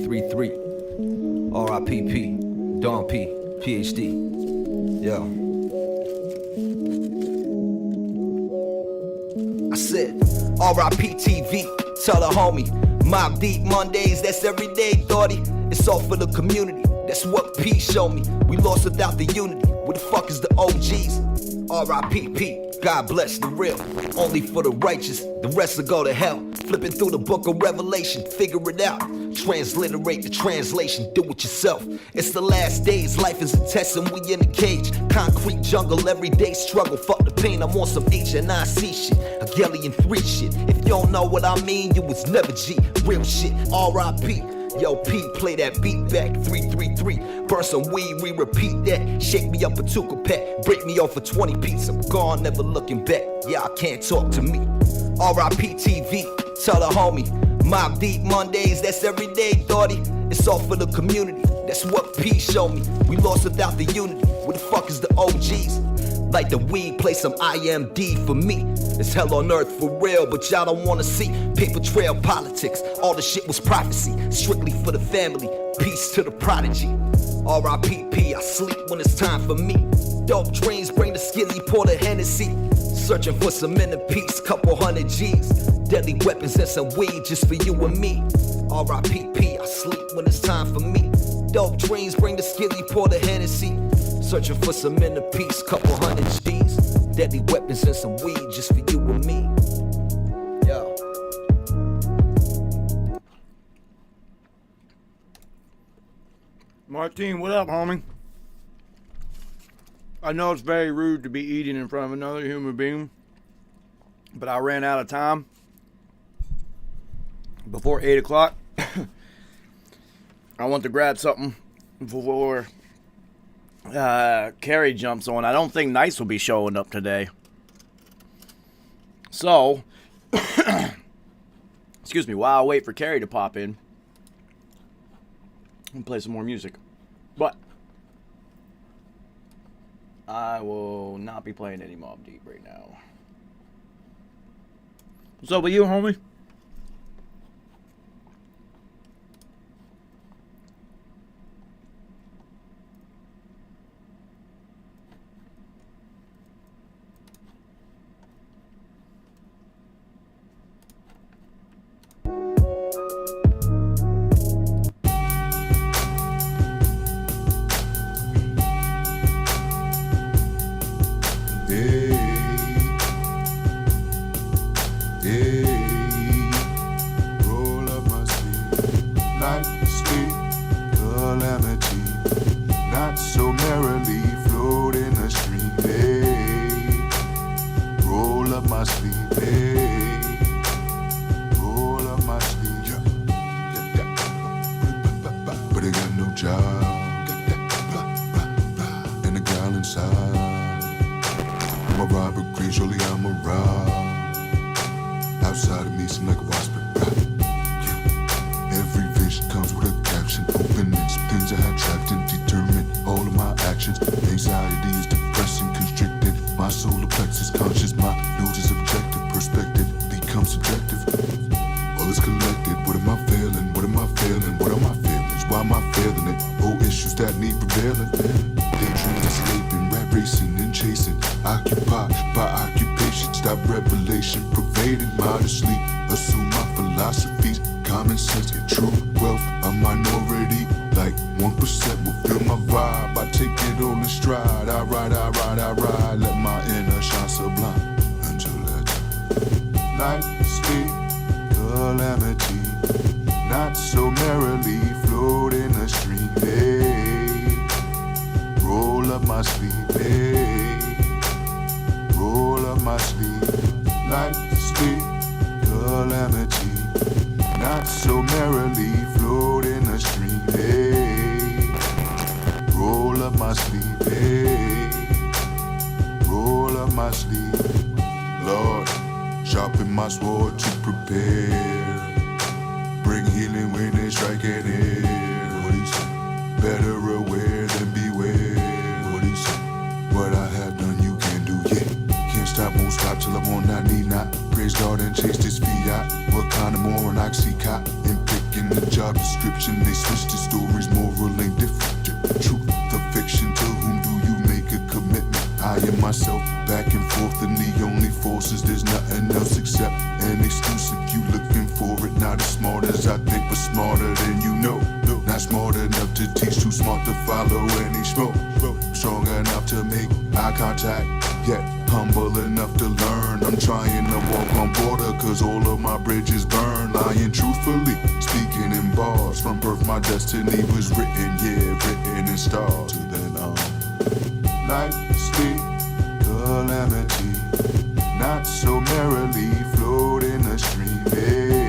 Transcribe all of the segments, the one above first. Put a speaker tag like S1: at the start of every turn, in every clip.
S1: 333. R.I.P.P. Don P. Ph.D. Yo. I said, R.I.P. TV. Tell the homie. Mob Deep Mondays, that's every day, thoughty. It's all for the community. That's what P showed me. We lost without the unity. Where the fuck is the OGs? R.I.P.P. God bless the real. Only for the righteous. The rest will go to hell. Flipping through the book of Revelation. Figure it out. Transliterate the translation. Do it yourself. It's the last days. Life is a test and we in a cage. Concrete jungle. Everyday struggle. Fuck the pain. I'm on some HNIC shit. Hegelian 3 shit. If you don't know what I mean, you was never G. Real shit. R.I.P. Yo, P, play that beat back, 333. Burn some weed, repeat that. Shake me up a tuka pack, break me off for 20 pieces. I'm gone, never looking back. Y'all can't talk to me. R.I.P. TV, tell the homie. Mob Deep Mondays, that's every day, thoughty. It's all for the community. That's what P showed me. We lost without the unity. Where the fuck is the OGs? Like the weed, play some IMD for me. It's hell on earth for real, but y'all don't wanna see paper trail politics. All the shit was prophecy, strictly for the family. Peace to the prodigy. R.I.P.P. I sleep when it's time for me. Dope dreams bring the skilly, pour the Hennessy. Searching for some inner peace, couple hundred G's. Deadly weapons and some weed just for you and me. R.I.P.P. I sleep when it's time for me. Dope dreams bring the skilly, pour the Hennessy. Searching for some inner peace, couple hundred G's. Deadly weapons and some weed just for you and me. Yo.
S2: Martine, what up, homie? I know it's very rude to be eating in front of another human being, but I ran out of time before 8 o'clock. I want to grab something before Carrie jumps on. I don't think Nice will be showing up today. So, excuse me, while I wait for Carrie to pop in, and play some more music. But I will not be playing any Mobb Deep right now. What's up with you, homie?
S3: Praise God and chase this fiat. What kind of moron I see caught in picking in the job description. They switched the stories, moral ain't different. Truth the fiction, to whom do you make a commitment? I and myself, back and forth, and the only forces, there's nothing else except an excuse. If you looking for it, not as smart as I think, but smarter than you know. Not smart enough to teach, too smart to follow any smoke. Strong enough to make eye contact, yet humble enough to learn. I'm trying to walk on water, cause all of my bridges burn. Lying truthfully, speaking in bars. From birth my destiny was written, yeah, written in stars. To then life, sleep, calamity, not so merrily float in the stream, hey.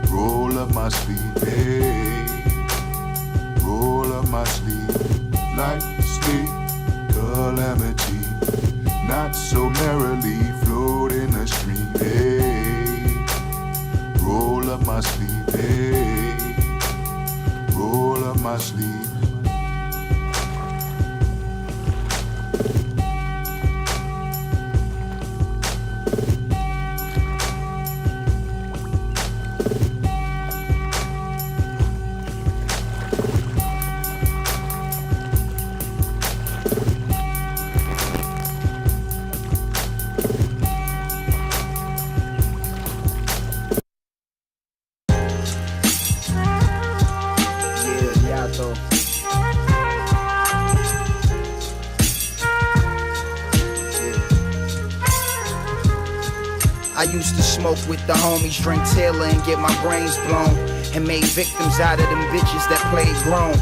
S3: Roll up my sleeve, hey. Roll up my sleeve. Life, sleep, calamity, not so merrily float in the stream, hey. Roll up my sleeve, hey. Roll up my sleeve.
S4: I used to smoke with the homies, drink Taylor and get my brains blown, and made victims out of them bitches that played grown.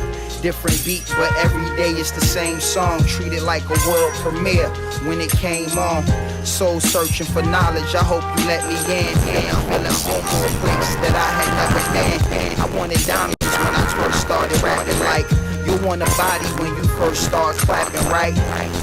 S4: Different beat, but every day it's the same song. Treated like a world premiere when it came on. Soul searching for knowledge, I hope you let me in. I'm feeling home to a place that I had never been. I wanted diamonds when I first started rapping, like you want a body when you first start clapping, right?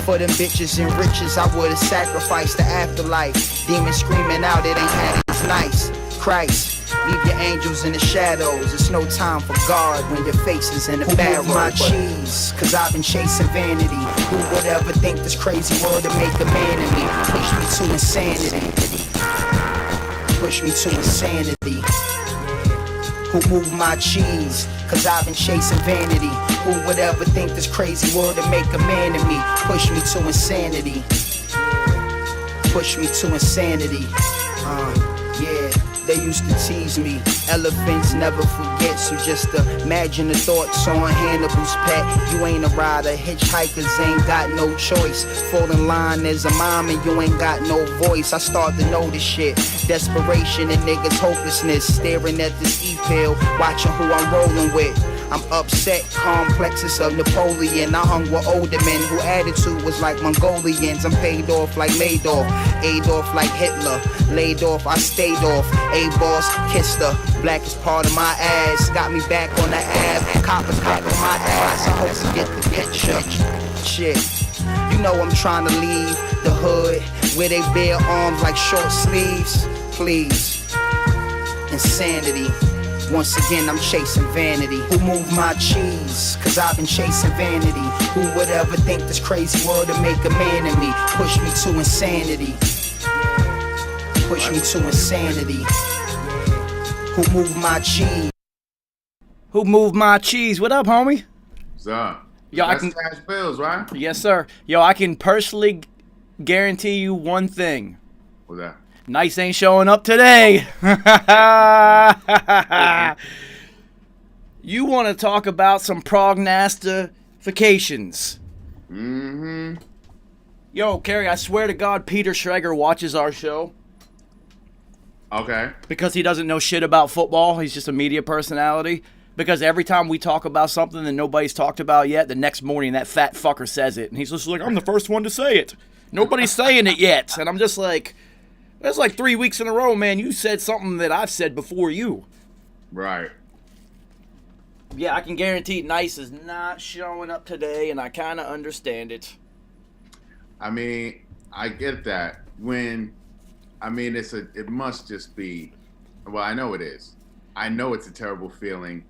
S4: For them bitches and riches, I would've sacrificed the afterlife. Demons screaming out, it ain't had it's nice. Christ, leave your angels in the shadows. It's no time for God when your face is in the barrel. My cheese, cause I've been chasing vanity. Who would ever think this crazy world to make a man of me? Push me to insanity. Push me to insanity. Who moved my cheese? Cause I've been chasing vanity. Who would ever think this crazy world to make a man of me? Push me to insanity. Push me to insanity. Yeah, they used to tease me. Elephants never forget, so just imagine the thoughts on Hannibal's pet. You ain't a rider, hitchhikers ain't got no choice. Fall in line as a mom and you ain't got no voice. I start to know this shit. Desperation and niggas' hopelessness. Staring at this e-pill, watching who I'm rolling with. I'm upset, complexes of Napoleon. I hung with older men whose attitude was like Mongolians. I'm paid off like Madoff, Adolf like Hitler. Laid off, I stayed off. A-boss, kissed her. Black is part of my ass. Got me back on the ab. Copper on my ass. I hope you get the picture. Shit, you know I'm trying to leave the hood where they bear arms like short sleeves. Please, insanity. Once again, I'm chasing vanity. Who moved my cheese? Cause I've been chasing vanity. Who would ever think this crazy world to make a man of me? Push me to insanity. Push me to insanity. Who moved my cheese?
S2: Who moved my cheese? What up, homie?
S5: What's up?
S2: Yo,
S5: That's cash bills, right?
S2: Yes, sir. Yo, I can personally guarantee you one thing.
S5: What's that?
S2: Nice ain't showing up today. You want to talk about some prognostications?
S5: Mm-hmm.
S2: Yo, Kerry, I swear to God, Peter Schrager watches our show.
S5: Okay.
S2: Because he doesn't know shit about football. He's just a media personality. Because every time we talk about something that nobody's talked about yet, the next morning that fat fucker says it. And he's just like, I'm the first one to say it. Nobody's saying it yet. And I'm just like, that's like 3 weeks in a row, man. You said something that I've said before you.
S5: Right.
S2: Yeah, I can guarantee Nice is not showing up today, and I kind of understand it.
S5: I mean, I get that. It must just be, well, I know it is. I know it's a terrible feeling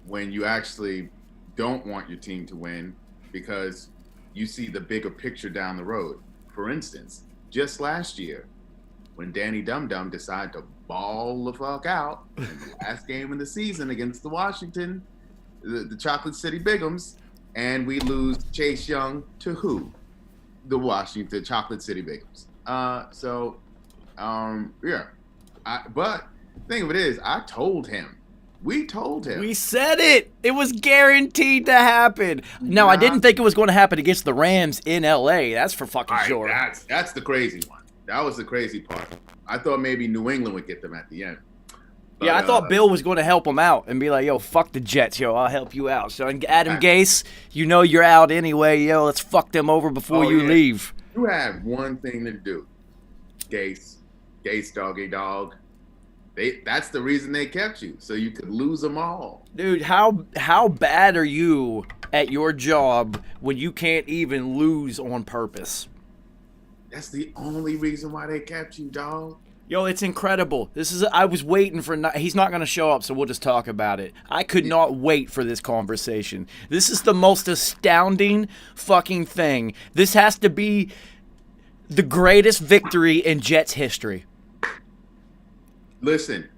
S5: when you actually don't want your team to win because you see the bigger picture down the road. For instance, just last year, when Danny Dum Dum decided to ball the fuck out in the last game of the season against the Washington, the Chocolate City Bigums, and we lose Chase Young to who? The Washington Chocolate City Bigums. Yeah. But the thing of it is, I told him. We told him.
S2: We said it. It was guaranteed to happen. No, I didn't think it was going to happen against the Rams in L.A. That's for fucking sure.
S5: That's the crazy one. That was the crazy part. I thought maybe New England would get them at the end. But,
S2: yeah, I thought Bill was going to help him out and be like, yo, fuck the Jets, yo, I'll help you out. So, Adam Gase, you know you're out anyway, yo, let's fuck them over before you leave.
S5: You had one thing to do. Gase doggy dog. That's the reason they kept you, so you could lose them all.
S2: Dude, how bad are you at your job when you can't even lose on purpose?
S5: That's the only reason why they kept you, dog.
S2: Yo, it's incredible. I was waiting for. He's not going to show up, so we'll just talk about it. I could not wait for this conversation. This is the most astounding fucking thing. This has to be the greatest victory in Jets history.
S5: Listen,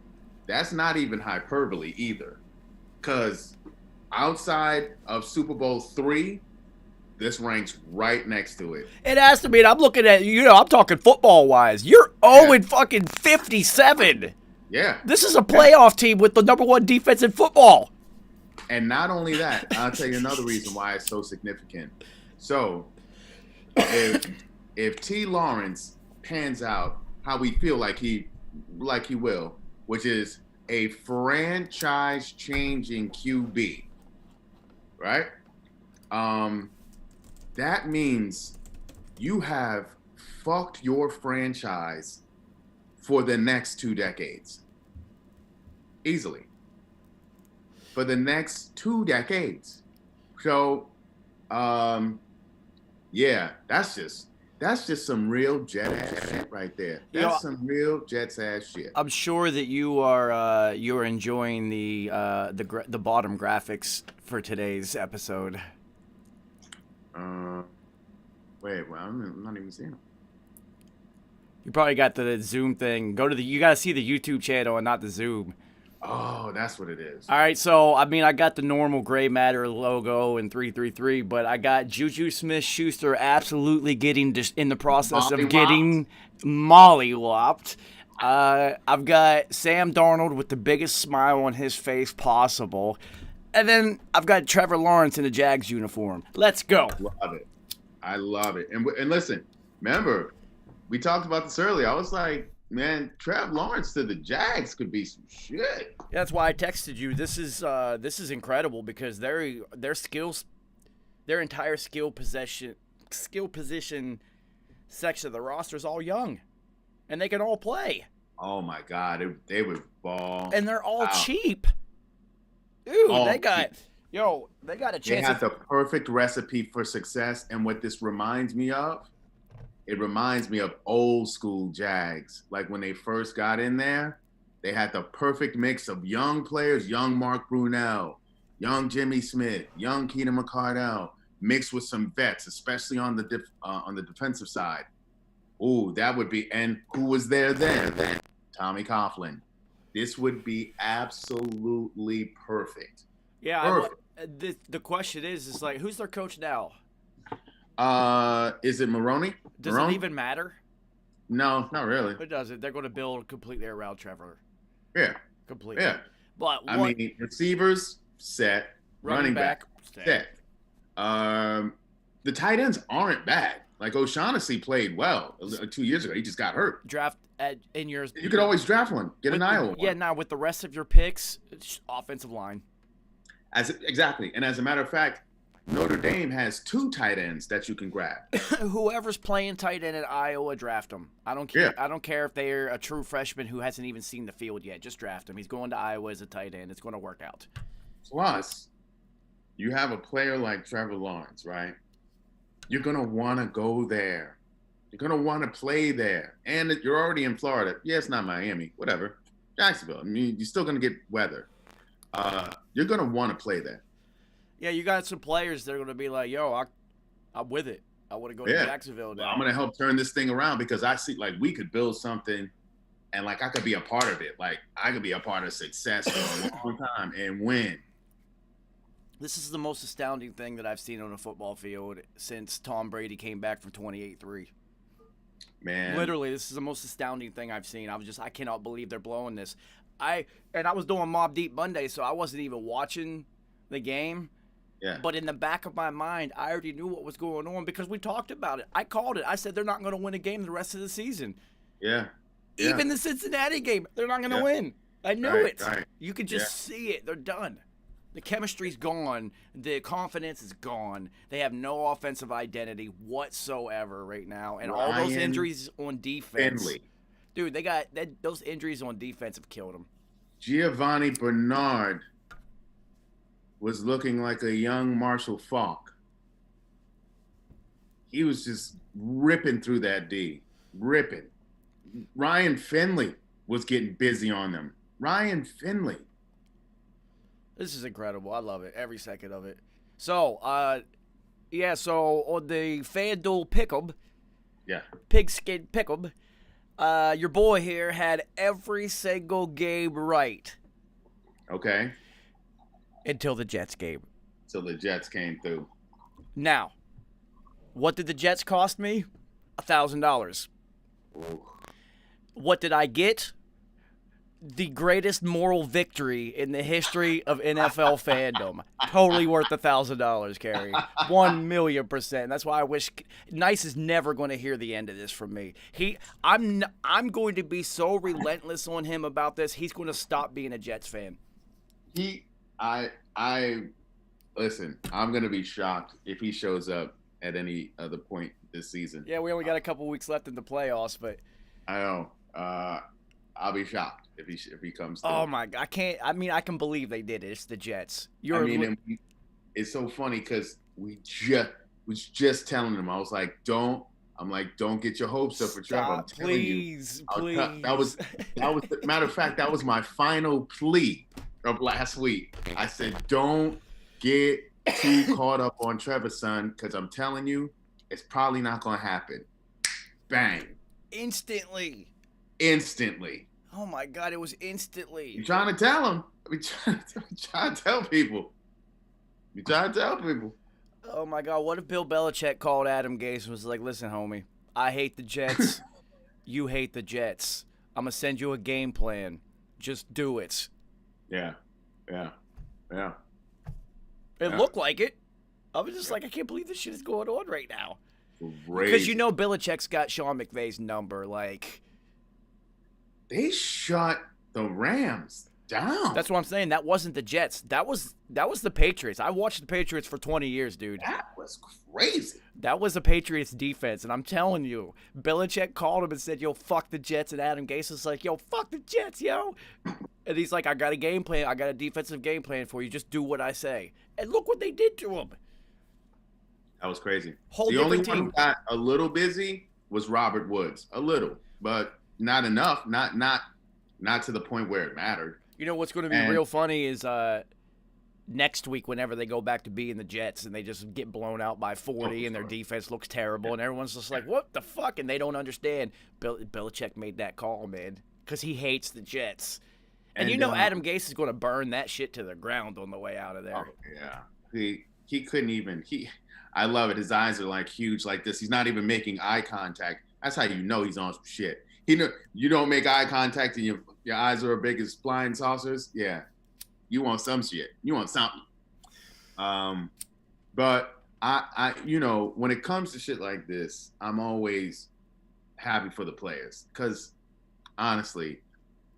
S5: that's not even hyperbole either. Because outside of Super Bowl III, this ranks right next to it.
S2: It has to be. And I'm looking at, I'm talking football-wise. You're 0-57.
S5: Yeah.
S2: This is a playoff team with the number one defense in football.
S5: And not only that, I'll tell you another reason why it's so significant. So, if T. Lawrence pans out how we feel like he will, which is a franchise-changing QB, right? That means you have fucked your franchise for the next 2 decades. Easily. For the next 2 decades. So, yeah, that's just some real Jet ass shit right there. That's some real Jets ass shit.
S2: I'm sure that you're enjoying the bottom graphics for today's episode.
S5: Wait, well, I'm not even seeing them.
S2: You probably got the Zoom thing. You gotta see the YouTube channel and not the Zoom.
S5: Oh, that's what it is.
S2: All right, so I got the normal Gray Matter logo and 333, but I got Juju Smith-Schuster absolutely getting in the process of getting mollywopped. I've got Sam Darnold with the biggest smile on his face possible, and then I've got Trevor Lawrence in a Jags uniform. Let's go.
S5: I love it. And listen, remember, we talked about this earlier. I was like, man, Trevor Lawrence to the Jags could be some shit.
S2: Yeah, that's why I texted you. This is incredible because their skills, their entire skill position section of the roster is all young, and they can all play.
S5: Oh my God, they would ball.
S2: And they're all cheap. Dude, they got a chance.
S5: They have the perfect recipe for success, and what this reminds me of. It reminds me of old school Jags. Like when they first got in there, they had the perfect mix of young players, young Mark Brunell, young Jimmy Smith, young Keenan McCardell, mixed with some vets, especially on the defensive side. Ooh, that would be, and who was there then? Tommy Coughlin. This would be absolutely perfect.
S2: Yeah,
S5: perfect.
S2: The question is like, who's their coach now?
S5: Is it Maroney?
S2: Does it even matter?
S5: No, not really.
S2: It doesn't. They're going to build completely around Trevor.
S5: Yeah.
S2: Completely.
S5: Yeah.
S2: But
S5: I mean, receivers set, running back set. The tight ends aren't bad. Like O'Shaughnessy played well 2 years ago. He just got hurt.
S2: In yours.
S5: You could always draft one. Get an Iowa one.
S2: Yeah, now with the rest of your picks, it's offensive line.
S5: Exactly. And as a matter of fact, Notre Dame has 2 tight ends that you can grab.
S2: Whoever's playing tight end at Iowa, draft him. I don't care. Yeah. I don't care if they're a true freshman who hasn't even seen the field yet. Just draft him. He's going to Iowa as a tight end. It's going to work out.
S5: Plus, you have a player like Trevor Lawrence, right? You're going to want to go there. You're going to want to play there. And you're already in Florida. Yeah, it's not Miami. Whatever. Jacksonville. I mean, you're still going to get weather. You're going to want to play there.
S2: Yeah, you got some players that are going to be like, yo, I'm with it. I want to go to Jacksonville now.
S5: I'm going to help turn this thing around because I see, like, we could build something and like I could be a part of it. Like I could be a part of success for a long time and win.
S2: This is the most astounding thing that I've seen on a football field since Tom Brady came back from 28-3.
S5: Man,
S2: Literally, this is the most astounding thing I've seen. I cannot believe they're blowing this. I was doing Mob Deep Monday, so I wasn't even watching the game.
S5: yeah,
S2: But in the back of my mind, I already knew what was going on because we talked about it. I called it. I said they're not going to win a game the rest of the season.
S5: yeah.
S2: Even the Cincinnati game, they're not going to
S5: Yeah.
S2: win. I knew
S5: Right,
S2: it.
S5: right.
S2: You could just see it. They're done. The chemistry's gone. The confidence is gone. They have no offensive identity whatsoever right now. And all those
S5: Ryan
S2: injuries on defense.
S5: Finley.
S2: Dude, those injuries on defense have killed them.
S5: Giovanni Bernard was looking like a young Marshall Faulk. He was just ripping through that D. Ripping. Ryan Finley was getting busy on them. Ryan Finley.
S2: This is incredible. I love it. Every second of it. So, so on the FanDuel Pick'em,
S5: Yeah.
S2: Pigskin Pick'em, your boy here had every single game right
S5: Okay.
S2: until the Jets game.
S5: So the Jets came through.
S2: Now, what did the Jets cost me? $1,000.
S5: Ooh.
S2: What did I get? The greatest moral victory in the history of NFL fandom. Totally worth $1,000, Kerry. 1,000,000%. That's why I wish Nice is never going to hear the end of this from me. I'm going to be so relentless on him about this. He's going to stop being a Jets fan.
S5: Listen, I'm going to be shocked if he shows up at any other point this season.
S2: Yeah, we only got a couple weeks left in the playoffs, but
S5: I know. I'll be shocked if he comes through.
S2: oh my God, I can believe they did it. It's the Jets.
S5: It's so funny because was just telling him, I was like, don't get your hopes up for Trevor. I'm
S2: Stop,
S5: telling
S2: please.
S5: That was matter of fact, that was my final plea of last week. I said, don't get too caught up on Trevor, son, because I'm telling you, it's probably not going to happen. Bang.
S2: Instantly.
S5: Oh
S2: my God, it was instantly.
S5: You're trying to tell him. We're trying to tell people.
S2: Oh my God, what if Bill Belichick called Adam Gase and was like, listen, homie, I hate the Jets. You hate the Jets. I'm going to send you a game plan. Just do it.
S5: Yeah.
S2: It looked like it. I was just like, I can't believe this shit is going on right now.
S5: Crazy.
S2: Because you know Belichick's got Sean McVay's number. Like,
S5: they shut the Rams down.
S2: that's what I'm saying. That wasn't the Jets. That was the Patriots. I watched the Patriots for 20 years, dude.
S5: That was crazy.
S2: That was the Patriots defense, and I'm telling you, Belichick called him and said, yo, fuck the Jets, and Adam Gase was like, yo, fuck the Jets, yo. And he's like, I got a game plan. I got a defensive game plan for you. Just do what I say. And look what they did to him.
S5: That was crazy.
S2: Whole
S5: the only
S2: different
S5: one who
S2: team.
S5: got a little busy was Robert Woods. A little, but not enough. Not to the point where it mattered.
S2: You know what's going to be real funny is next week whenever they go back to being the Jets and they just get blown out by 40 and their defense looks terrible and everyone's just like, what the fuck? And they don't understand. Belichick made that call, man, because he hates the Jets. And you know Adam Gase is going to burn that shit to the ground on the way out of there.
S5: Oh, yeah. He couldn't even. I love it. His eyes are like huge like this. He's not even making eye contact. That's how you know he's on some shit. You don't make eye contact and your eyes are big as flying saucers. Yeah, you want some shit. You want something. But I when it comes to shit like this, I'm always happy for the players because honestly,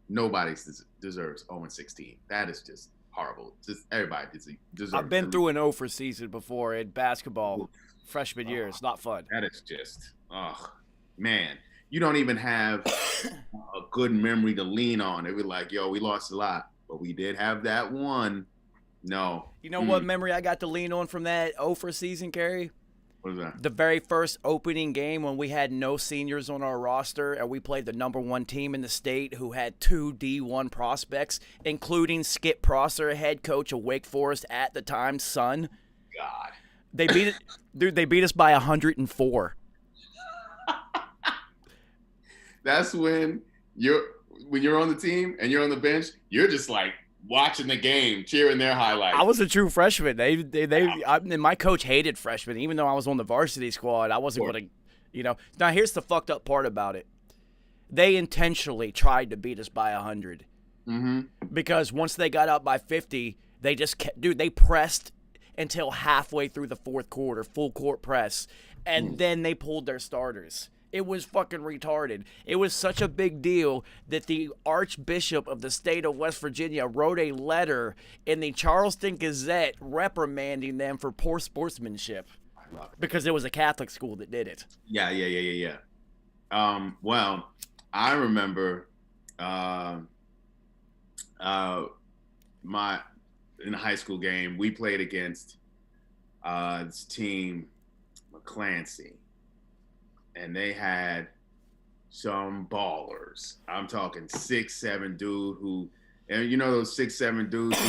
S5: nobody deserves 0-16. That is just horrible. Just everybody deserves.
S2: I've been through an 0 for season before in basketball freshman year. It's not fun.
S5: That is just, man. You don't even have a good memory to lean on. They were like, yo, we lost a lot, but we did have that one. No.
S2: You know what memory I got to lean on from that 0 for season, Kerry?
S5: What is that?
S2: The very first opening game when we had no seniors on our roster and we played the number 1 team in the state who had 2 D1 prospects, including Skip Prosser, head coach of Wake Forest at the time, son.
S5: God.
S2: They beat us by 104.
S5: That's when when you're on the team and you're on the bench, you're just like watching the game, cheering their highlights.
S2: I was a true freshman. And my coach hated freshmen. Even though I was on the varsity squad, I wasn't going to, Now, here's the fucked up part about it. They intentionally tried to beat us by 100.
S5: Mm-hmm.
S2: Because once they got up by 50, they just kept, they pressed until halfway through the fourth quarter, full court press, and then they pulled their starters. It was fucking retarded. It was such a big deal that the Archbishop of the state of West Virginia wrote a letter in the Charleston Gazette reprimanding them for poor sportsmanship.
S5: I love it.
S2: Because it was a Catholic school that did it.
S5: Yeah. Well, I remember in a high school game, we played against this team, McClancy. And they had some ballers. I'm talking 6'7" dude who, and you know those 6'7" dudes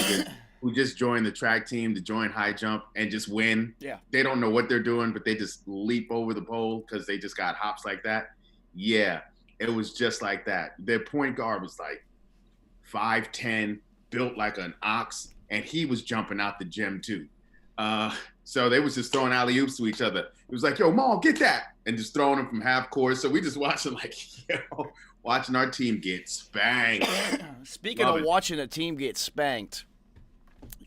S5: who just joined the track team to join high jump and just win.
S2: Yeah.
S5: They don't know what they're doing, but they just leap over the pole because they just got hops like that. Yeah, it was just like that. Their point guard was like 5'10", built like an ox, and he was jumping out the gym too. So they was just throwing alley-oops to each other. It was like, yo, Maul, get that. And just throwing them from half court. So we just watching watching our team get spanked.
S2: Speaking of watching a team get spanked,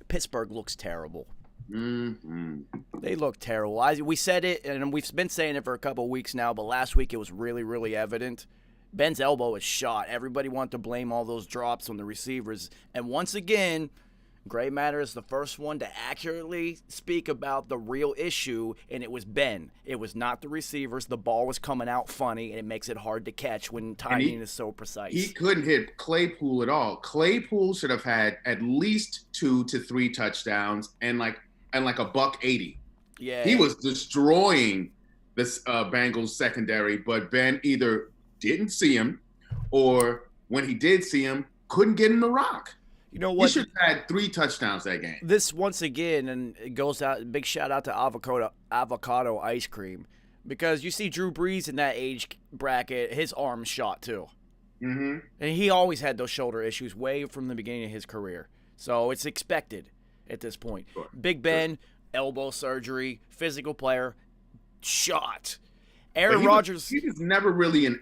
S2: Pittsburgh looks terrible.
S5: Mm-hmm.
S2: They look terrible. We said it, and we've been saying it for a couple of weeks now, but last week it was really, really evident. Ben's elbow is shot. Everybody wanted to blame all those drops on the receivers. And once again, Gray Matter is the first one to accurately speak about the real issue, and it was Ben. It was not the receivers. The ball was coming out funny, and it makes it hard to catch when timing is so precise.
S5: He couldn't hit Claypool at all. Claypool should have had at least 2 to 3 touchdowns and like $180.
S2: Yeah,
S5: he was destroying this Bengals secondary, but Ben either didn't see him, or when he did see him, couldn't get him the rock.
S2: You know what?
S5: He should have had 3 touchdowns that game.
S2: This, once again, and it goes out, big shout out to avocado ice cream, because you see Drew Brees in that age bracket, his arm's shot too.
S5: Mm-hmm.
S2: And he always had those shoulder issues way from the beginning of his career. So it's expected at this point.
S5: Sure.
S2: Big Ben, elbow surgery, physical player, shot. Aaron Rodgers.
S5: He was never really a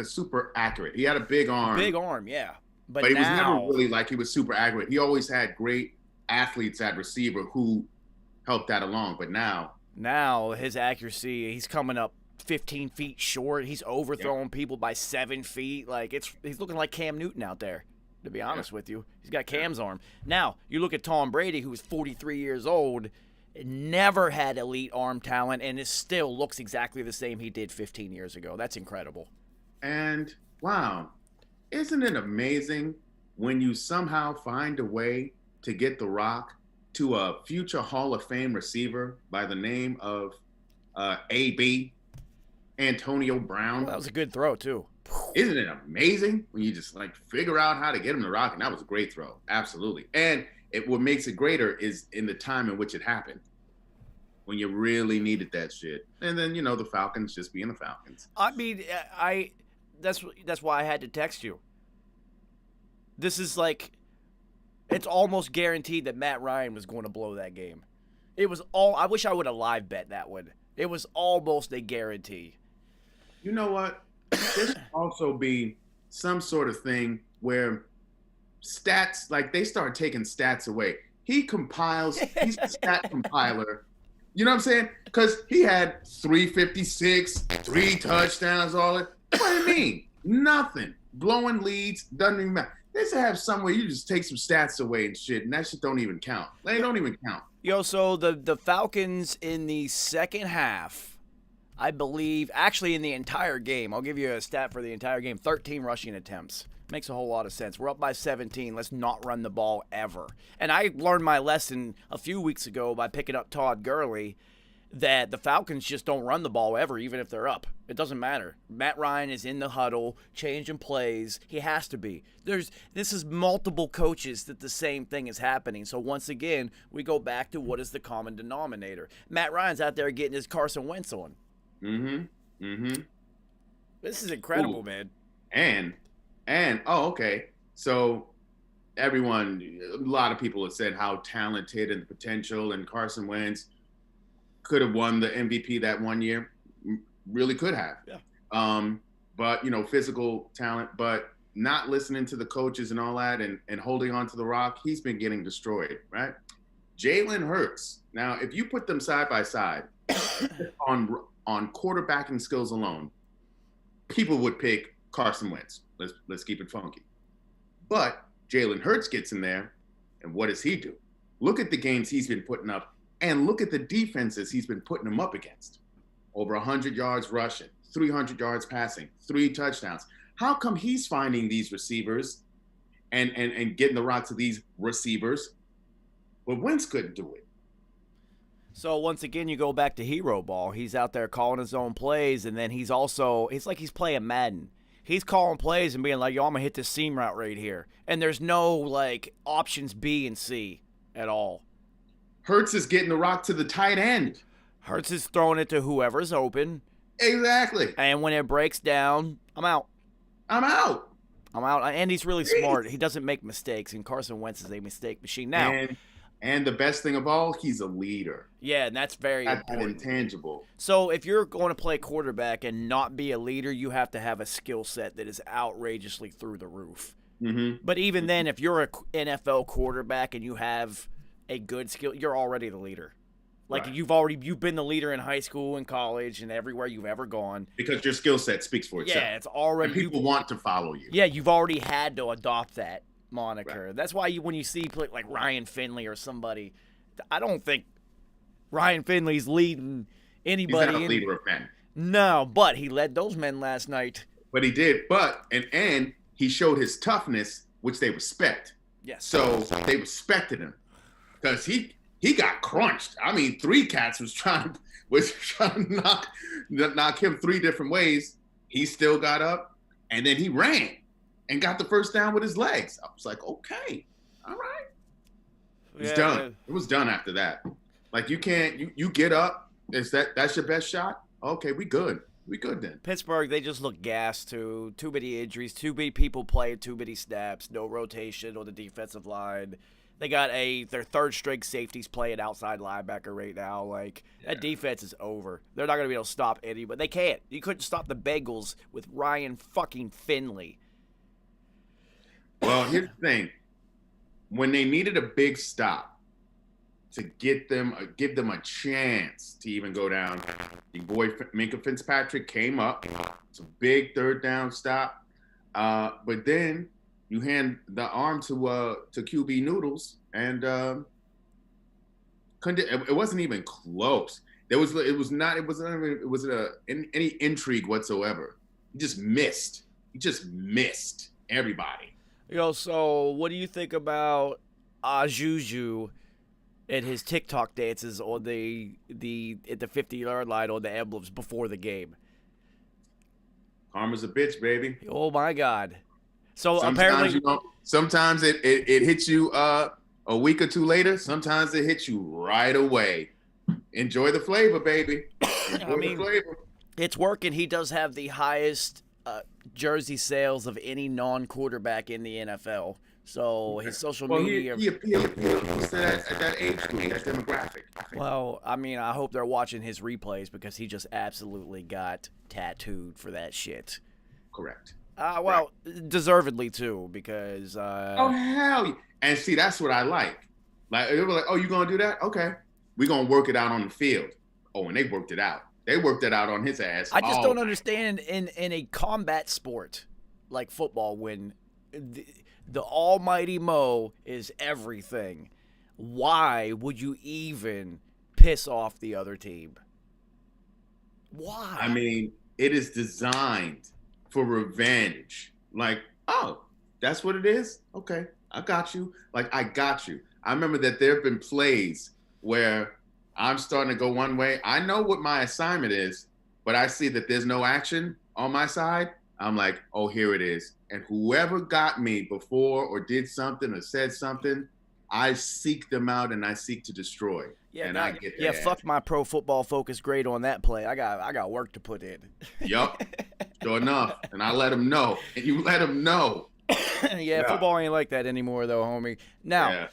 S5: super accurate. He had a big arm.
S2: Big arm, yeah. But
S5: he
S2: now,
S5: was never really like he was super accurate. He always had great athletes at receiver who helped that along. But now
S2: his accuracy, he's coming up 15 feet short. He's overthrowing people by 7 feet. Like he's looking like Cam Newton out there, to be honest with you. He's got Cam's arm. Now, you look at Tom Brady, who was 43 years old, never had elite arm talent, and it still looks exactly the same he did 15 years ago. That's incredible.
S5: And wow. Isn't it amazing when you somehow find a way to get the rock to a future Hall of Fame receiver by the name of AB, Antonio Brown?
S2: Well, that was a good throw, too.
S5: Isn't it amazing when you just figure out how to get him the rock? And that was a great throw. Absolutely. And what makes it greater is in the time in which it happened, when you really needed that shit. And then, the Falcons just being the Falcons.
S2: I mean, that's why I had to text you. This is it's almost guaranteed that Matt Ryan was going to blow that game. I wish I would have live bet that one. It was almost a guarantee.
S5: You know what? There should also be some sort of thing where stats, they start taking stats away. He's a stat compiler. You know what I'm saying? Because he had 356, 3 touchdowns, all that. What do you mean? Nothing. Blowing leads, doesn't even matter. They should have somewhere you just take some stats away and shit, and that shit don't even count. They don't even count.
S2: Yo, so the Falcons in the second half, I believe, actually in the entire game, I'll give you a stat for the entire game, 13 rushing attempts. Makes a whole lot of sense. We're up by 17. Let's not run the ball ever. And I learned my lesson a few weeks ago by picking up Todd Gurley that the Falcons just don't run the ball ever, even if they're up. It doesn't matter. Matt Ryan is in the huddle, changing plays. He has to be. This is multiple coaches that the same thing is happening. So once again, we go back to what is the common denominator. Matt Ryan's out there getting his Carson Wentz on.
S5: Mm-hmm. Mm-hmm.
S2: This is incredible, man.
S5: And And okay. So a lot of people have said how talented and the potential, and Carson Wentz could have won the MVP that one year. Really could have.
S2: Yeah.
S5: But physical talent, but not listening to the coaches and all that, and holding on to the rock, he's been getting destroyed, right? Jalen Hurts. Now, if you put them side by side on quarterbacking skills alone, people would pick Carson Wentz. Let's keep it funky. But Jalen Hurts gets in there, and what does he do? Look at the games he's been putting up, and look at the defenses he's been putting them up against. Over 100 yards rushing, 300 yards passing, 3 touchdowns. How come he's finding these receivers and getting the rock to these receivers, but Wentz couldn't do it?
S2: So once again, you go back to hero ball. He's out there calling his own plays, and then it's like he's playing Madden. He's calling plays and being like, yo, I'm going to hit this seam route right here. And there's no, like, options B and C at all.
S5: Hurts is getting the rock to the tight end.
S2: Hurts is throwing it to whoever's open.
S5: Exactly.
S2: And when it breaks down, I'm out. And he's really smart. He doesn't make mistakes, and Carson Wentz is a mistake machine now.
S5: And the best thing of all, he's a leader.
S2: Yeah, and that's very important.
S5: Intangible.
S2: So if you're going to play quarterback and not be a leader, you have to have a skill set that is outrageously through the roof.
S5: Mm-hmm.
S2: But even then, if you're an NFL quarterback and you have a good skill, you're already the leader. Like, right. You've been the leader in high school and college and everywhere you've ever gone.
S5: Because your skill set speaks for itself.
S2: Yeah, it's already.
S5: And people want to follow you.
S2: Yeah, you've already had to adopt that moniker.
S5: Right.
S2: That's why when you see like Ryan Finley or somebody, I don't think Ryan Finley's leading anybody.
S5: He's not a leader of men.
S2: No, but he led those men last night.
S5: But he did. But and he showed his toughness, which they respect.
S2: Yes.
S5: So they respected him because he got crunched. I mean, 3 cats was trying to knock him 3 different ways. He still got up, and then he ran and got the first down with his legs. I was like, okay, all right. It's done. It was done after that. Like, you get up. That's your best shot? Okay, we good. We good then.
S2: Pittsburgh, they just look gassed too. Too many injuries. Too many people playing too many snaps. No rotation on the defensive line. They got their third-string safeties playing outside linebacker right now. Like, that defense is over. They're not going to be able to stop anybody. They can't. You couldn't stop the Bengals with Ryan fucking Finley.
S5: Well, here's the thing. When they needed a big stop to give them a chance to even go down, your boy Minkah Fitzpatrick came up. It's a big third down stop. But then you hand the arm to QB Noodles, and it wasn't even close. It wasn't any intrigue whatsoever. He just missed everybody.
S2: So what do you think about Juju and his TikTok dances on at the 50-yard line on the emblems before the game?
S5: Karma's a bitch, baby.
S2: Oh my God. So
S5: sometimes,
S2: apparently,
S5: sometimes it hits you a week or 2 later. Sometimes it hits you right away. Enjoy the flavor, baby. Enjoy the flavor.
S2: It's working. He does have the highest jersey sales of any non-quarterback in the NFL. So his social media.
S5: He appeals to that age group, that demographic.
S2: Well, I mean, I hope they're watching his replays because he just absolutely got tattooed for that shit.
S5: Correct.
S2: Well, deservedly too, because.
S5: Oh hell! Yeah. And see, that's what I like. Like they were like, "Oh, you gonna do that? Okay, we gonna work it out on the field." Oh, and they worked it out. They worked it out on his ass.
S2: I just don't understand in a combat sport like football when the almighty Mo is everything. Why would you even piss off the other team? Why?
S5: I mean, it is designed for revenge. Like, oh, that's what it is? Okay, I got you. Like, I got you. I remember that there have been plays where I'm starting to go one way. I know what my assignment is, but I see that there's no action on my side. I'm like, oh, here it is. And whoever got me before or did something or said something, I seek them out and I seek to destroy.
S2: Yeah,
S5: and
S2: God,
S5: I get that.
S2: yeah. Fuck my Pro Football Focus grade on that play. I got work to put in.
S5: Yup. Sure enough. And I let them know. And you let them know.
S2: Yeah, football ain't like that anymore, though, homie. Now,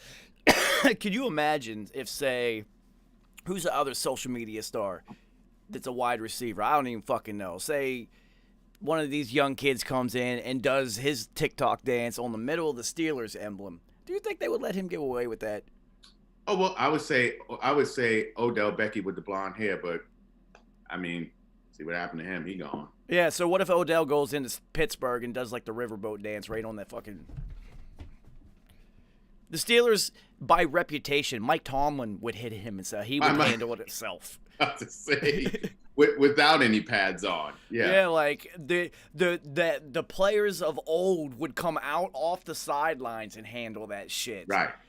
S5: Yeah.
S2: can you imagine if, say, who's the other social media star that's a wide receiver? I don't even fucking know. Say one of these young kids comes in and does his TikTok dance on the middle of the Steelers emblem. Do you think they would let him get away with that?
S5: Oh, well, I would say Odell Beckham with the blonde hair, but I mean, see what happened to him. He gone.
S2: Yeah, so what if Odell goes into Pittsburgh and does like the riverboat dance right on that fucking... The Steelers, by reputation, Mike Tomlin would hit him and say he would handle it himself.
S5: I was to say, without any pads on. Yeah.
S2: Yeah, like the players of old would come out off the sidelines and handle that shit.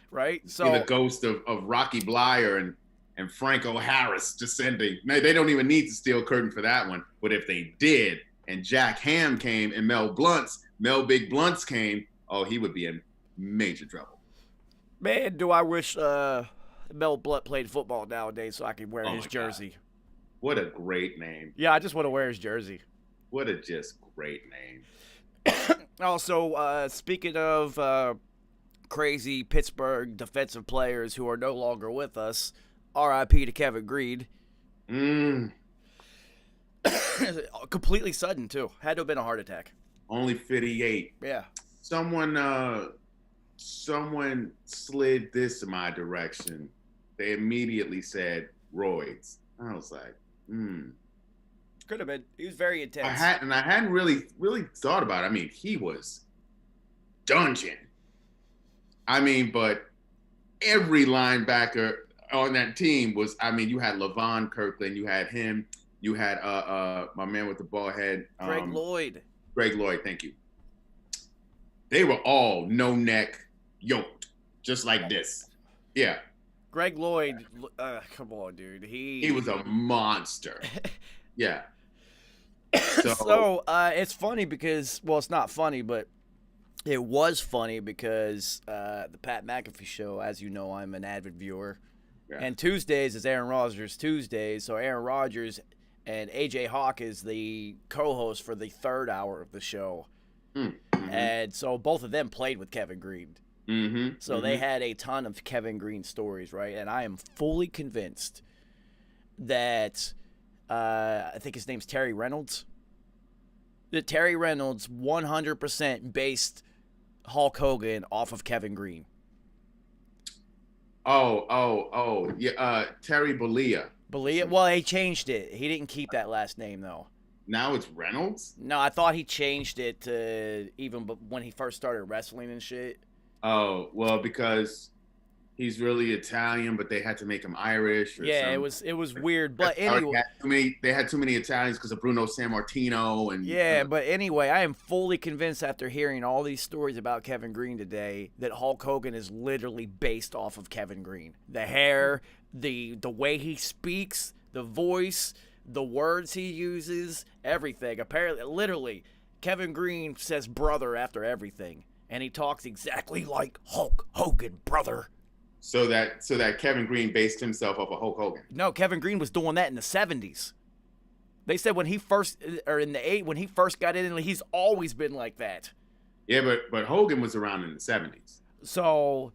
S2: Right? So
S5: the ghost of Rocky Blyer and Franco Harris descending. Now, they don't even need the steel curtain for that one. But if they did, and Jack Ham came and Mel Big Blunts came, oh, he would be in major trouble.
S2: Man, do I wish Mel Blunt played football nowadays so I could wear his jersey.
S5: God. What a great name.
S2: Yeah, I just want to wear his jersey.
S5: What a just great name.
S2: Also, speaking of crazy Pittsburgh defensive players who are no longer with us, R.I.P. to Kevin Green. Completely sudden, too. Had to have been a heart attack.
S5: Only 58.
S2: Yeah.
S5: Someone slid this in my direction. They immediately said roids. I was like,
S2: Could have been. He was very intense.
S5: I hadn't really thought about it. I mean, he was dungeon. I mean, but every linebacker on that team was, I mean, you had Levon Kirkland, you had him, you had my man with the ball head.
S2: Greg Lloyd,
S5: thank you. They were all no neck, yoked, just like this. Yeah.
S2: Greg Lloyd, come on, dude.
S5: He was a monster. Yeah.
S2: So it's funny because, well, it's not funny, but it was funny because the Pat McAfee show, as you know, I'm an avid viewer. Yeah. And Tuesdays is Aaron Rodgers Tuesdays. So Aaron Rodgers and A.J. Hawk is the co-host for the third hour of the show. Mm-hmm. And so both of them played with Kevin Green.
S5: Mm-hmm.
S2: So they had a ton of Kevin Green stories, right? And I am fully convinced that I think his name's Terry Reynolds. That Terry Reynolds 100% based Hulk Hogan off of Kevin Green.
S5: Oh, yeah. Terry Bollea.
S2: Bollea? Well, he changed it. He didn't keep that last name, though.
S5: Now it's Reynolds?
S2: No, I thought he changed it to even when he first started wrestling and shit.
S5: Oh, well, because he's really Italian, but they had to make him Irish. Or
S2: yeah,
S5: something.
S2: it was weird. But anyway,
S5: they had too many Italians because of Bruno Sammartino and.
S2: Yeah, but anyway, I am fully convinced after hearing all these stories about Kevin Green today that Hulk Hogan is literally based off of Kevin Green. The hair, the way he speaks, the voice, the words he uses, everything. Apparently, literally, Kevin Green says brother after everything. And he talks exactly like Hulk Hogan, brother.
S5: So that Kevin Green based himself off of Hulk Hogan.
S2: No, Kevin Green was doing that in the 70s. They said when he first got in, he's always been like that.
S5: Yeah, but Hogan was around in the 70s.
S2: So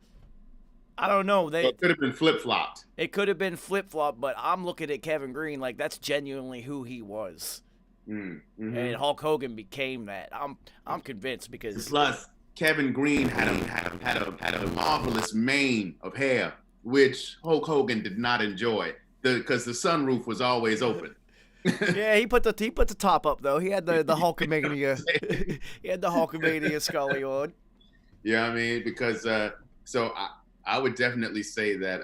S2: I don't know.
S5: So it could have been flip-flopped.
S2: It could have been flip-flopped, but I'm looking at Kevin Green like that's genuinely who he was.
S5: Mm-hmm.
S2: And Hulk Hogan became that. I'm convinced because
S5: plus Kevin Green had a marvelous mane of hair, which Hulk Hogan did not enjoy because the sunroof was always open.
S2: Yeah, he put the top up though. He had the Hulkamania. He had the Hulkamania Scully on.
S5: Yeah, I mean because so I would definitely say that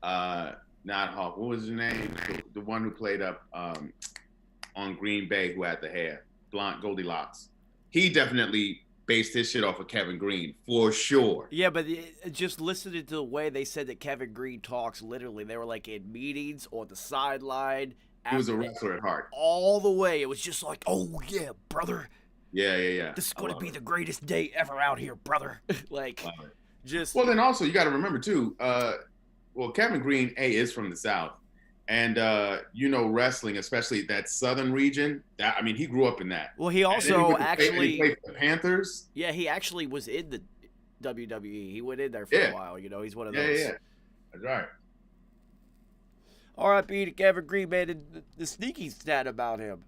S5: not Hulk. What was his name? The one who played up on Green Bay who had the hair, blonde Goldilocks. He definitely based his shit off of Kevin Green, for sure.
S2: Yeah, but just listening to the way they said that Kevin Green talks, literally, they were like in meetings or the sideline.
S5: He was a wrestler at heart.
S2: All the way. It was just like, oh, yeah, brother.
S5: Yeah.
S2: This is going to be the greatest day ever out here, brother. Like, Just
S5: Well, then also you got to remember too. Kevin Green is from the South, and wrestling, especially that Southern region. He grew up in that.
S2: well, he
S5: And then
S2: also
S5: he played for the Panthers.
S2: yeah, he actually was in the WWE. He went in there for a while. He's one of those.
S5: Yeah, that's right.
S2: R.I.P. to Kevin Green, man. The sneaky stat about him: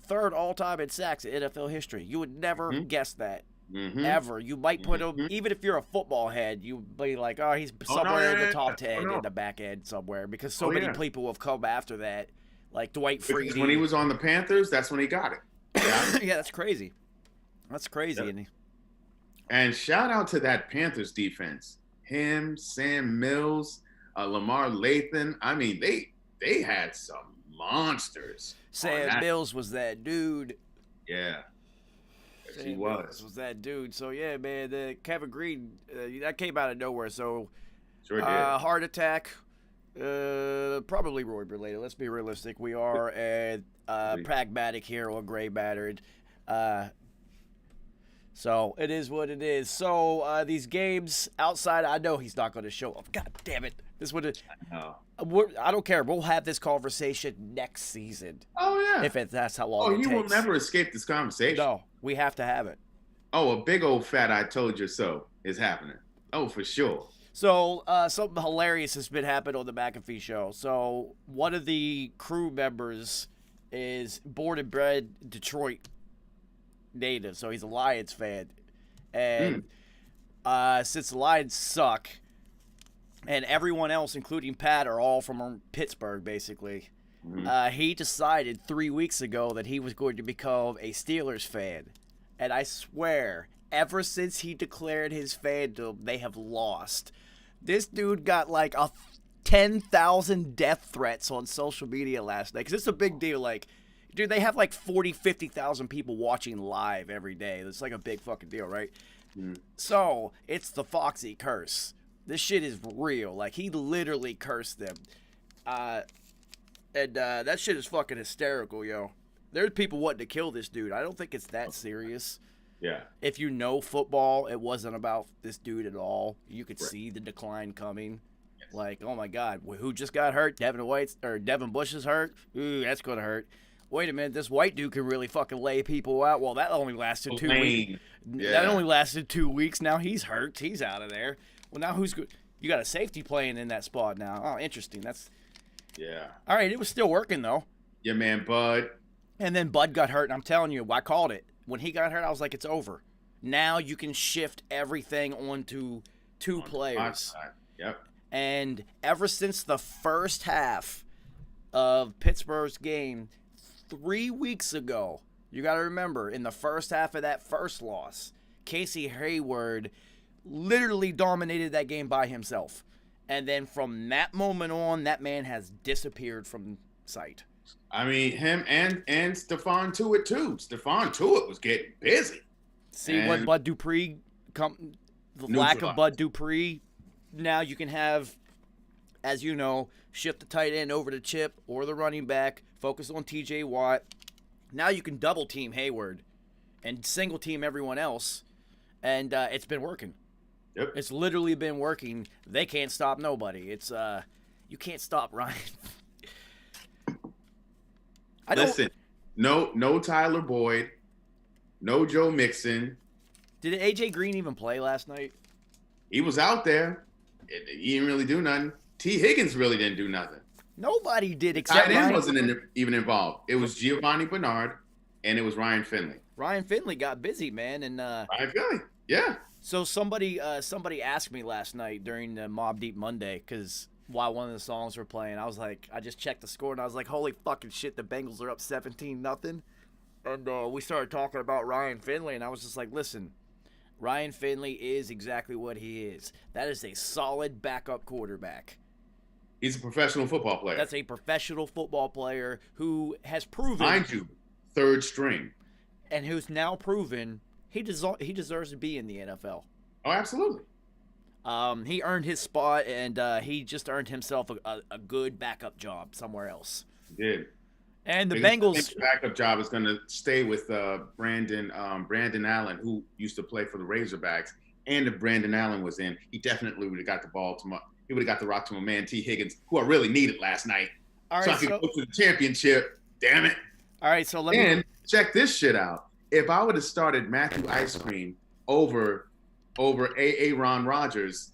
S2: 3rd all-time in sacks in NFL history. You would never guess that. Ever. You might put him, even if you're a football head, you'd be like, oh, he's somewhere in the top 10 in the back end somewhere, because so many people have come after that, like Dwight Freeney.
S5: When he was on the Panthers, that's when he got it. Yeah,
S2: yeah, that's crazy. That's crazy.
S5: Yep. And shout out to that Panthers defense. Him, Sam Mills, Lamar Lathan. They had some monsters.
S2: Sam Mills was that dude.
S5: Yeah.
S2: He was that dude. So yeah, man, the Kevin Green that came out of nowhere. So
S5: sure did.
S2: Heart attack, probably roid related. Let's be realistic. We are pragmatic here on Gray Battered. So it is what it is. So these games outside, I know he's not going to show up. God damn it! This would. I don't care. We'll have this conversation next season.
S5: Oh yeah.
S2: If that's how long.
S5: You will never escape this conversation.
S2: No, we have to have it.
S5: Oh, a big old fat "I told you so" is happening. Oh, for sure.
S2: So something hilarious has been happening on the McAfee show. So one of the crew members is born and bred Detroit native, so he's a Lions fan. And since the Lions suck, and everyone else, including Pat, are all from Pittsburgh, basically, he decided 3 weeks ago that he was going to become a Steelers fan. And I swear, ever since he declared his fandom, they have lost. This dude got like 10,000 death threats on social media last night, because it's a big deal. Like, dude, they have like 40, 50,000 people watching live every day. It's like a big fucking deal, right? So, it's the Foxy curse. This shit is real. Like, he literally cursed them. And that shit is fucking hysterical, yo. There's people wanting to kill this dude. I don't think it's that serious.
S5: Yeah.
S2: If you know football, it wasn't about this dude at all. You could see the decline coming. Yes. Like, oh my God, who just got hurt? Devin Bush is hurt? Ooh, that's going to hurt. Wait a minute, this white dude can really fucking lay people out. Well, that only lasted 2 weeks. Yeah. That only lasted 2 weeks. Now he's hurt. He's out of there. Well, now who's good? You got a safety playing in that spot now. Oh, interesting.
S5: Yeah.
S2: All right, it was still working, though.
S5: Yeah, man, Bud.
S2: And then Bud got hurt, and I'm telling you, I called it. When he got hurt, I was like, it's over. Now you can shift everything onto two players.
S5: Yep.
S2: And ever since the first half of Pittsburgh's game 3 weeks ago, you got to remember, in the first half of that first loss, Casey Hayward literally dominated that game by himself. And then from that moment on, that man has disappeared from sight.
S5: I mean, him and Stephon Tuitt, too. Stephon Tuitt was getting busy.
S2: See what Bud Dupree, the lack of Bud Dupree, now you can have, as you know, shift the tight end over to Chip or the running back, focus on TJ Watt. Now you can double team Hayward and single team everyone else, and it's been working.
S5: Yep.
S2: It's literally been working. They can't stop nobody. It's you can't stop Ryan.
S5: Listen, no Tyler Boyd, no Joe Mixon.
S2: Did AJ Green even play last night?
S5: He was out there. He didn't really do nothing. T. Higgins really didn't do nothing.
S2: Nobody did except
S5: Tight end
S2: Ryan.
S5: wasn't even involved. It was Giovanni Bernard, and it was Ryan Finley.
S2: Ryan Finley got busy, man, and
S5: Ryan Finley, yeah.
S2: So somebody asked me last night during the Mobb Deep Monday, because while one of the songs were playing, I just checked the score, and I was like, holy fucking shit, the Bengals are up 17-0. And we started talking about Ryan Finley, and I was just like, listen, Ryan Finley is exactly what he is. That is a solid backup quarterback.
S5: He's a professional football player.
S2: That's a professional football player who has proven,
S5: mind you, third string,
S2: and who's now proven he deserves to be in the NFL.
S5: Oh, absolutely.
S2: He earned his spot, and he just earned himself a good backup job somewhere else.
S5: He did.
S2: And the Bengals'
S5: his backup job is going to stay with Brandon Allen, who used to play for the Razorbacks. and if Brandon Allen was in, he definitely would have got the ball to he would have got the rock to my man T. Higgins, who I really needed last night.
S2: All right,
S5: so I could go to the championship. Damn it.
S2: All right, so
S5: check this shit out. If I would have started Matthew Ice Cream over Aaron Rodgers,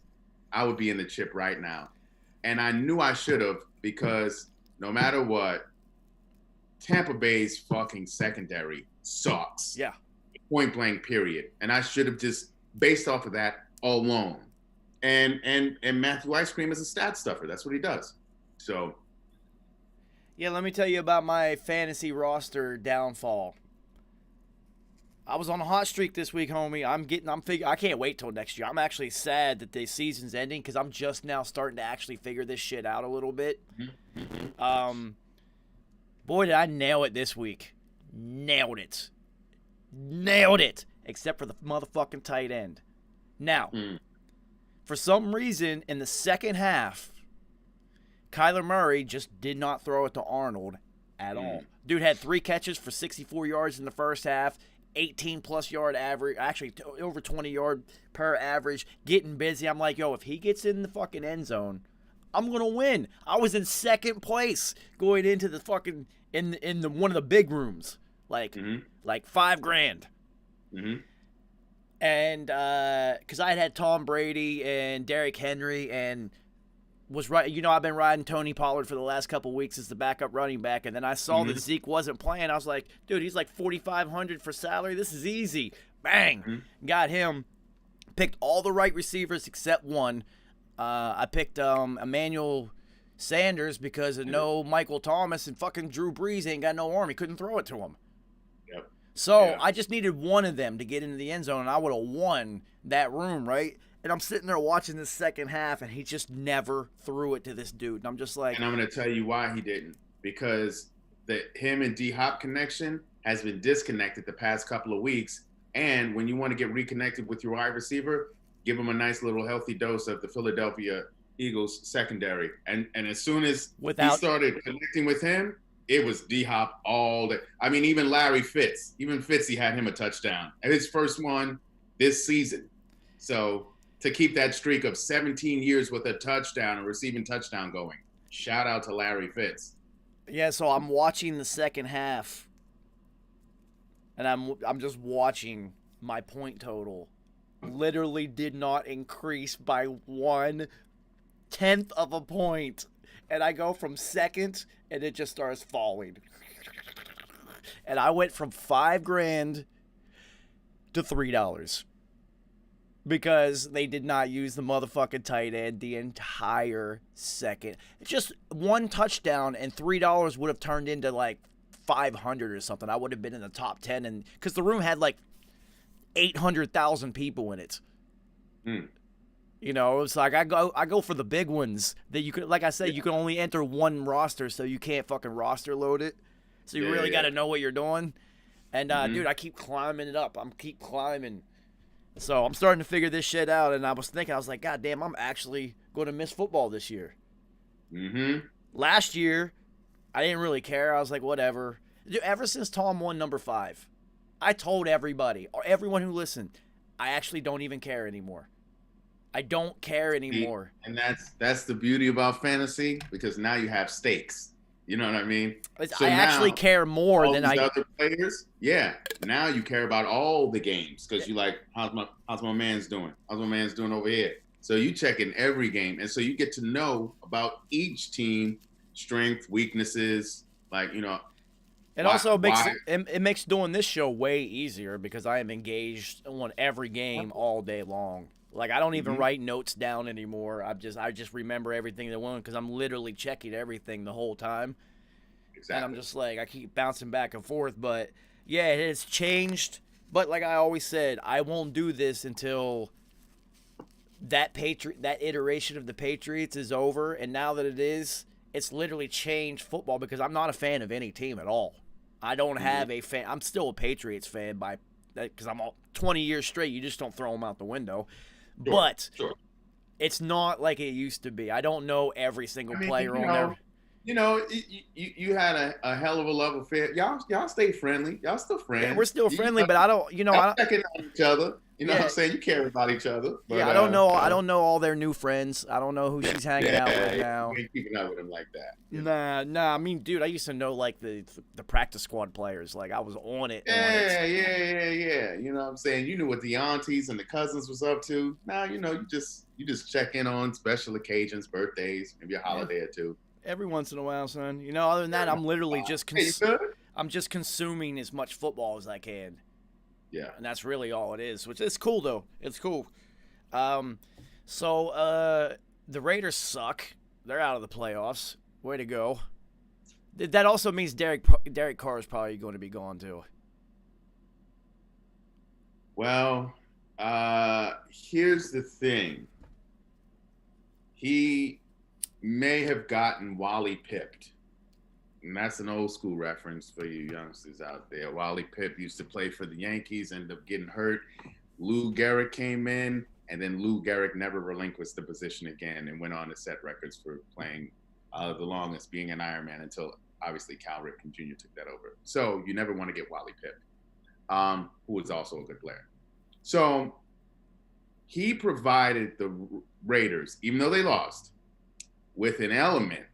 S5: I would be in the chip right now. And I knew I should have, because no matter what, Tampa Bay's fucking secondary sucks.
S2: Yeah.
S5: Point blank, period. And I should have just based off of that alone. And Matthew Ice Cream is a stat stuffer. That's what he does. So
S2: yeah, let me tell you about my fantasy roster downfall. I was on a hot streak this week, homie. I can't wait till next year. I'm actually sad that the season's ending because I'm just now starting to actually figure this shit out a little bit. Boy, did I nail it this week. Nailed it. Except for the motherfucking tight end. Now, for some reason, in the second half, Kyler Murray just did not throw it to Arnold at all. Dude had 3 catches for 64 yards in the first half, 18-plus yard average, actually over 20 yard per average, getting busy. I'm like, yo, if he gets in the fucking end zone, I'm going to win. I was in second place going into the fucking, in the one of the big rooms, like $5,000. And because I had Tom Brady and Derrick Henry and was right, I've been riding Tony Pollard for the last couple weeks as the backup running back, and then I saw that Zeke wasn't playing. I was like, dude, he's like $4,500 for salary. This is easy. Bang, got him. Picked all the right receivers except one. I picked Emmanuel Sanders because of no Michael Thomas, and fucking Drew Brees ain't got no arm. He couldn't throw it to him.
S5: Yep.
S2: So I just needed one of them to get into the end zone, and I would have won that room, right? And I'm sitting there watching this second half, and he just never threw it to this dude. And I'm just like...
S5: And I'm going to tell you why he didn't. Because him and D-Hop connection has been disconnected the past couple of weeks. And when you want to get reconnected with your wide receiver, give him a nice little healthy dose of the Philadelphia Eagles secondary. And as soon as he started connecting with him, it was D-Hop all day. I mean, even Larry Fitz. Even Fitzy had him a touchdown. His first one this season. So... to keep that streak of 17 years with a touchdown, a receiving touchdown going. Shout out to Larry Fitz.
S2: Yeah, so I'm watching the second half, and I'm just watching my point total. Literally did not increase by 1/10 of a point. And I go from second, and it just starts falling. And I went from $5,000 to $3. Because they did not use the motherfucking tight end the entire second. Just one touchdown and $3 would have turned into like $500 or something. I would have been in the top 10, and because the room had like 800,000 people in it. It's like I go for the big ones that you could, like I said, you can only enter one roster, so you can't fucking roster load it. So you really got to know what you're doing. And dude, I keep climbing it up. Keep climbing. So I'm starting to figure this shit out, and I was like, God damn, I'm actually going to miss football this year. Last year, I didn't really care. I was like, whatever. Dude, ever since Tom won number 5, I told everybody, or everyone who listened, I actually don't even care anymore. I don't care anymore.
S5: And that's the beauty about fantasy, because now you have stakes. You know what I mean?
S2: So I actually care more than
S5: other players. Yeah. Now you care about all the games because you like, how's my man's doing? How's my man's doing over here? So you check in every game, and so you get to know about each team, strength, weaknesses, like
S2: It also makes doing this show way easier because I am engaged on every game all day long. Like I don't even write notes down anymore. I just remember everything that won because I'm literally checking everything the whole time. Exactly. And I'm just like I keep bouncing back and forth, but yeah, it has changed. But like I always said, I won't do this until that iteration of the Patriots is over. And now that it is, it's literally changed football because I'm not a fan of any team at all. I don't have a fan. I'm still a Patriots fan because I'm all 20 years straight. You just don't throw them out the window. Sure, but it's not like it used to be. I don't know every single player on there.
S5: You had a hell of a love affair. Y'all stay friendly. Y'all still friends.
S2: Yeah, we're still friendly, but I don't. I don't
S5: checking on each other. You know what I'm saying? You care about each other. But,
S2: I don't know. I don't know all their new friends. I don't know who she's hanging out with now.
S5: You ain't keeping up with them like that.
S2: Nah. I mean, dude, I used to know like the practice squad players. Like I was on it.
S5: Yeah. You know what I'm saying? You knew what the aunties and the cousins was up to. Now you know you just check in on special occasions, birthdays, maybe a holiday or two.
S2: Every once in a while, son. You know, other than that, I'm literally just I'm just consuming as much football as I can.
S5: Yeah.
S2: And that's really all it is, which is cool, though. It's cool. The Raiders suck. They're out of the playoffs. Way to go. That also means Derek Carr is probably going to be gone, too.
S5: Well, here's the thing. He may have gotten Wally pipped. And that's an old school reference for you youngsters out there. Wally Pipp used to play for the Yankees, ended up getting hurt. Lou Gehrig came in, and then Lou Gehrig never relinquished the position again and went on to set records for playing the longest, being an Ironman until obviously Cal Ripken Jr. took that over. So you never want to get Wally Pipp, who was also a good player. So he provided the Raiders, even though they lost, with an element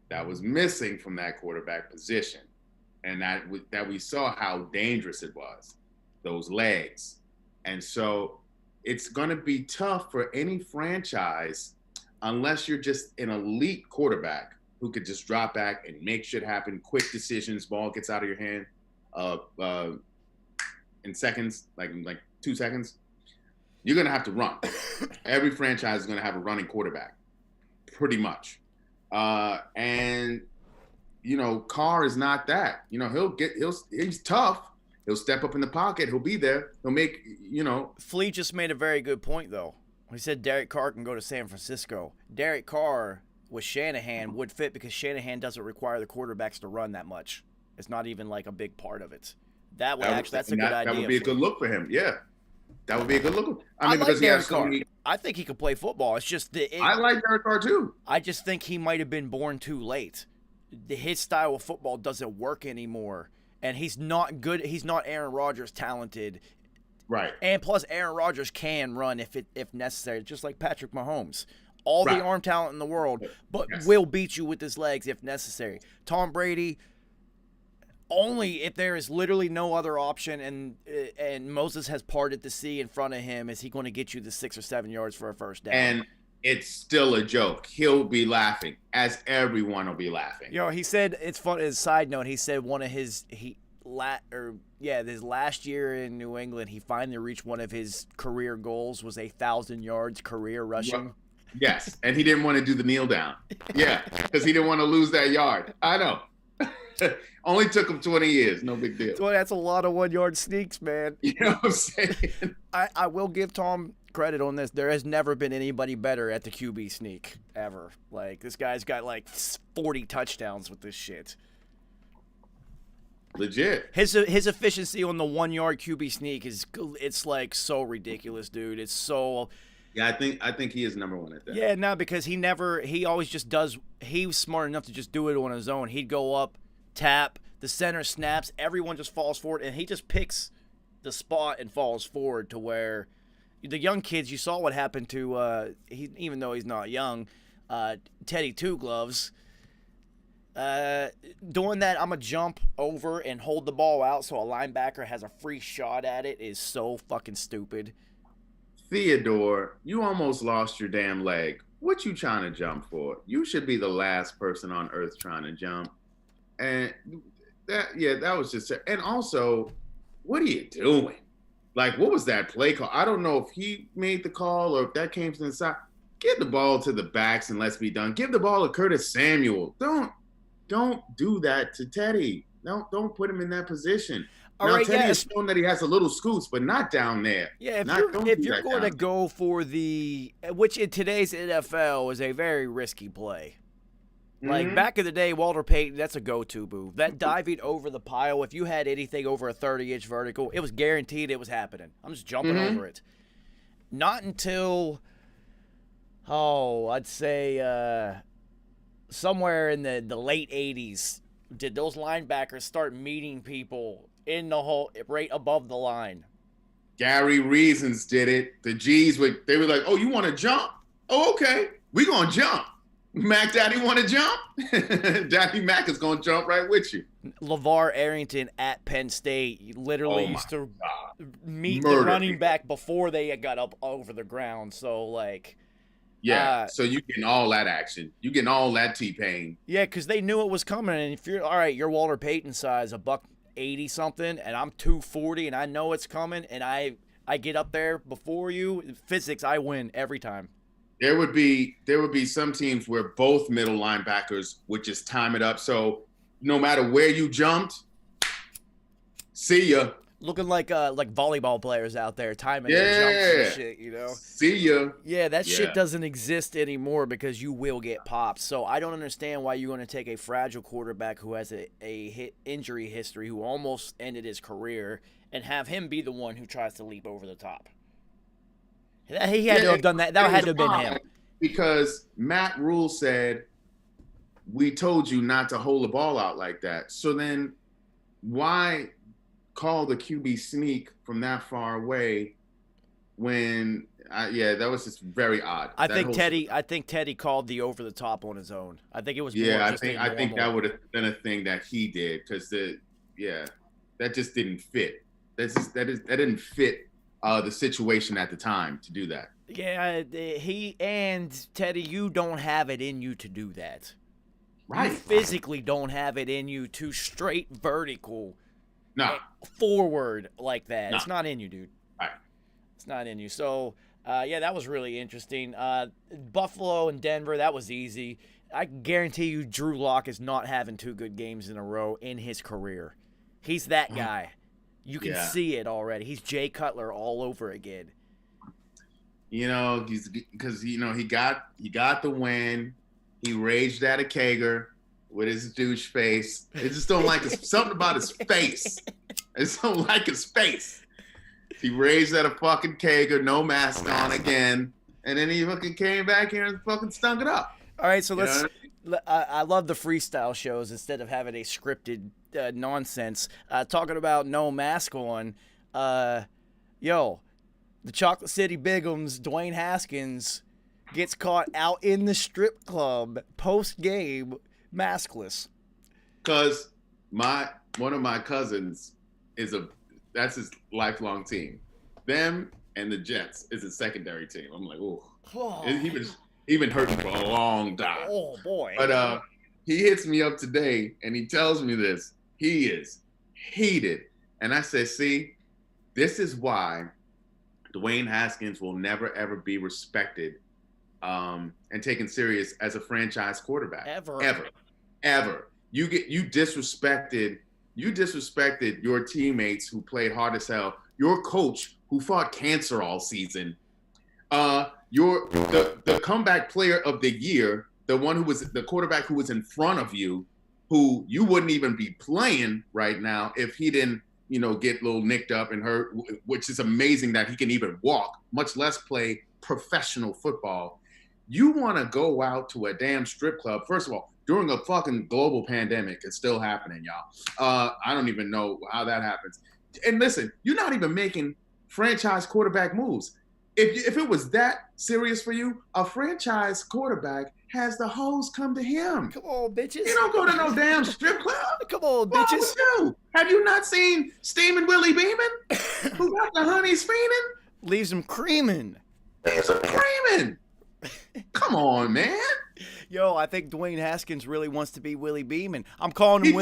S5: that was missing from that quarterback position, and that we saw how dangerous it was, those legs. And so it's going to be tough for any franchise unless you're just an elite quarterback who could just drop back and make shit happen, quick decisions, ball gets out of your hand in seconds, like 2 seconds. You're going to have to run. Every franchise is going to have a running quarterback, pretty much. And you know, Carr is not that. You know, he's tough. He'll step up in the pocket. He'll be there. He'll make, you know.
S2: Flea just made a very good point, though. He said Derek Carr can go to San Francisco. Derek Carr with Shanahan would fit because Shanahan doesn't require the quarterbacks to run that much. It's not even like a big part of it. That's a good idea.
S5: That would be a good look for him. Yeah. That would be a good look.
S2: I mean, because Derek Carr. I think he could play football. It's just
S5: I like Derek Carr too.
S2: I just think he might have been born too late. His style of football doesn't work anymore, and he's not good. He's not Aaron Rodgers talented,
S5: right?
S2: And plus, Aaron Rodgers can run if necessary, just like Patrick Mahomes. All the arm talent in the world, but will beat you with his legs if necessary. Tom Brady. Only if there is literally no other option and Moses has parted the sea in front of him is he going to get you the 6 or 7 yards for a first down.
S5: And it's still a joke. He'll be laughing, as everyone will be laughing.
S2: He said, it's fun. As a side note, he said one of his his last year in New England, he finally reached one of his career goals was 1,000 yards career rushing.
S5: Well, yes, and he didn't want to do the kneel down. Yeah, because he didn't want to lose that yard. I know. Only took him 20 years. No big deal.
S2: Well, that's a lot of 1 yard sneaks, man.
S5: You know what I'm saying?
S2: I will give Tom credit on this. There has never been anybody better at the QB sneak ever. Like, this guy's got like 40 touchdowns with this shit.
S5: Legit.
S2: His efficiency on the 1 yard QB sneak it's like so ridiculous, dude. It's so.
S5: Yeah, I think he is number one at that.
S2: Yeah, no, because he always just does. He was smart enough to just do it on his own. He'd go up, tap, the center snaps, everyone just falls forward, and he just picks the spot and falls forward to where the young kids. You saw what happened to even though he's not young, Teddy Two Gloves. Doing that, I'm a jump over and hold the ball out so a linebacker has a free shot at it is so fucking stupid.
S5: Theodore, you almost lost your damn leg. What you trying to jump for? You should be the last person on earth trying to jump. And that was just. And also, what are you doing? Like, what was that play call? I don't know if he made the call or if that came from the side. Give the ball to the backs and let's be done. Give the ball to Curtis Samuel. Don't do that to Teddy. Don't put him in that position. Teddy has shown that he has a little scoots, but not down there.
S2: Yeah, if you're going to go for which in today's NFL is a very risky play. Mm-hmm. Like back in the day, Walter Payton, that's a go-to move. That diving over the pile, if you had anything over a 30-inch vertical, it was guaranteed it was happening. I'm just jumping over it. Not until, I'd say somewhere in the late 80s did those linebackers start meeting people in the hole right above the line.
S5: Gary Reasons did it. The G's they were like, "Oh, you want to jump? Oh, okay, we gonna jump." Mac Daddy want to jump? Daddy Mac is gonna jump right with you.
S2: LeVar Arrington at Penn State literally used to meet
S5: Murder
S2: the running
S5: people.
S2: back before they got up over the ground. So like,
S5: Yeah, so you getting all that action. You getting all that T-Pain.
S2: yeah, because they knew it was coming. And if you're all right, you're Walter Payton size, $180 something, and I'm 240, and I know it's coming, and I get up there before you. Physics, I win every time.
S5: There would be some teams where both middle linebackers would just time it up. So no matter where you jumped, see ya.
S2: Looking like volleyball players out there timing their jumps and shit, you know.
S5: See ya.
S2: Yeah, that shit doesn't exist anymore because you will get popped. So I don't understand why you're going to take a fragile quarterback who has a injury history, who almost ended his career, and have him be the one who tries to leap over the top. He had to have done that. That had to have been him.
S5: Because Matt Rule said, "We told you not to hold the ball out like that." So then why call the QB sneak from that far away when that was just very odd.
S2: I think Teddy called the over the top on his own. I think it was
S5: I think that would have been a thing that he did because that just didn't fit. That didn't fit the situation at the time to do that.
S2: Yeah, he and Teddy, you don't have it in you to do that.
S5: Right.
S2: You physically don't have it in you to straight vertical forward like that. It's not in you, dude.
S5: Right.
S2: It's not in you. So, that was really interesting. Buffalo and Denver, that was easy. I guarantee you Drew Lock is not having 2 good games in a row in his career. He's that guy. You can see it already. He's Jay Cutler all over again.
S5: You know, because he got the win. He raged at a kegger with his douche face. I just don't like something about his face. I just don't like his face. He raged at a fucking kegger, no mask on again, and then he fucking came back here and fucking stunk it up.
S2: All right, so I love the freestyle shows instead of having a scripted nonsense. Talking about no mask on, the Chocolate City Bigums, Dwayne Haskins, gets caught out in the strip club post-game maskless.
S5: Because one of my cousins that's his lifelong team. Them and the Jets is his secondary team. I'm like, oh. He been hurting for a long time.
S2: Oh, boy.
S5: But he hits me up today, and he tells me this. He is heated. And I said, see, this is why Dwayne Haskins will never, ever be respected and taken serious as a franchise quarterback. Ever. You disrespected your teammates who played hard as hell. Your coach who fought cancer all season. The comeback player of the year, the one who was the quarterback who was in front of you, who you wouldn't even be playing right now if he didn't, get a little nicked up and hurt, which is amazing that he can even walk, much less play professional football. You want to go out to a damn strip club. First of all, during a fucking global pandemic, it's still happening, y'all. I don't even know how that happens. And listen, you're not even making franchise quarterback moves. If it was that serious for you, a franchise quarterback has the hoes come to him.
S2: Come on, bitches.
S5: You don't go to no damn strip club.
S2: Come on, bitches.
S5: You? Have you not seen Steamin' Willie Beeman? Who got the honeys fiending?
S2: Leaves them creaming.
S5: Creaming. Come on, man.
S2: Yo, I think Dwayne Haskins really wants to be Willie Beeman. I'm calling him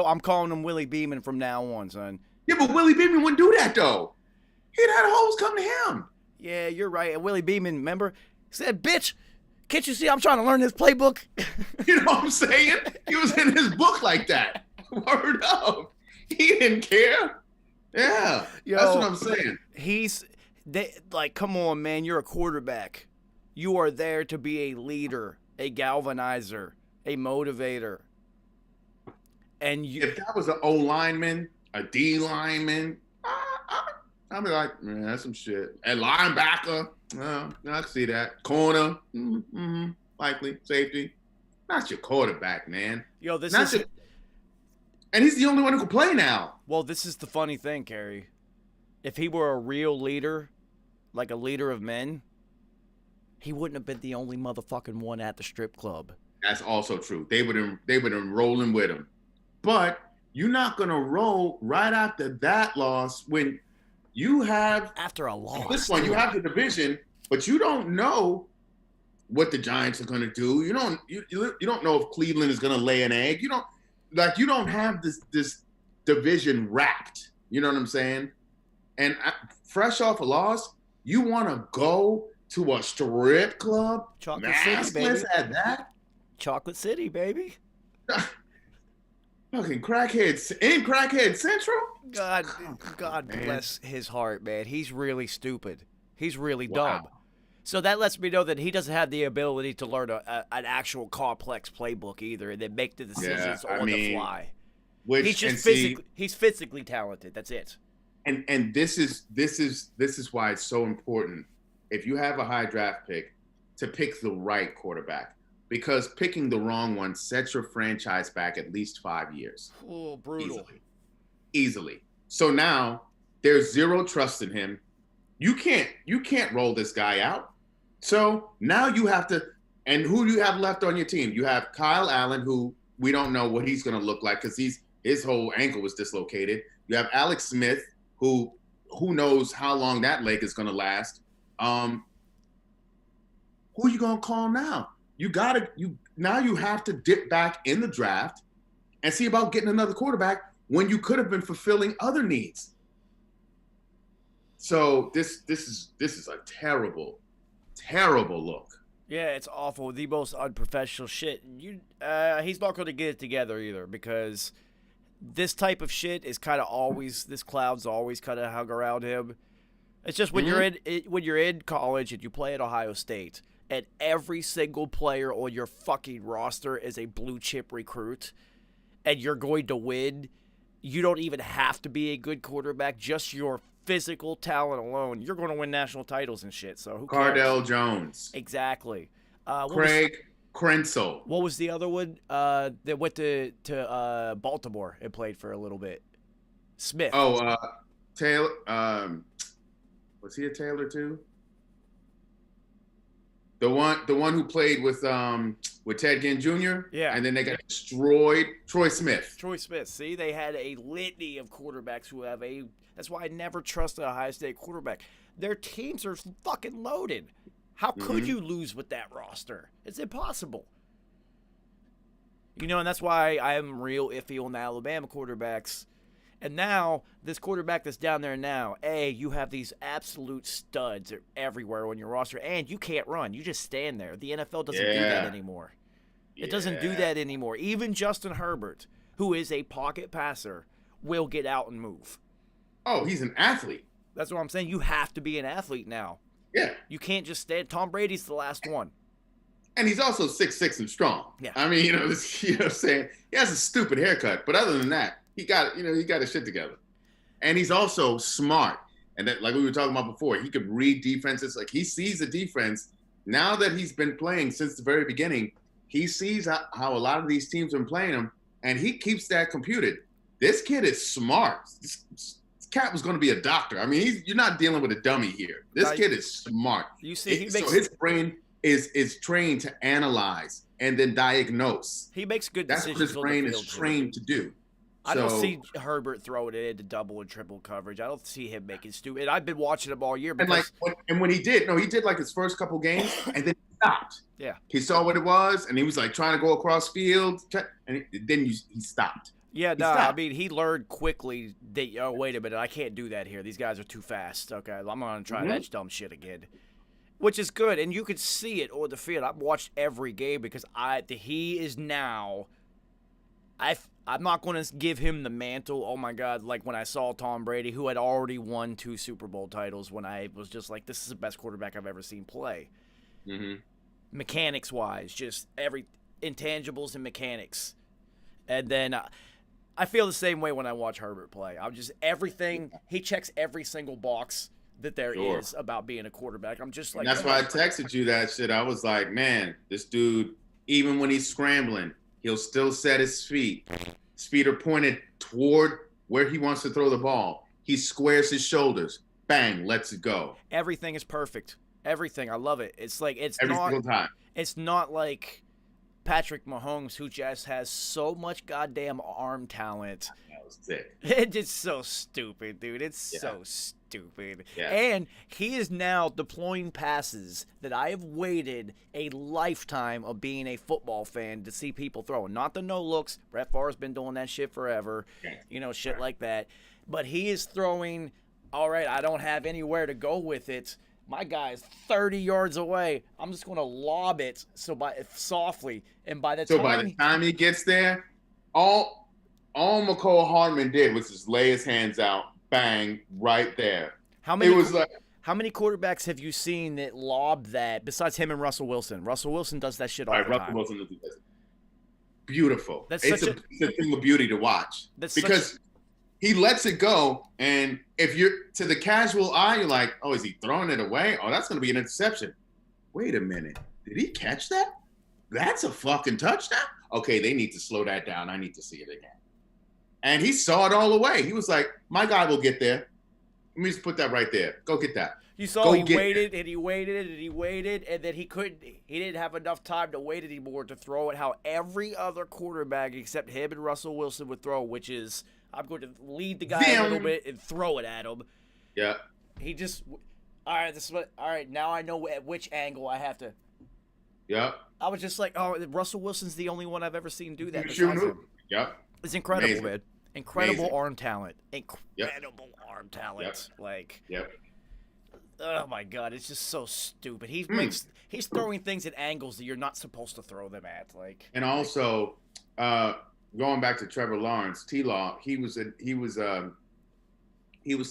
S2: I'm calling him Willie Beeman from now on, son.
S5: Yeah, but Willie Beeman wouldn't do that though. He'd had hoes come to him.
S2: Yeah, you're right. And Willie Beeman, remember, said, "Bitch, can't you see I'm trying to learn this playbook?"
S5: You know what I'm saying? He was in his book like that. Word up. He didn't care. Yeah,
S2: yo,
S5: that's what I'm saying.
S2: Come on, man. You're a quarterback. You are there to be a leader, a galvanizer, a motivator. And
S5: if that was an O lineman, a D lineman, I'd be like, man, that's some shit. A linebacker, I can see that. Corner, likely. Safety. Not your quarterback, man.
S2: Yo,
S5: and he's the only one who can play now.
S2: Well, this is the funny thing, Kerry. if he were a real leader, like a leader of men, he wouldn't have been the only motherfucking one at the strip club.
S5: That's also true. They would have rolling with him. But you're not going to roll right after that loss when you have,
S2: after a loss.
S5: at this point, you have the division, but you don't know what the Giants are going to do. You don't know if Cleveland is going to lay an egg. You don't have this division wrapped. You know what I'm saying? And fresh off a loss, you want to go to a strip club?
S2: Chocolate City, baby.
S5: At that?
S2: Chocolate City, baby.
S5: Fucking crackheads in Crackhead Central?
S2: God bless his heart, man. He's really stupid. He's really dumb. So that lets me know that he doesn't have the ability to learn an actual complex playbook either, and then make the decisions on the fly. He's physically talented. That's it.
S5: And this is why it's so important, if you have a high draft pick, to pick the right quarterback. Because picking the wrong one sets your franchise back at least 5 years.
S2: Oh, brutal.
S5: Easily. So now there's zero trust in him. You can't roll this guy out. So now you have to, and who do you have left on your team? You have Kyle Allen, who we don't know what he's going to look like because his whole ankle was dislocated. You have Alex Smith, who knows how long that leg is going to last. Who are you going to call now? You have to dip back in the draft and see about getting another quarterback when you could have been fulfilling other needs. So this is a terrible look.
S2: Yeah, it's awful. The most unprofessional shit. He's not going to get it together either, because this type of shit is kind of always, this cloud's always kind of hung around him. It's just when you're in college and you play at Ohio State, and every single player on your fucking roster is a blue chip recruit, and you're going to win, you don't even have to be a good quarterback, just your physical talent alone, you're going to win national titles and shit. So who cares?
S5: Cardell Jones.
S2: Exactly.
S5: Craig Krenzel.
S2: What was the other one that went to Baltimore and played for a little bit? Smith.
S5: Oh, Taylor. Was he a Taylor too? The one who played with Ted Ginn Jr.
S2: Yeah.
S5: And then they got destroyed. Troy Smith.
S2: See, they had a litany of quarterbacks who have a. That's why I never trust a Ohio State quarterback. Their teams are fucking loaded. How could you lose with that roster? It's impossible. And that's why I am real iffy on the Alabama quarterbacks. And now, this quarterback that's down there now, you have these absolute studs everywhere on your roster, and you can't run. You just stand there. The NFL doesn't do that anymore. It doesn't do that anymore. Even Justin Herbert, who is a pocket passer, will get out and move.
S5: Oh, he's an athlete.
S2: That's what I'm saying. You have to be an athlete now.
S5: Yeah.
S2: You can't just stand. Tom Brady's the last one.
S5: And he's also 6'6" and strong.
S2: Yeah.
S5: I mean, you know what I'm saying? He has a stupid haircut, but other than that, he got his shit together. And he's also smart. And that, like we were talking about before, he could read defenses. Like, he sees the defense. Now that he's been playing since the very beginning, he sees how a lot of these teams have been playing him, and he keeps that computed. This kid is smart. This cat was going to be a doctor. I mean, you're not dealing with a dummy here. This kid is smart.
S2: You see,
S5: so his brain is trained to analyze and then diagnose.
S2: He makes good
S5: That's
S2: decisions.
S5: what his brain is trained to do.
S2: I don't see Herbert throwing it into double and triple coverage. I don't see him making stupid. I've been watching him all year. Because,
S5: when he did like his first couple games, and then he stopped.
S2: Yeah.
S5: He saw what it was, and he was like trying to go across field, and then he stopped.
S2: Yeah, no, I mean, he learned quickly that, wait a minute, I can't do that here. These guys are too fast. Okay, I'm going to try that dumb shit again. Which is good, and you could see it on the field. I've watched every game because he is now. I'm not going to give him the mantle. Oh my God! Like when I saw Tom Brady, who had already won 2 Super Bowl titles, when I was just like, this is the best quarterback I've ever seen play. Mechanics wise, just every intangibles and mechanics, and then I feel the same way when I watch Herbert play. I'm just everything. He checks every single box that there is about being a quarterback. I'm just like.
S5: And that's why I texted you that shit. I was like, man, this dude, even when he's scrambling, he'll still set his feet. His feet are pointed toward where he wants to throw the ball. He squares his shoulders. Bang, lets it go.
S2: Everything is perfect. Everything. I love it. It's like
S5: Every single time.
S2: It's not like Patrick Mahomes, who just has so much goddamn arm talent.
S5: That was sick.
S2: It's so stupid, dude. It's so stupid.
S5: Yeah.
S2: And he is now deploying passes that I have waited a lifetime of being a football fan to see people throw. Not the no looks. Brett Favre's been doing that shit forever.
S5: Yeah.
S2: Shit like that. But he is throwing, all right, I don't have anywhere to go with it. My guy's 30 yards away. I'm just going to lob it softly. And by the
S5: time he gets there, all Markelle Hardman did was just lay his hands out, bang, right there.
S2: How many quarterbacks have you seen that lob that besides him and Russell Wilson? Russell Wilson does that shit all the time.
S5: Russell Wilson does it. Beautiful.
S2: It's
S5: a thing of beauty to watch. Because he lets it go, and if you're to the casual eye, you're like, oh, is he throwing it away? Oh, that's going to be an interception. Wait a minute. Did he catch that? That's a fucking touchdown? Okay, they need to slow that down. I need to see it again. And he saw it all the way. He was like, my guy will get there. Let me just put that right there. Go get that.
S2: You saw he waited and he waited and he waited, and then he didn't have enough time to wait anymore to throw it how every other quarterback except him and Russell Wilson would throw, which is, I'm going to lead the guy a little bit and throw it at him.
S5: Yeah.
S2: He just, all right, now I know at which angle I have to.
S5: Yeah.
S2: I was just like, oh, Russell Wilson's the only one I've ever seen do that besides him.
S5: Yep.
S2: It's incredible,
S5: Amazing.
S2: man. Incredible
S5: Amazing.
S2: arm talent. Incredible arm talent.
S5: Yep.
S2: Oh my God, it's just so stupid. He's throwing things at angles that you're not supposed to throw them at.
S5: And also, going back to Trevor Lawrence, T-Law, he was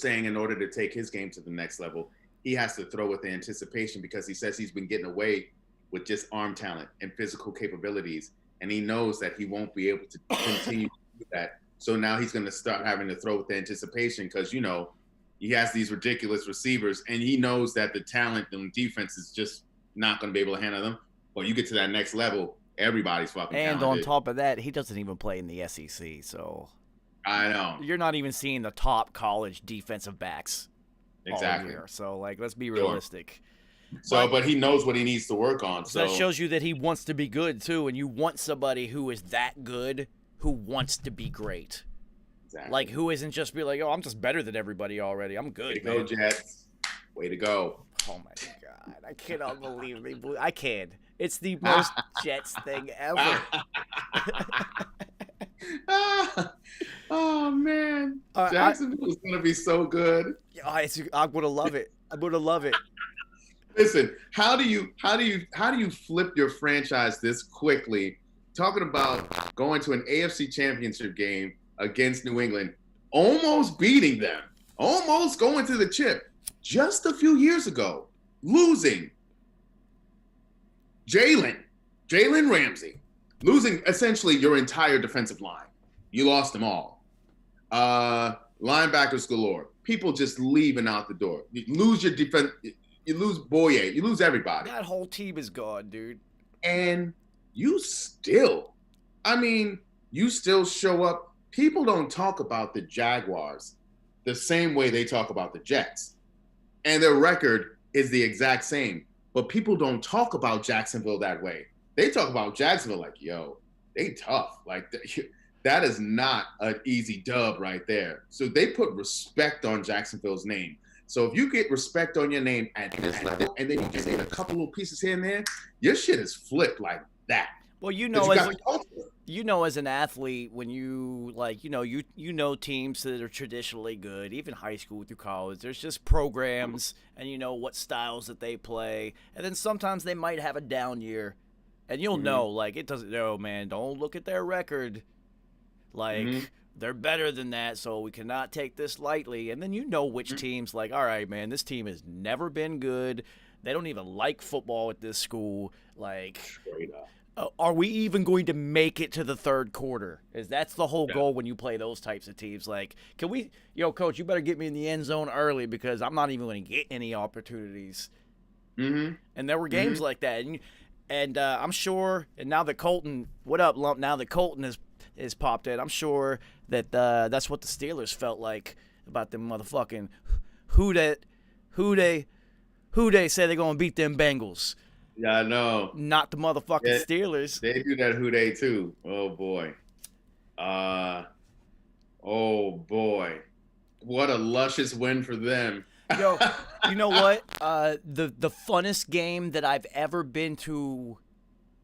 S5: saying in order to take his game to the next level, he has to throw with the anticipation because he says he's been getting away with just arm talent and physical capabilities, and he knows that he won't be able to continue to do that. So now he's going to start having to throw with the anticipation because, he has these ridiculous receivers, and he knows that the talent and defense is just not going to be able to handle them. But you get to that next level, everybody's fucking
S2: And
S5: talented.
S2: on top of that, he doesn't even play in the SEC, so
S5: I know.
S2: you're not even seeing the top college defensive backs
S5: Exactly.
S2: all year. So, let's be realistic.
S5: So, but he knows what he needs to work on.
S2: So that shows you that he wants to be good, too, and you want somebody who is that good who wants to be great.
S5: Exactly.
S2: Who isn't just be like, oh, I'm just better than everybody already. I'm good.
S5: Way to go, Jets. Way to go.
S2: Oh, my God. I cannot believe they blew. I can. It's the most Jets thing ever.
S5: Oh, man. Jacksonville is going to be so good.
S2: I'm going to love it. I'm going to love it.
S5: Listen, how do you flip your franchise this quickly? Talking about going to an AFC Championship game against New England, almost beating them, almost going to the chip just a few years ago, losing Jaylen Ramsey, losing essentially your entire defensive line. You lost them all. Linebackers galore. People just leaving out the door. You lose your defense. You lose Boye. You lose everybody.
S2: That whole team is gone, dude.
S5: And you still show up. People don't talk about the Jaguars the same way they talk about the Jets. And their record is the exact same. But people don't talk about Jacksonville that way. They talk about Jacksonville like, yo, they tough. Like, that is not an easy dub right there. So they put respect on Jacksonville's name. So if you get respect on your name and then you just get a couple little pieces here and there, your shit is flipped like that.
S2: Well, as an athlete, when you know teams that are traditionally good, even high school through college, there's just programs and you know what styles that they play. And then sometimes they might have a down year. And you'll know, it doesn't, no, man, don't look at their record. They're better than that, so we cannot take this lightly. And then you know which teams, all right, man, this team has never been good. They don't even like football at this school.
S5: Straight up.
S2: Are we even going to make it to the third quarter? That's the whole goal when you play those types of teams. Can we, coach, you better get me in the end zone early because I'm not even going to get any opportunities.
S5: Mm-hmm.
S2: And there were games like that. And I'm sure, and now that Colton, what up, Lump? Now that Colton is popped in, I'm sure that that's what the Steelers felt like about them motherfucking who they say they're gonna beat them Bengals.
S5: Yeah, I know.
S2: Not the motherfucking Steelers.
S5: They do that who they too. Oh boy. Oh boy. What a luscious win for them.
S2: Yo, you know what? The funnest game that I've ever been to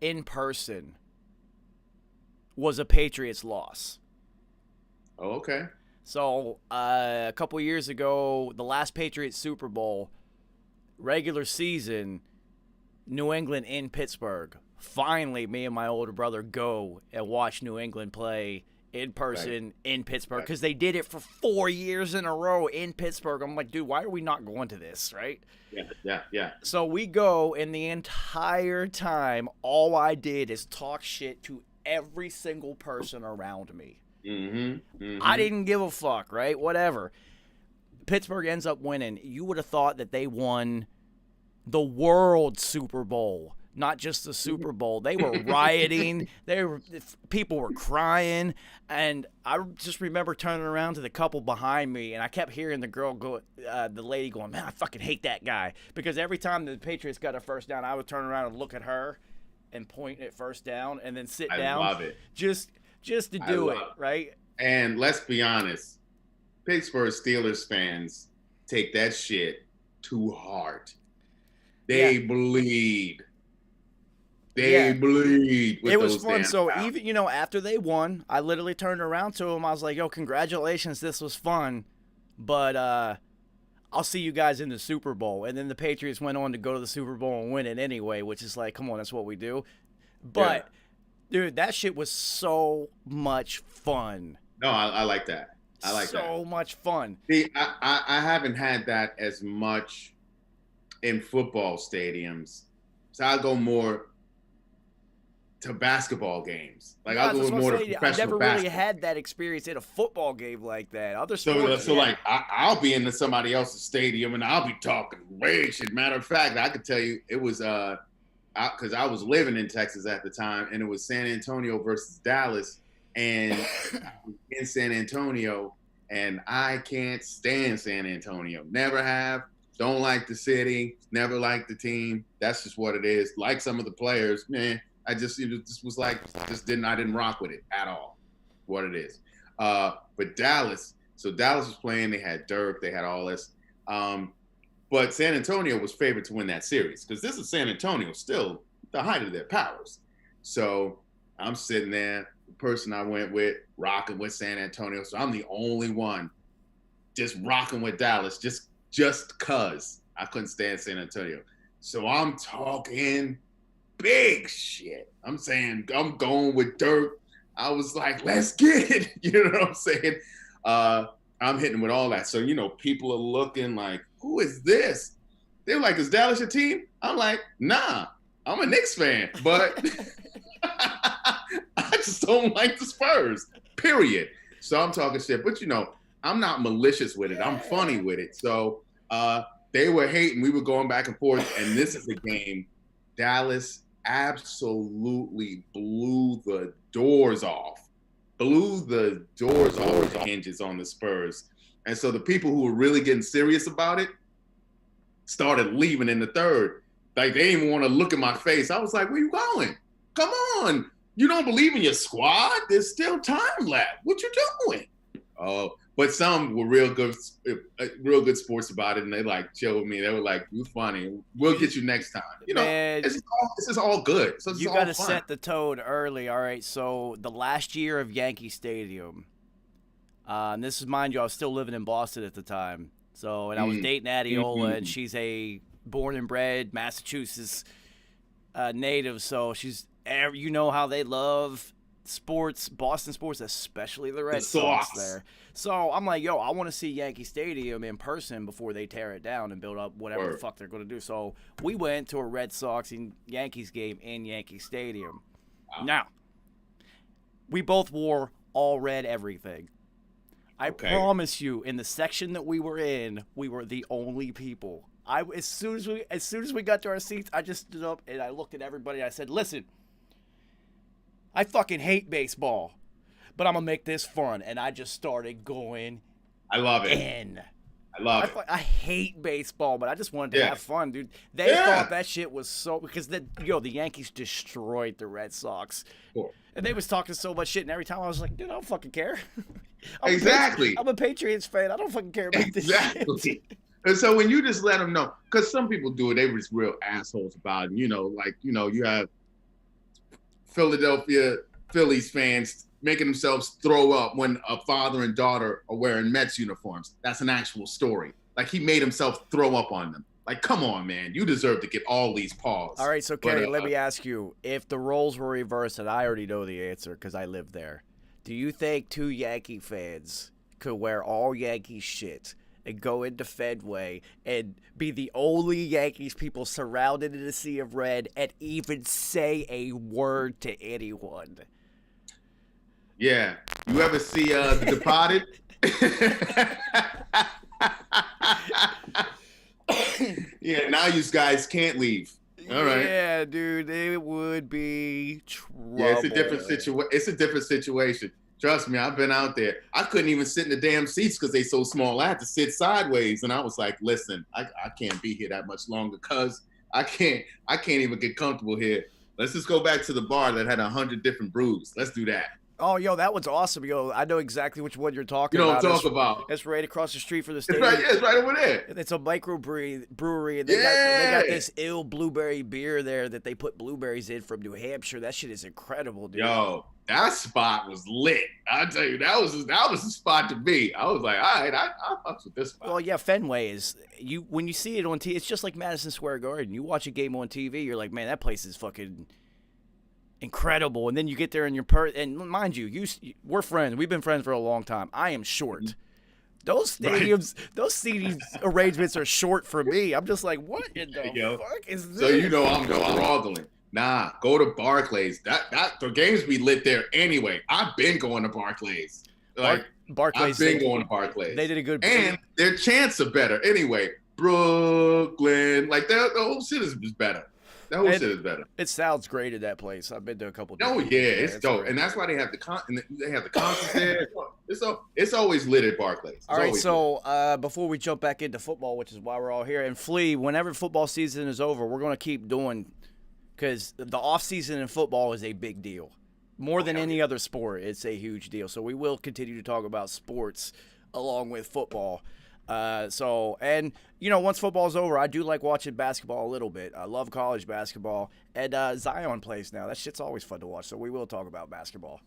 S2: in person was a Patriots loss.
S5: Oh, okay.
S2: So a couple years ago, the last Patriots Super Bowl, regular season, New England in Pittsburgh. Finally, me and my older brother go and watch New England play in person in Pittsburgh because they did it for 4 years in a row in Pittsburgh. I'm like, dude, why are we not going to this, right?
S5: Yeah.
S2: So we go, and the entire time, all I did is talk shit to every single person around me. I didn't give a fuck, right? Whatever. Pittsburgh ends up winning. You would have thought that they won the World Super Bowl, not just the Super Bowl. They were rioting. People were crying, and I just remember turning around to the couple behind me, and I kept hearing the lady going, "Man, I fucking hate that guy," because every time the Patriots got a first down, I would turn around and look at her and point at first down, and then sit down.
S5: I love it.
S2: Just to do it, right?
S5: And let's be honest, Pittsburgh Steelers fans take that shit to heart. They bleed. They bleed. With
S2: it was
S5: those
S2: fun.
S5: damn
S2: So
S5: fouls.
S2: even after they won, I literally turned around to him. I was like, "Yo, congratulations, this was fun, but I'll see you guys in the Super Bowl." And then the Patriots went on to go to the Super Bowl and win it anyway, which is like, come on, that's what we do. But dude, that shit was so much fun.
S5: No, I like that. I like that.
S2: So much fun.
S5: See, I haven't had that as much in football stadiums. So I'll go more to basketball games. Like I'll go more to professional
S2: I've never
S5: basketball.
S2: really had that experience in a football game like that. Other sports,
S5: So like I'll be in somebody else's stadium and I'll be talking way shit. Matter of fact, I could tell you it was because I was living in Texas at the time, and it was San Antonio versus Dallas, and I was in San Antonio, and I can't stand San Antonio. Never have. Don't like the city. Never liked the team. That's just what it is. Like some of the players, man. I just just was like I didn't rock with it at all. What it is. But Dallas. So Dallas was playing. They had Dirk. They had all this. But San Antonio was favored to win that series because this is San Antonio still the height of their powers. So I'm sitting there, the person I went with, rocking with San Antonio. So I'm the only one just rocking with Dallas just because I couldn't stand San Antonio. So I'm talking big shit. I'm saying I'm going with Dirk. I was like, let's get it. You know what I'm saying? I'm hitting with all that. So, people are looking like, who is this? They're like, is Dallas your team? I'm like, nah, I'm a Knicks fan, but I just don't like the Spurs, period. So I'm talking shit. But, I'm not malicious with it. I'm funny with it. So they were hating. We were going back and forth. And this is a game Dallas absolutely blew the doors off. The hinges on the Spurs. And so the people who were really getting serious about it started leaving in the third. Like, they didn't even want to look at my face. I was like, where you going? Come on. You don't believe in your squad? There's still time left. What you doing? Oh, but some were real good sports about it, and they like chill with me. They were like, "You funny. We'll get you next time."
S2: Man,
S5: this is all good. So
S2: you got to set the tone early. All right. So the last year of Yankee Stadium, and this is, mind you, I was still living in Boston at the time. So, and I was dating Adiola, and she's a born and bred Massachusetts native. So she's, how they love sports, Boston sports, especially the Red Sox there. So I'm like, I want to see Yankee Stadium in person before they tear it down and build up whatever the fuck they're going to do. So we went to a Red Sox and Yankees game in Yankee Stadium. Wow. Now, we both wore all red everything. I promise you, in the section that we were in, we were the only people. As soon as we got to our seats, I just stood up and I looked at everybody and I said, listen, I fucking hate baseball, but I'm going to make this fun. And I just started going
S5: I love it.
S2: in.
S5: I love it.
S2: I hate baseball, but I just wanted to have fun, dude. They thought that shit was so because the Yankees destroyed the Red Sox, and they was talking so much shit. And every time I was like, dude, I don't fucking care.
S5: Exactly.
S2: I'm a Patriots fan. I don't fucking care about this shit.
S5: And so when you just let them know, because some people do it, they were just real assholes about it. You have Philadelphia Phillies fans making themselves throw up when a father and daughter are wearing Mets uniforms. That's an actual story. Like, he made himself throw up on them. Like, come on, man. You deserve to get all these paws.
S2: All right, so, Kerry, let me ask you. If the roles were reversed, and I already know the answer because I live there, do you think two Yankee fans could wear all Yankee shit and go into Fenway and be the only Yankees people surrounded in a sea of red and even say a word to anyone?
S5: Yeah. You ever see The Departed? Yeah, now you guys can't leave. All right.
S2: Yeah, dude, it would be trouble.
S5: Yeah, it's a different situation. Trust me, I've been out there. I couldn't even sit in the damn seats because they so small. I had to sit sideways, and I was like, "Listen, I can't be here that much longer because I can't even get comfortable here. Let's just go back to the bar that had 100 different brews. Let's do that."
S2: Oh, yo, that was awesome. Yo, I know exactly which one you're talking
S5: about.
S2: You don't talk about. It's right across the street from the stadium.
S5: It's right over there.
S2: It's a microbrewery, and they got this ill blueberry beer there that they put blueberries in from New Hampshire. That shit is incredible, dude.
S5: Yo, that spot was lit. I tell you, that was the spot to be. I was like, all right, I'll fuck with this spot.
S2: Well, yeah, Fenway is when you see it on TV, it's just like Madison Square Garden. You watch a game on TV, you're like, man, that place is fucking incredible. And then you get there and and mind you, we're friends. We've been friends for a long time. I am short. Those stadiums, those seating arrangements are short for me. I'm just like, what in the fuck is this?
S5: So I'm struggling. Nah, go to Barclays. The games be lit there anyway. I've been going to Barclays.
S2: Barclays.
S5: I've been going to Barclays.
S2: They did a good
S5: and their chants are better anyway. Brooklyn, like the whole shit is better. That whole shit is better.
S2: It sounds great at that place. I've been to a couple.
S5: Oh yeah, it's dope, and that's why they have the concerts there. It's always lit at Barclays.
S2: All right, so before we jump back into football, which is why we're all here, and Flea, whenever football season is over, we're gonna keep doing because the off season in football is a big deal, more than any other sport. It's a huge deal. So we will continue to talk about sports along with football. Once football's over, I do like watching basketball a little bit. I love college basketball, and Zion plays now. That shit's always fun to watch. So we will talk about basketball.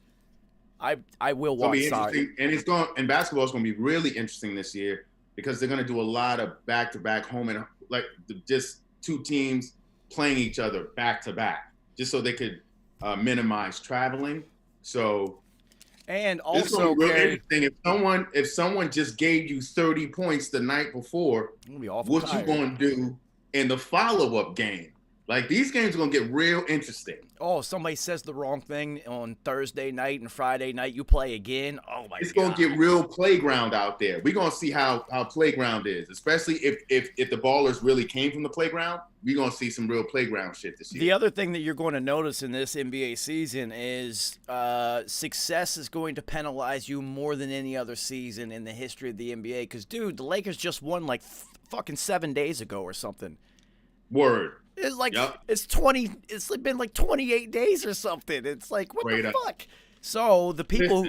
S2: I will watch Zion.
S5: And basketball is going to be really interesting this year because they're going to do a lot of back-to-back home and just two teams playing each other back-to-back, just so they could minimize traveling. So.
S2: And also,
S5: interesting. If someone just gave you 30 points the night before, what you going to do in the follow-up game? Like, these games are going to get real interesting.
S2: Oh, somebody says the wrong thing on Thursday night and Friday night, you play again. Oh my God.
S5: It's going to get real playground out there. We're going to see how playground is, especially if the ballers really came from the playground. We're going to see some real playground shit this year.
S2: The other thing that you're going to notice in this NBA season is success is going to penalize you more than any other season in the history of the NBA. Because, dude, the Lakers just won like fucking 7 days ago or something.
S5: Word.
S2: It's like It's been like 28 days or something. It's like what the fuck. So the people,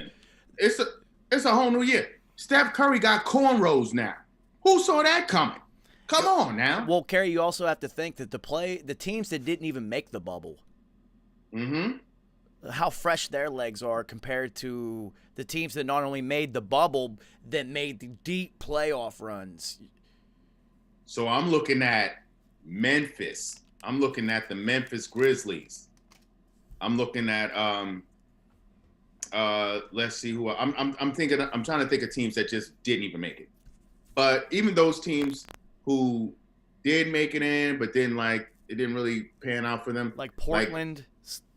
S5: it's a whole new year. Steph Curry got cornrows now. Who saw that coming? Come on now.
S2: Well, Kerry, you also have to think that the teams that didn't even make the bubble, how fresh their legs are compared to the teams that not only made the bubble, that made the deep playoff runs.
S5: So I'm looking at Memphis. I'm looking at the Memphis Grizzlies. I'm looking at let's see who I'm trying to think of teams that just didn't even make it. But even those teams who did make it in, but then it didn't really pan out for them.
S2: Like Portland.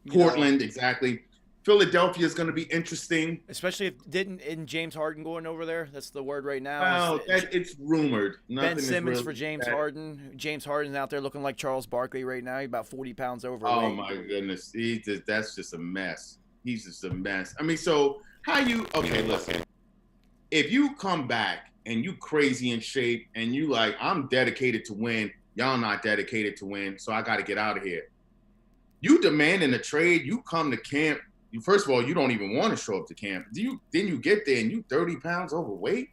S5: Exactly. Philadelphia is going to be interesting,
S2: especially if James Harden going over there. That's the word right now.
S5: Well, it's rumored.
S2: Ben Simmons for James Harden. James Harden's out there looking like Charles Barkley right now. He's about 40 pounds overweight.
S5: Oh my goodness, that's just a mess. He's just a mess. I mean, so how you? Okay, listen. if you come back and you crazy in shape and you like, I'm dedicated to win, y'all not dedicated to win, so I got to get out of here. You demanding a trade, you come to camp. First of all, you don't even want to show up to camp. Then you get there and you 30 pounds overweight,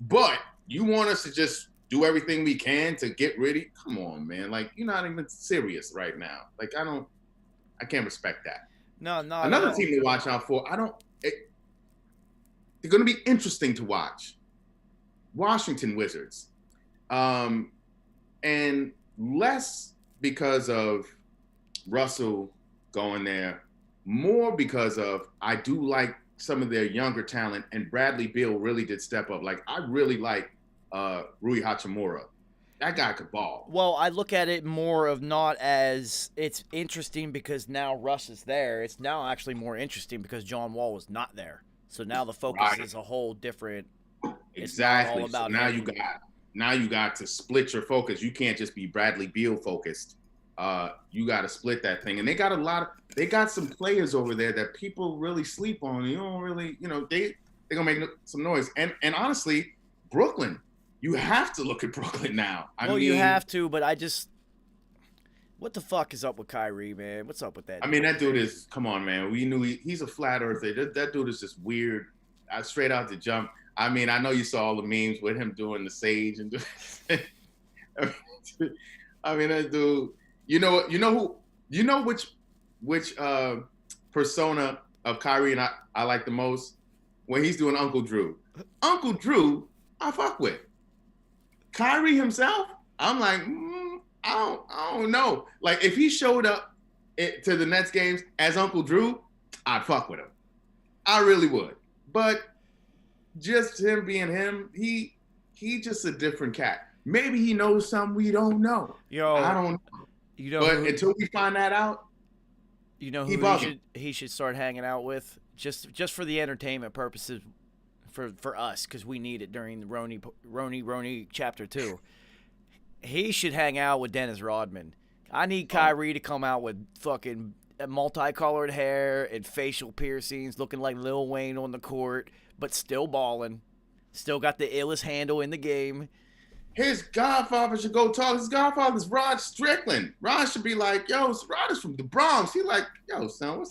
S5: but you want us to just do everything we can to get ready? Come on, man. Like, you're not even serious right now. Like, I can't respect that.
S2: No.
S5: Another team to watch out for, they're going to be interesting to watch. Washington Wizards. And less because of Russell going there, more because of I do like some of their younger talent, and Bradley Beal really did step up. Like, I really like Rui Hachimura. That guy could ball.
S2: Well, I look at it more of not as it's interesting because now Russ is there. It's now actually more interesting because John Wall was not there. So now the focus is a whole different.
S5: Exactly.
S2: All about
S5: so now
S2: him.
S5: you got to split your focus. You can't just be Bradley Beal focused. You got to split that thing. And they got some players over there that people really sleep on. You don't really, they're gonna make some noise. And honestly, Brooklyn, you have to look at Brooklyn now.
S2: You have to, but what the fuck is up with Kyrie, man? What's up with that?
S5: I mean, that dude is, come on, man. We knew he's a flat earther. That dude is just weird. Straight out the jump. I mean, I know you saw all the memes with him doing the sage and I mean, that dude. You know which persona of Kyrie and I like the most? When he's doing Uncle Drew. Uncle Drew, I fuck with. Kyrie himself, I'm like, I don't know. Like, if he showed up to the Nets games as Uncle Drew, I'd fuck with him. I really would. But just him being him, he just a different cat. Maybe he knows something we don't know. I don't know. But until we find that out,
S2: who he should start hanging out with just for the entertainment purposes for us, because we need it during the Roni Chapter 2. He should hang out with Dennis Rodman. I need Kyrie to come out with fucking multicolored hair and facial piercings, looking like Lil Wayne on the court, but still balling. Still got the illest handle in the game.
S5: His godfather should go talk. His godfather's Rod Strickland. Rod should be like, yo, Rod is from the Bronx. He like, yo, son,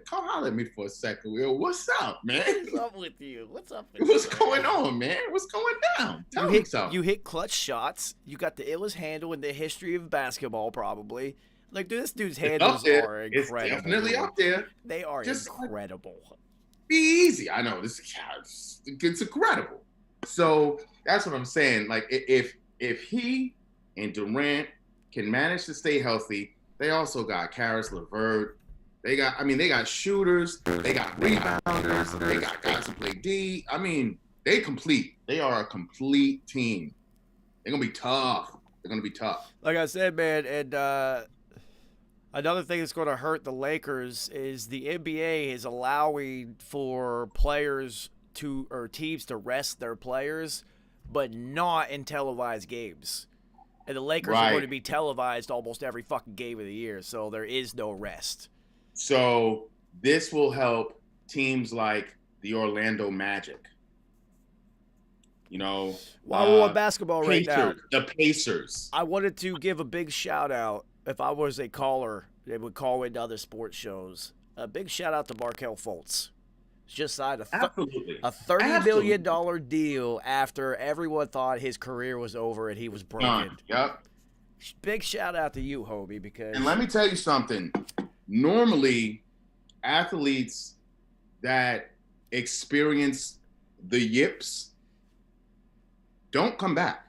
S5: come holler at me for a second. Yo, what's up, man?
S2: What's up with you? What's
S5: going on, man? What's going down? Tell me something.
S2: You hit clutch shots. You got the illest handle in the history of basketball, probably. Like, dude, this dude's handles are incredible.
S5: It's definitely up there.
S2: They are incredible.
S5: Be easy. I know. It's incredible. So that's what I'm saying. Like, if he and Durant can manage to stay healthy, they also got Karis LeVert. They got shooters. They got rebounders. They got guys who play D. I mean, they complete. They are a complete team. They're going to be tough.
S2: Like I said, man, and another thing that's going to hurt the Lakers is the NBA is allowing for players or teams to rest their players, but not in televised games. And the Lakers are going to be televised almost every fucking game of the year, so there is no rest.
S5: So this will help teams like the Orlando Magic.
S2: While we're on basketball right now,
S5: the Pacers.
S2: I wanted to give a big shout out. If I was a caller, they would call into other sports shows. A big shout out to Markelle Fultz. Just signed a $30 million deal after everyone thought his career was over and he was broken.
S5: Yep.
S2: Big shout out to you, Hobie, because.
S5: And let me tell you something. Normally, athletes that experience the yips don't come back.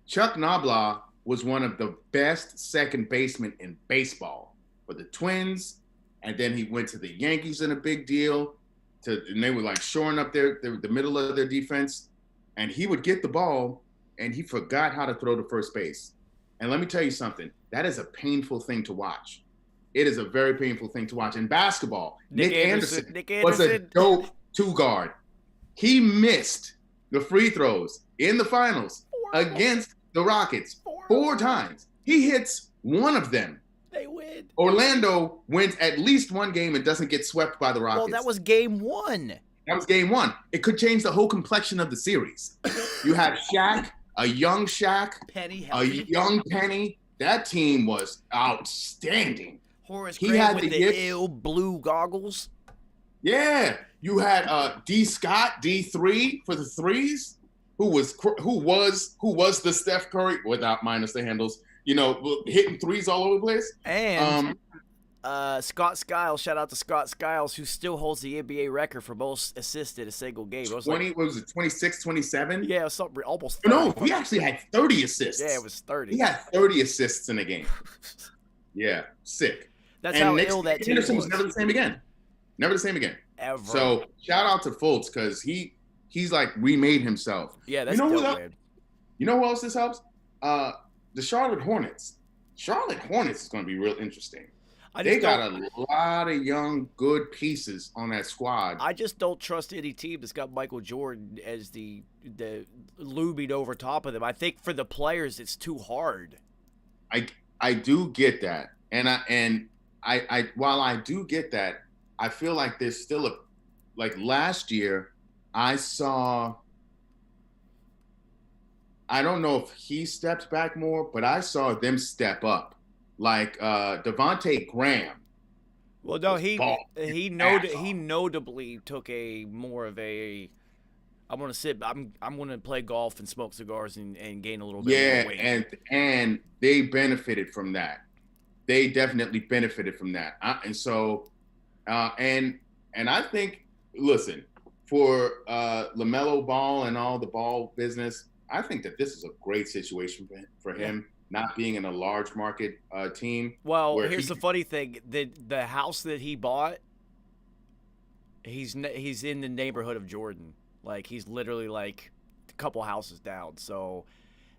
S5: Chuck Knobloch was one of the best second basemen in baseball for the Twins, and then he went to the Yankees in a big deal, and they were like shoring up the middle of their defense, and he would get the ball, and he forgot how to throw to first base. And let me tell you something. That is a painful thing to watch. It is a very painful thing to watch. In basketball, Nick Anderson was a dope two-guard. He missed the free throws in the finals against the Rockets 4 times. He hits one of them.
S2: They win.
S5: Orlando wins at least one game and doesn't get swept by the Rockets.
S2: Well, that was game 1.
S5: That was game one. It could change the whole complexion of the series. You had Shaq, a young Shaq,
S2: Penny,
S5: a young Penny. That team was outstanding.
S2: Horace
S5: He
S2: Grant
S5: had
S2: with
S5: the
S2: the
S5: yips.
S2: ill blue goggles.
S5: Yeah, you had D Scott, D3 for the threes, who was the Steph Curry without minus the handles, hitting threes all over the place.
S2: And Scott Skiles, shout out to Scott Skiles, who still holds the NBA record for most assists in a single game. It was
S5: 26, 27?
S2: Yeah, it was something almost 30.
S5: No, he actually had 30 assists.
S2: Yeah, it was 30.
S5: He had 30 assists in a game. Yeah, sick.
S2: That's how ill that team
S5: Anderson was
S2: was.
S5: never the same again. Never the same again.
S2: Ever.
S5: So shout out to Fultz because he's like remade himself.
S2: Yeah, that's
S5: who
S2: dope,
S5: else?
S2: man.
S5: You know who else this helps? The Charlotte Hornets. Charlotte Hornets is going to be real interesting. They got a lot of young, good pieces on that squad.
S2: I just don't trust any team that's got Michael Jordan as the looming over top of them. I think for the players, it's too hard.
S5: I do get that, and I while I do get that, I feel like there's still like last year, I saw. I don't know if he stepped back more, but I saw them step up. Like Devontae Graham.
S2: Well, no, he
S5: asshole.
S2: notably took a more of a. I'm gonna play golf and smoke cigars and gain a little bit more weight.
S5: and they benefited from that. They definitely benefited from that. And I think, listen, for LaMelo Ball and all the ball business, I think that this is a great situation for him. Not being in a large market team.
S2: Well, here's the funny thing: the house that he bought, he's in the neighborhood of Jordan. Like he's literally like a couple houses down. So,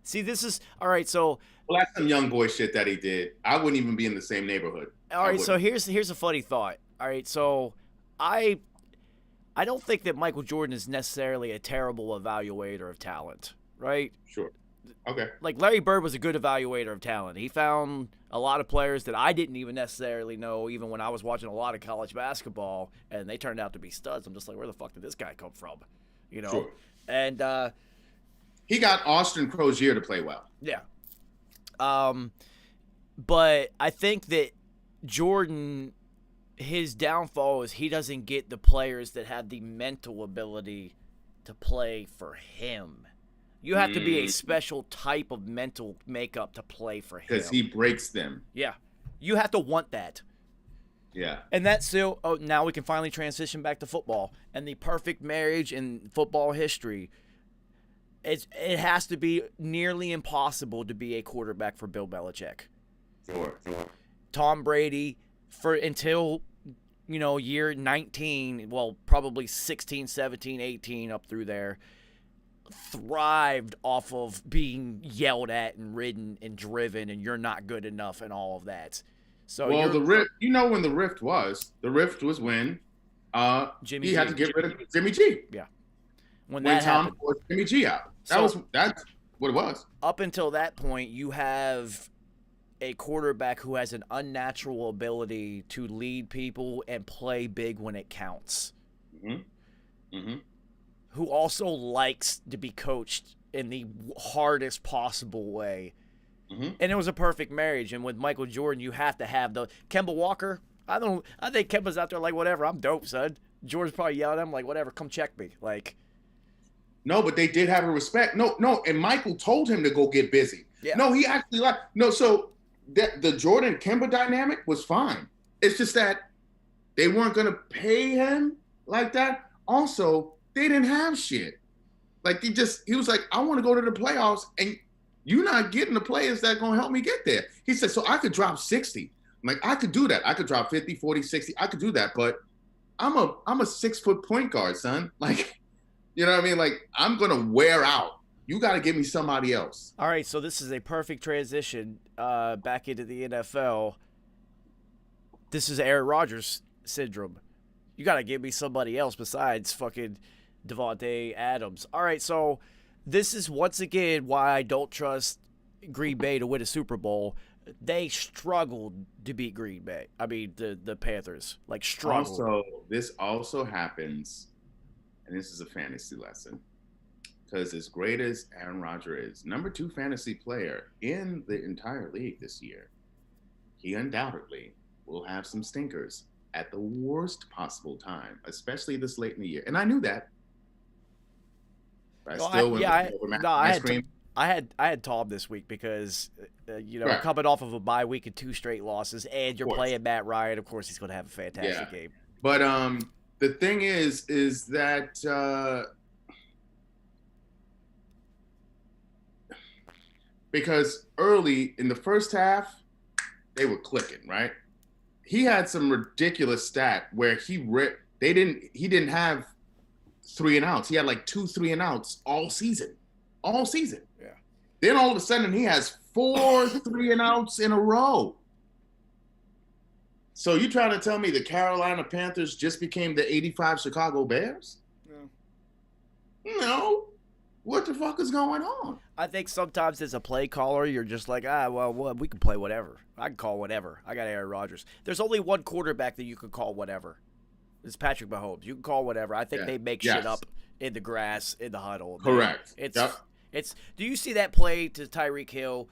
S2: see, this is all right. So,
S5: well, that's some young boy shit that he did. I wouldn't even be in the same neighborhood.
S2: All right. So here's a funny thought. All right. So I don't think that Michael Jordan is necessarily a terrible evaluator of talent. Right.
S5: Sure. Okay.
S2: Like Larry Bird was a good evaluator of talent. He found a lot of players that I didn't even necessarily know, even when I was watching a lot of college basketball, and they turned out to be studs. I'm just like, where the fuck did this guy come from?
S5: Sure.
S2: And
S5: he got Austin Crozier to play well.
S2: Yeah. But I think that Jordan, his downfall is he doesn't get the players that have the mental ability to play for him. You have to be a special type of mental makeup to play for him.
S5: Because he breaks them.
S2: Yeah. You have to want that.
S5: Yeah.
S2: And that's still, now we can finally transition back to football. And the perfect marriage in football history, it has to be nearly impossible to be a quarterback for Bill Belichick.
S5: Sure.
S2: Tom Brady, until, year 19, well, probably 16, 17, 18 up through there, thrived off of being yelled at and ridden and driven and you're not good enough and all of that. So
S5: the rift, when the rift was when
S2: Jimmy
S5: he
S2: G.
S5: had to get rid of Jimmy G.
S2: Yeah.
S5: When
S2: that
S5: Tom
S2: happened,
S5: forced Jimmy G out. That's what it was.
S2: Up until that point, you have a quarterback who has an unnatural ability to lead people and play big when it counts. Who also likes to be coached in the hardest possible way. And it was a perfect marriage. And with Michael Jordan, you have to have the Kemba Walker. I think Kemba's out there like, whatever, I'm dope, son. Jordan's probably yelling at him like, whatever, come check me. Like,
S5: no, but they did have a respect. No, and Michael told him to go get busy.
S2: Yeah.
S5: No, he actually so the Jordan Kemba dynamic was fine. It's just that they weren't gonna pay him like that. Also, they didn't have shit. Like he was like, I want to go to the playoffs, and you're not getting the players that are gonna help me get there. He said, so I could drop 60. I'm like, I could do that. I could drop 50, 40, 60. I could do that, but I'm a 6 foot point guard, son. Like, you know what I mean? Like, I'm gonna wear out. You got to give me somebody else.
S2: All right, so this is a perfect transition back into the NFL. This is Aaron Rodgers syndrome. You got to give me somebody else besides fucking Devontae Adams. All right, so this is once again why I don't trust Green Bay to win a Super Bowl. They struggled to beat Green Bay. I mean, the Panthers, struggled.
S5: This also happens and this is a fantasy lesson, because as great as Aaron Rodgers is, number 2 fantasy player in the entire league this year, he undoubtedly will have some stinkers at the worst possible time, especially this late in the year. And I knew that. But
S2: I had Tom this week because
S5: Right.
S2: coming off of a bye week and 2 straight losses, and you're
S5: course.
S2: playing Matt Ryan. Of course, he's going to have a fantastic game.
S5: But the thing is that because early in the first half, they were clicking, right? He had some ridiculous stat where he didn't have 3 and outs. He had like 2 3 and outs all season.
S2: Yeah.
S5: Then all of a sudden he has 4 3 and outs in a row. So you trying to tell me the Carolina Panthers just became the 85 Chicago Bears? No. What the fuck is going on?
S2: I think sometimes as a play caller, you're just like, we can play whatever. I can call whatever. I got Aaron Rodgers. There's only one quarterback that you can call whatever. It's Patrick Mahomes. You can call whatever. I think they make shit up in the grass, in the huddle.
S5: Correct.
S2: It's. Do you see that play to Tyreek Hill?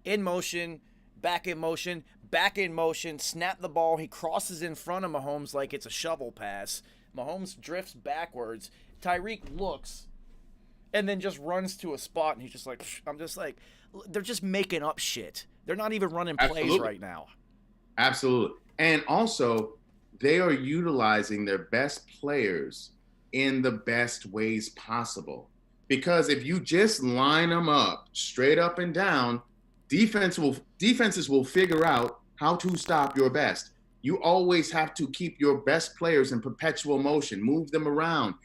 S2: In motion, back in motion, snap the ball. He crosses in front of Mahomes like it's a shovel pass. Mahomes drifts backwards. Tyreek looks and then just runs to a spot, and he's just like, I'm just like, they're just making up shit. They're not even running plays right now.
S5: Absolutely. And also, they are utilizing their best players in the best ways possible. Because if you just line them up straight up and down, defenses will figure out how to stop your best. You always have to keep your best players in perpetual motion, move them around,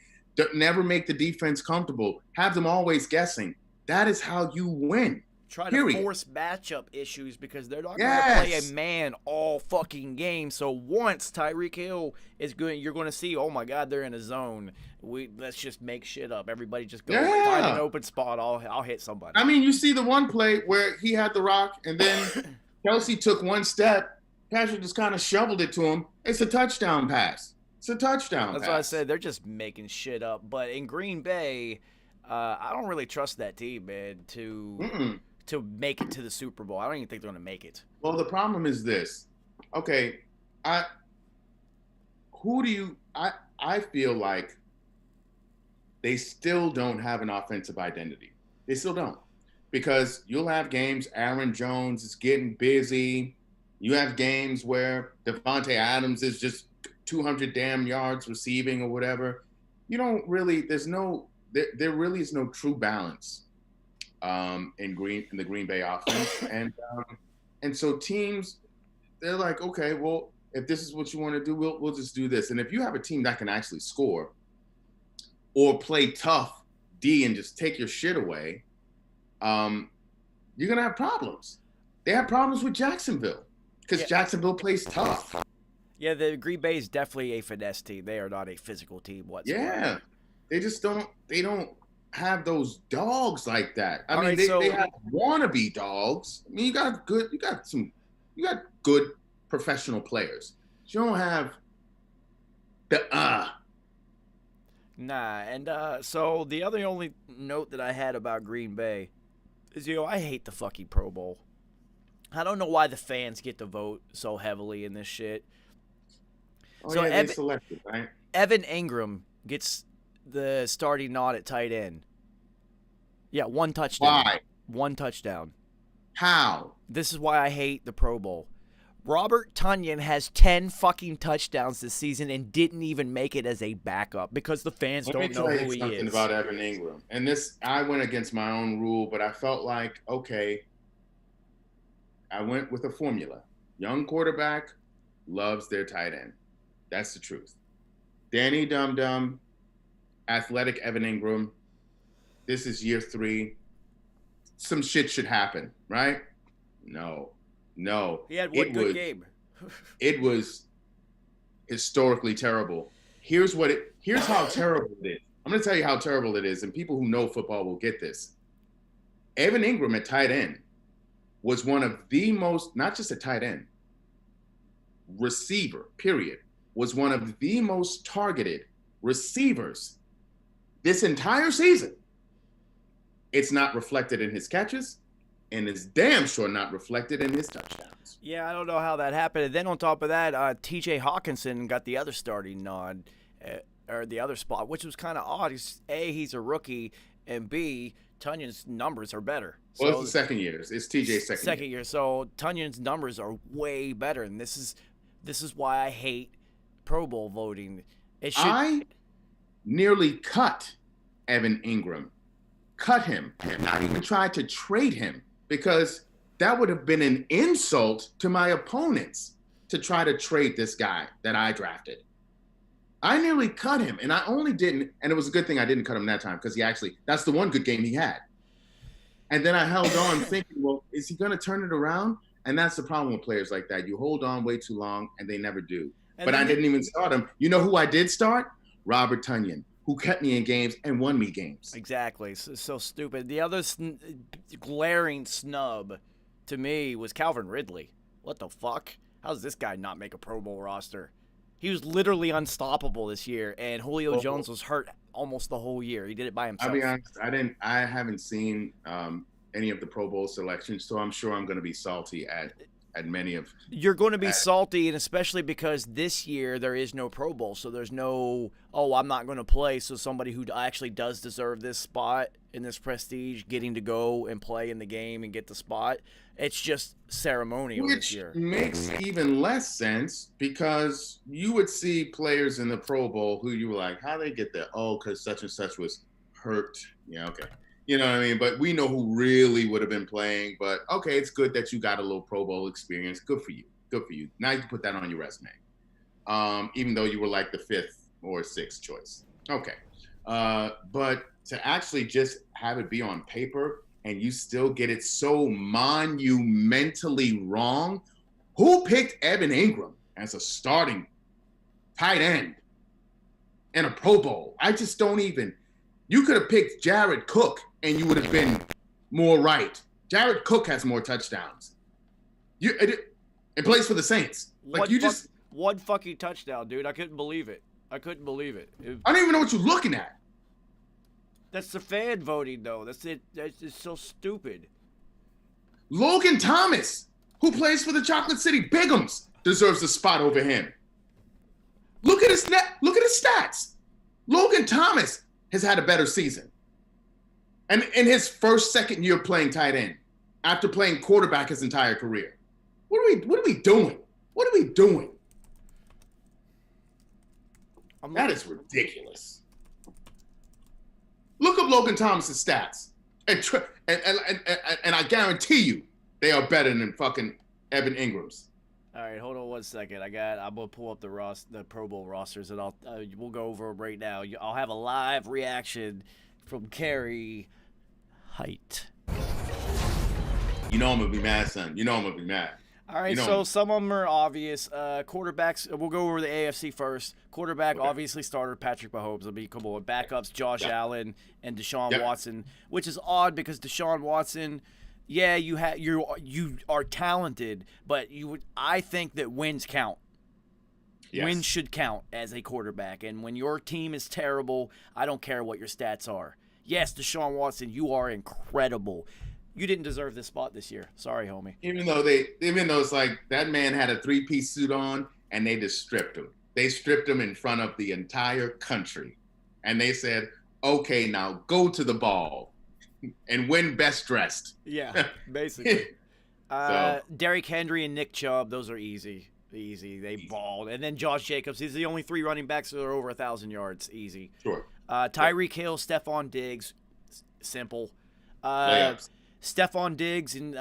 S5: never make the defense comfortable, have them always guessing. That is how you win.
S2: Try to force matchup issues because they're not going to play a man all fucking game. So once Tyreek Hill is good, you're going to see, oh my God, they're in a zone. Let's just make shit up. Everybody just go find an open spot. I'll hit somebody.
S5: I mean, you see the one play where he had the rock and then Kelsey took one step. Patrick just kind of shoveled it to him. It's a touchdown pass. That's
S2: what I said. They're just making shit up. But in Green Bay, I don't really trust that team, man, to make it to the Super Bowl. I don't even think they're going to make it.
S5: Well, the problem is this. Okay, I feel like they still don't have an offensive identity. They still don't. Because you'll have games, Aaron Jones is getting busy. You have games where Devontae Adams is just 200 damn yards receiving or whatever. You don't really, there really is no true balance in the Green Bay offense. And so teams, they're like, okay, well, if this is what you want to do, we'll just do this. And if you have a team that can actually score or play tough D and just take your shit away, you're going to have problems. They have problems with Jacksonville because Jacksonville plays tough.
S2: Yeah, the Green Bay is definitely a finesse team. They are not a physical team whatsoever.
S5: Yeah, they just don't have those dogs like that. I mean,
S2: right,
S5: they have wannabe dogs. I mean, you got good professional players. You don't have the
S2: Nah, and so the only note that I had about Green Bay is, I hate the fucking Pro Bowl. I don't know why the fans get to vote so heavily in this shit.
S5: Oh,
S2: so
S5: yeah, they selected, right?
S2: Evan Ingram gets the starting nod at tight end. Yeah, 1 touchdown.
S5: Why?
S2: 1 touchdown.
S5: How?
S2: This is why I hate the Pro Bowl. Robert Tonyan has 10 fucking touchdowns this season and didn't even make it as a backup because the fans don't know who he is.
S5: Let me tell you something about Evan Ingram. And this, I went against my own rule, but I felt like, okay, I went with a formula. Young quarterback loves their tight end. That's the truth. Danny Dum-Dum, athletic Evan Ingram. This is year 3. Some shit should happen, right? No.
S2: He had one good game.
S5: It was historically terrible. Here's how terrible it is. I'm going to tell you how terrible it is, and people who know football will get this. Evan Ingram at tight end was one of the most, not just a tight end, receiver, period, was one of the most targeted receivers this entire season, it's not reflected in his catches, and it's damn sure not reflected in his touchdowns.
S2: Yeah, I don't know how that happened. And then on top of that, T.J. Hawkinson got the other starting nod, or the other spot, which was kind of odd. He's a rookie, and B, Tunyon's numbers are better.
S5: Well, it's the second year. It's TJ's second year.
S2: So Tunyon's numbers are way better, and this is why I hate Pro Bowl voting.
S5: I nearly cut Evan Ingram, cut him, and not even tried to trade him, because that would have been an insult to my opponents to try to trade this guy that I drafted. I nearly cut him, and I only didn't, and it was a good thing I didn't cut him that time, because that's the one good game he had. And then I held on thinking, well, is he going to turn it around? And that's the problem with players like that. You hold on way too long, and they never do. But I didn't even start him. You know who I did start? Robert Tonyan, who kept me in games and won me games.
S2: Exactly. So stupid. The other glaring snub to me was Calvin Ridley. What the fuck? How does this guy not make a Pro Bowl roster? He was literally unstoppable this year, and Julio Jones was hurt almost the whole year. He did it by himself.
S5: I'll be honest, I haven't seen any of the Pro Bowl selections, so I'm sure I'm going to be salty at many of.
S2: You're going to be salty, and especially because this year there is no Pro Bowl, so there's no, I'm not going to play, so somebody who actually does deserve this spot in this prestige getting to go and play in the game and get the spot. It's just ceremonial this year.
S5: Which makes even less sense, because you would see players in the Pro Bowl who you were like, how they get there? Oh, because such and such was hurt. Yeah, okay. You know what I mean? But we know who really would have been playing. But, okay, it's good that you got a little Pro Bowl experience. Good for you. Good for you. Now you can put that on your resume, even though you were like the 5th or 6th choice. Okay. But to actually just have it be on paper and you still get it so monumentally wrong, who picked Evan Ingram as a starting tight end in a Pro Bowl? I just don't even. You could have picked Jared Cook and you would have been more right. Jared Cook has more touchdowns. It plays for the Saints. Like
S2: one fucking touchdown, dude. I couldn't believe it. I don't
S5: even know what you're looking at.
S2: That's the fan voting, though. That's it. That's just so stupid.
S5: Logan Thomas, who plays for the Chocolate City Bigums, deserves a spot over him. Look at his stats. Logan Thomas has had a better season. And in his second year playing tight end, after playing quarterback his entire career. What are we doing? What are we doing? That is ridiculous. Look up Logan Thomas's stats. And I guarantee you they are better than fucking Evan Ingram's.
S2: All right, hold on one second. I'm gonna pull up the Pro Bowl rosters, and we'll go over them right now. I'll have a live reaction from Carrie Height.
S5: You know I'm gonna be mad, son. You know I'm gonna be mad.
S2: All right, so some of them are obvious. Quarterbacks, we'll go over the AFC first. Quarterback, obviously starter Patrick Mahomes. I mean, come on. Backups, Josh Allen and Deshaun Watson, which is odd because Deshaun Watson, yeah, you are talented, but I think that wins count. Yes. Wins should count as a quarterback, and when your team is terrible, I don't care what your stats are. Yes, Deshaun Watson, you are incredible. You didn't deserve this spot this year. Sorry, homie.
S5: Even though it's like that man had a 3-piece suit on and they just stripped him. They stripped him in front of the entire country. And they said, okay, now go to the ball and win best dressed.
S2: Yeah, basically. Derrick Henry and Nick Chubb, those are easy. They balled. And then Josh Jacobs. These are the only 3 running backs that are over 1,000 yards. Easy.
S5: Sure.
S2: Tyreek Hill, Stephon Diggs. Simple. Stephon Diggs and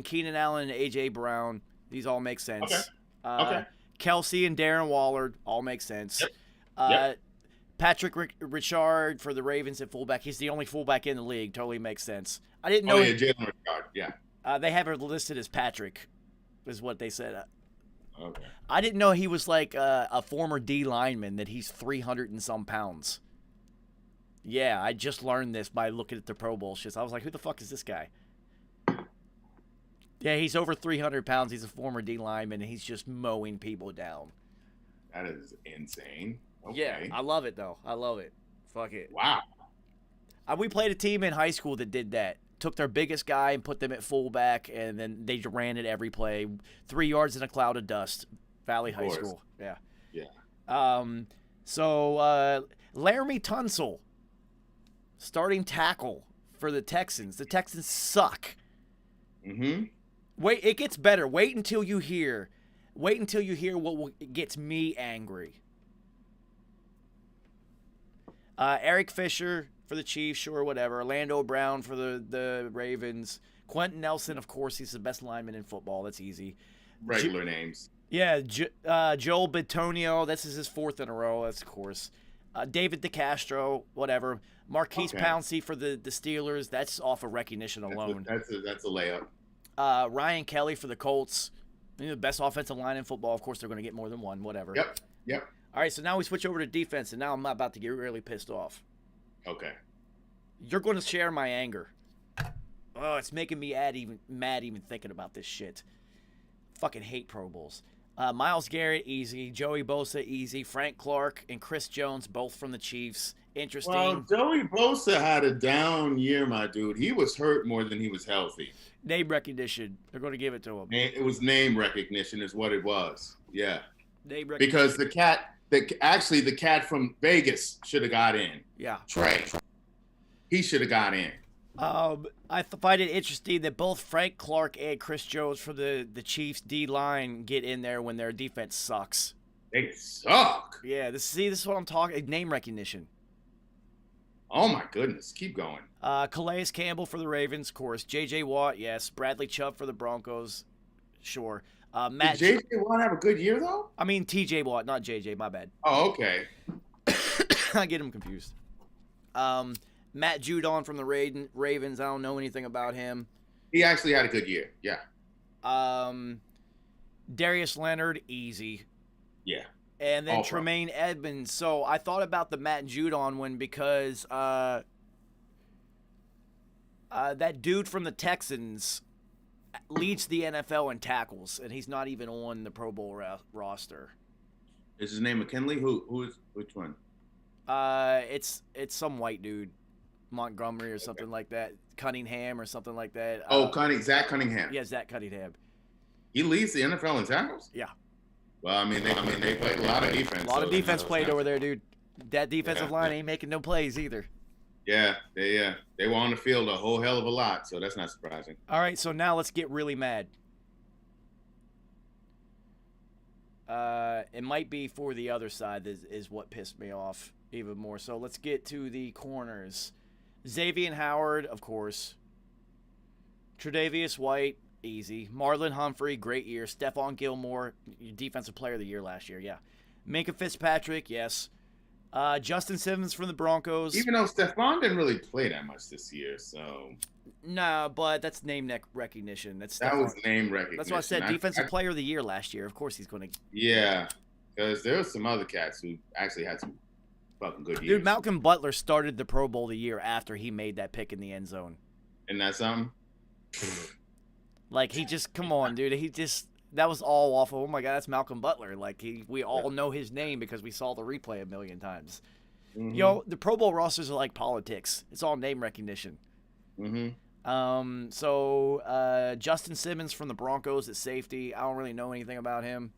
S2: Keenan Allen and A.J. Brown. These all make sense.
S5: Okay.
S2: Kelsey and Darren Waller all make sense.
S5: Yep.
S2: Patrick Richard for the Ravens at fullback. He's the only fullback in the league. Totally makes sense. I didn't know.
S5: Jaylen Richard. Yeah.
S2: They have it listed as Patrick, is what they said.
S5: Okay.
S2: I didn't know he was like a former D lineman, that he's 300 and some pounds. Yeah, I just learned this by looking at the Pro Bowl shit. I was like, who the fuck is this guy? Yeah, he's over 300 pounds. He's a former D lineman, and he's just mowing people down.
S5: That is insane. Okay.
S2: Yeah, I love it, though. I love it. Fuck it.
S5: Wow.
S2: We played a team in high school that did that. Took their biggest guy and put them at fullback, and then they ran it every play. 3 yards in a cloud of dust. Valley High School. Yeah.
S5: Yeah.
S2: So Laramie Tunsil, starting tackle for the Texans. The Texans suck.
S5: Mm-hmm.
S2: Wait, it gets better. Wait until you hear what gets me angry. Eric Fisher for the Chiefs, sure, whatever. Orlando Brown for the Ravens. Quentin Nelson, of course, he's the best lineman in football. That's easy.
S5: Regular names.
S2: Yeah, Joel Bitonio, this is his 4th in a row, that's of course. David DeCastro, whatever. Marquise Pouncey for the Steelers, that's off of recognition alone.
S5: That's a layup.
S2: Ryan Kelly for the Colts, the best offensive line in football. Of course, they're going to get more than one, whatever.
S5: Yep.
S2: All right, so now we switch over to defense, and now I'm about to get really pissed off.
S5: Okay.
S2: You're going to share my anger. Oh, it's making me mad even thinking about this shit. Fucking hate Pro Bowls. Myles Garrett, easy. Joey Bosa, easy. Frank Clark and Chris Jones, both from the Chiefs. Interesting.
S5: Well, Joey Bosa had a down year, my dude. He was hurt more than he was healthy.
S2: Name recognition. They're going to give it to him.
S5: It was name recognition is what it was. Yeah.
S2: Name recognition.
S5: Because the cat from Vegas should have got in.
S2: Yeah.
S5: Trey. He should have got in.
S2: I find it interesting that both Frank Clark and Chris Jones for the Chiefs D-line get in there when their defense sucks.
S5: They suck.
S2: Yeah, this is what I'm talking. Name recognition.
S5: Oh my goodness, keep going.
S2: Calais Campbell for the Ravens, of course. J.J. Watt, yes. Bradley Chubb for the Broncos, sure.
S5: Did J.J. Watt have a good year though?
S2: I mean T.J. Watt, not J.J. My bad.
S5: Oh, okay.
S2: I get him confused. Matt Judon from the Ravens. I don't know anything about him.
S5: He actually had a good year. Yeah.
S2: Darius Leonard, easy.
S5: Yeah.
S2: And then Tremaine Edmonds. So I thought about the Matt Judon one because that dude from the Texans leads the NFL in tackles, and he's not even on the Pro Bowl roster.
S5: Is his name McKinley? Which one?
S2: It's some white dude, Montgomery or something like that, Cunningham or something like that.
S5: Zach Cunningham.
S2: Yeah, Zach Cunningham.
S5: He leads the NFL in tackles.
S2: Yeah.
S5: Well, I mean, they played a lot of defense.
S2: A lot of defense played over there, dude. That defensive line ain't making no plays either.
S5: Yeah, they were on the field a whole hell of a lot, so that's not surprising.
S2: All right, so now let's get really mad. It might be for the other side is what pissed me off even more. So let's get to the corners. Xavier Howard, of course. Tre'Davious White, easy. Marlon Humphrey, great year. Stephon Gilmore, defensive player of the year last year, yeah. Minkah Fitzpatrick, yes. Justin Simmons from the Broncos.
S5: Even though Stephon didn't really play that much this year, so.
S2: Nah, but that's name recognition. That
S5: was name recognition.
S2: That's what I said. Defensive player of the year last year. Of course he's going to.
S5: Yeah, because there were some other cats who actually had some fucking good years.
S2: Dude, Malcolm Butler started the Pro Bowl the year after he made that pick in the end zone.
S5: Isn't that something?
S2: Like, he just, come on, dude. That was all awful. Oh my God, that's Malcolm Butler. Like, we all know his name because we saw the replay a million times. Mm-hmm. Yo, the Pro Bowl rosters are like politics. It's all name recognition.
S5: Mm-hmm.
S2: So Justin Simmons from the Broncos at safety. I don't really know anything about him.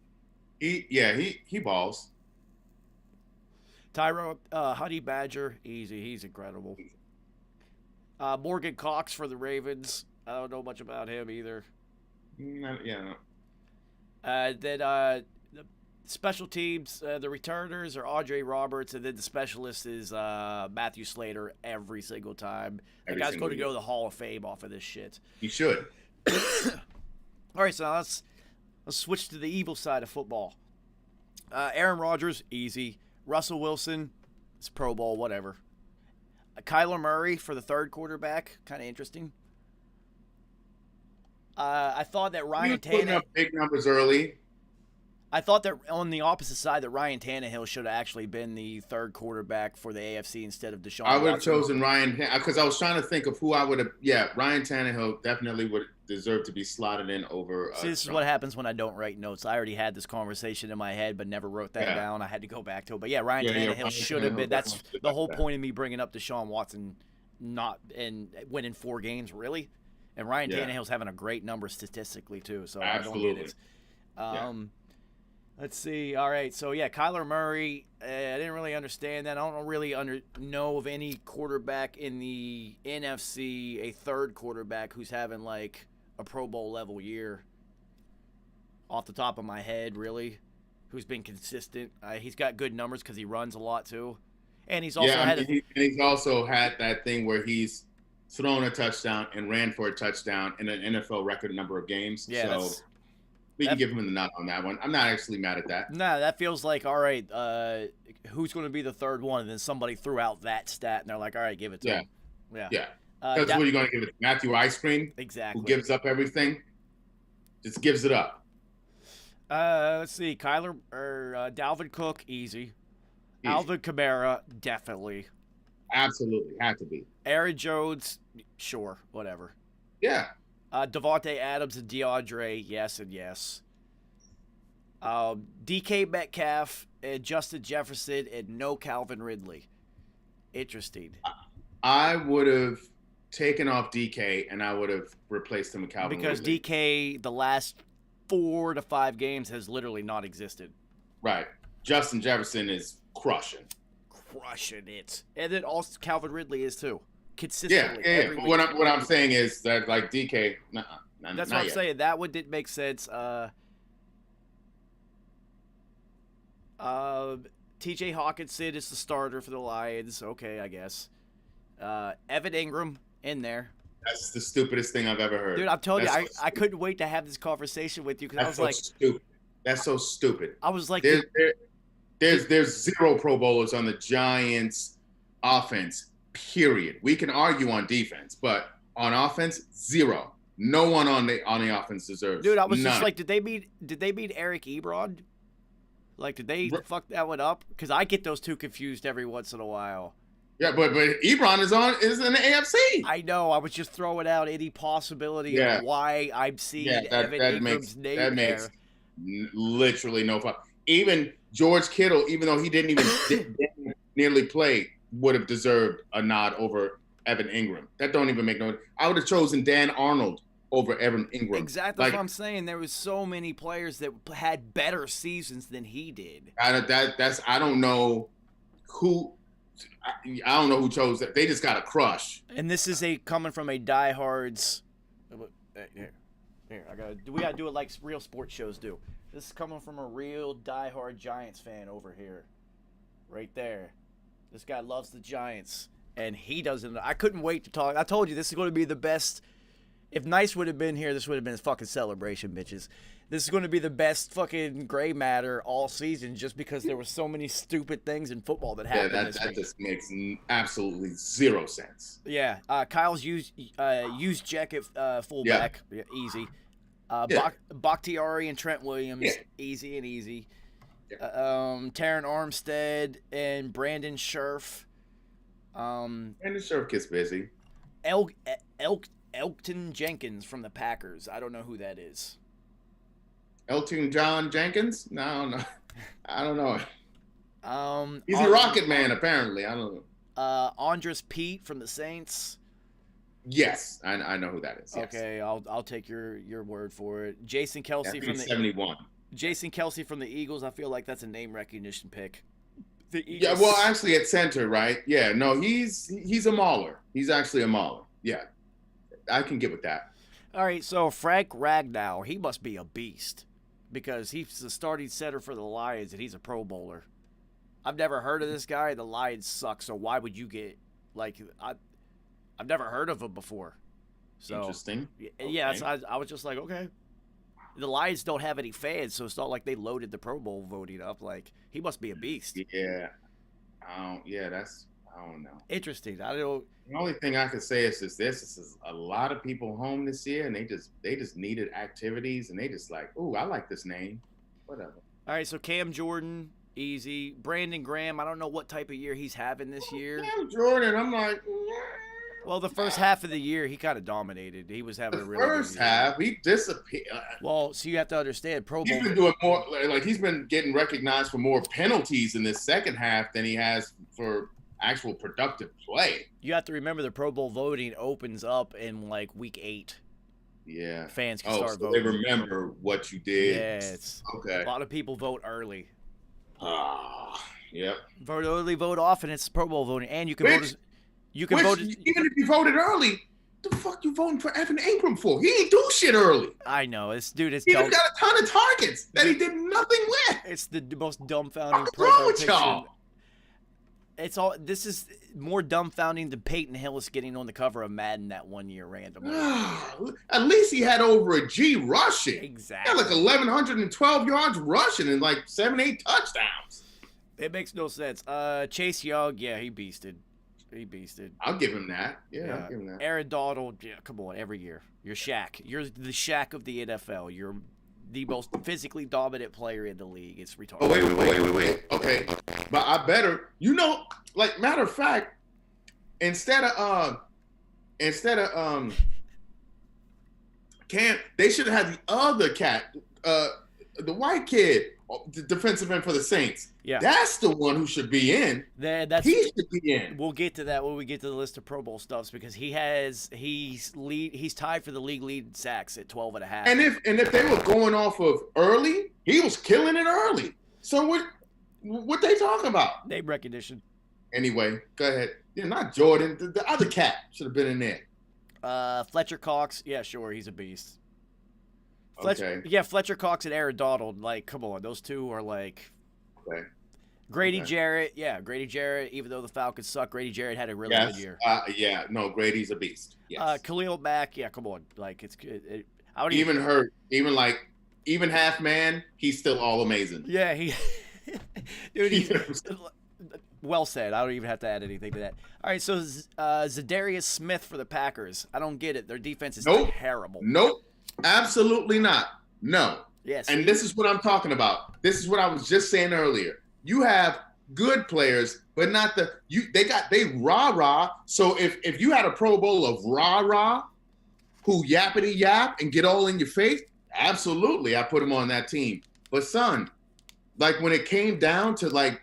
S5: He balls.
S2: Tyro Honey Badger, easy. He's incredible. Morgan Cox for the Ravens. I don't know much about him either.
S5: No.
S2: Then the special teams, the returners are Audrey Roberts, and then the specialist is Matthew Slater every single time. The guy's going to go to the Hall of Fame off of this shit.
S5: He should.
S2: All right, so let's switch to the evil side of football. Aaron Rodgers, easy. Russell Wilson, it's Pro Bowl, whatever. Kyler Murray for the third quarterback, kind of interesting. I thought that Ryan
S5: Tannehill putting up big numbers early.
S2: I thought that on the opposite side that Ryan Tannehill should have actually been the third quarterback for the AFC instead of Deshaun
S5: I would have
S2: Watson.
S5: chosen Ryan because I was trying to think of who I would have. Yeah, Ryan Tannehill definitely would deserve to be slotted in over.
S2: See, this is what happens when I don't write notes. I already had this conversation in my head, but never wrote that down. I had to go back to it. But yeah, Ryan Tannehill should have been. That's the whole point of me bringing up Deshaun Watson not and winning 4 games, really. And Ryan Tannehill's having a great number statistically too. So
S5: absolutely.
S2: I don't get it. Let's see. All right. So, yeah, Kyler Murray, I didn't really understand that. I don't really know of any quarterback in the NFC, a third quarterback who's having, like, a Pro Bowl level year off the top of my head, really, who's been consistent. He's got good numbers because he runs a lot, too. And he's also
S5: he's also had that thing where he's thrown a touchdown and ran for a touchdown in an NFL record number of games.
S2: Yeah,
S5: so we can give him the nod on that one. I'm not actually mad at that.
S2: Nah, that feels like, all right, who's going to be the third one? And then somebody threw out that stat, and they're like, all right, give it to him.
S5: Yeah. That's what you're going to give it to Matthew Ice Cream?
S2: Exactly.
S5: Who gives up everything? Just gives it up.
S2: Let's see. Dalvin Cook, easy. Alvin Kamara, definitely.
S5: Absolutely. Had to be.
S2: Aaron Jones, sure, whatever.
S5: Yeah.
S2: Devontae Adams and DeAndre, yes and yes. DK Metcalf and Justin Jefferson and no Calvin Ridley. Interesting.
S5: I would have taken off DK and I would have replaced him with Calvin
S2: Ridley. Because DK, the last 4 to 5 games, has literally not existed.
S5: Right. Justin Jefferson is crushing
S2: it. And then also Calvin Ridley is too. Consistently.
S5: Yeah. But what I'm saying is that, like, DK,
S2: that's what I'm saying. That one didn't make sense. TJ Hawkinson is the starter for the Lions. Okay, I guess. Evan Ingram in there.
S5: That's the stupidest thing I've ever heard.
S2: Dude, I'm telling you, I couldn't wait to have this conversation with you because I was like,
S5: stupid. That's so stupid.
S2: I was like,
S5: there's 0 Pro Bowlers on the Giants offense. Period. We can argue on defense, but on offense, 0. No one on the offense deserves.
S2: Dude, I was
S5: none.
S2: Just like, did they beat Eric Ebron? Like, did they fuck that one up? Because I get those two confused every once in a while.
S5: Yeah, but Ebron is in the AFC.
S2: I know. I was just throwing out any possibility of why I'm seeing Evan Ingram's name there. That makes
S5: literally no fun. Even George Kittle, even though he didn't even nearly play, would have deserved a nod over Evan Ingram. That don't even make no. I would have chosen Dan Arnold over Evan Ingram.
S2: Exactly what I'm saying. There was so many players that had better seasons than he did.
S5: I don't know who. I don't know who chose that. They just got a crush.
S2: And this is coming from a diehards. Here, we gotta do it like real sports shows do. This is coming from a real diehard Giants fan over here, right there. This guy loves the Giants, and he doesn't. I couldn't wait to talk. I told you this is going to be the best. If Nice would have been here, this would have been a fucking celebration, bitches. This is going to be the best fucking gray matter all season just because there were so many stupid things in football that happened this week.
S5: That just makes absolutely 0 sense.
S2: Yeah. Kyle's used jacket fullback. Yeah. Easy. Bakhtiari and Trent Williams. Yeah. Easy and easy. Taron Armstead and Brandon Scherf.
S5: Brandon Scherf gets busy.
S2: Elgton Jenkins from the Packers. I don't know who that is.
S5: Elton John Jenkins? No. I don't know. He's a Rocket Man, apparently. I don't know.
S2: Andres Pete from the Saints.
S5: Yes, I know who that is. Yes.
S2: Okay, I'll take your word for it. Jason Kelce from the
S5: 71.
S2: Jason Kelce from the Eagles. I feel like that's a name recognition pick.
S5: The Eagles. Yeah, well, actually at center, right? Yeah, no, he's a mauler. He's actually a mauler. Yeah, I can get with that.
S2: All right, so Frank Ragdow, he must be a beast because he's the starting center for the Lions and he's a Pro Bowler. I've never heard of this guy. The Lions suck, so why would you get I've never heard of him before. So
S5: interesting.
S2: Yeah, okay. I was just like, okay. The Lions don't have any fans, so it's not like they loaded the Pro Bowl voting up. Like, he must be a beast.
S5: Yeah. I don't know.
S2: Interesting.
S5: The only thing I could say is this is a lot of people home this year, and they just needed activities, and they just like, ooh, I like this name. Whatever.
S2: All right, so Cam Jordan, easy. Brandon Graham, I don't know what type of year he's having this year.
S5: Cam Jordan, I'm like,
S2: Well, the first half of the year, he kind of dominated. He was having
S5: the
S2: a really
S5: first
S2: good year.
S5: half, he disappeared.
S2: Well, so you have to understand, Pro Bowl.
S5: He's been doing more, like he's been getting recognized for more penalties in this second half than he has for actual productive play.
S2: You have to remember the Pro Bowl voting opens up in like week 8.
S5: Yeah.
S2: Fans can
S5: so
S2: start voting.
S5: they remember what you did.
S2: Yeah, it's
S5: okay.
S2: A lot of people vote early.
S5: Yep.
S2: Vote early, vote often. It's Pro Bowl voting, and you can vote. You can vote.
S5: Even if you voted early, the fuck you voting for Evan Ingram for? He ain't do shit early.
S2: I know this dude is.
S5: He got a ton of targets that he did nothing with.
S2: It's the most dumbfounding
S5: What's
S2: Pro
S5: wrong
S2: Bowl
S5: with
S2: picture.
S5: y'all?
S2: It's all. This is more dumbfounding than Peyton Hillis getting on the cover of Madden that one year randomly.
S5: At least he had over a G rushing.
S2: Exactly.
S5: He had like 1,112 yards rushing and like 7-8 touchdowns.
S2: It makes no sense. Chase Young, yeah, he beasted.
S5: I'll give him that. Yeah, I'll give him that.
S2: Aaron Donald, yeah, come on, every year. You're Shaq. You're the Shaq of the NFL. You're the most physically dominant player in the league. It's retarded.
S5: Oh, wait. Okay. But I better, like, matter of fact, instead of Cam, they should have had the other cat, the white kid, the defensive end for the Saints.
S2: Yeah.
S5: That's the one who should be in. He should be in.
S2: We'll get to that when we get to the list of Pro Bowl stuffs because he's tied for the league lead in sacks at 12.5.
S5: And if they were going off of early, he was killing it early. So what they talking about?
S2: Name recognition.
S5: Anyway, go ahead. Yeah, not Jordan. The other cat should have been in there.
S2: Fletcher Cox. Yeah, sure, he's a beast.
S5: Okay.
S2: Yeah, Fletcher Cox and Aaron Donald. Like, come on, those two are like.
S5: Okay.
S2: Grady Jarrett. Yeah, Grady Jarrett. Even though the Falcons suck, Grady Jarrett had a really good year.
S5: Yeah. No, Grady's a beast. Yes.
S2: Khalil Mack. Yeah, come on. Like, it's good. I would
S5: even half man. He's still all amazing.
S2: Yeah, dude. He's well said. I don't even have to add anything to that. All right, so Zadarius Smith for the Packers. I don't get it. Their defense is terrible.
S5: Nope. Absolutely not. No.
S2: Yes.
S5: And this is what I'm talking about. This is what I was just saying earlier. You have good players, but not they rah-rah. So if you had a Pro Bowl of rah-rah who yappity yap and get all in your face, absolutely, I put him on that team. But son, like when it came down to like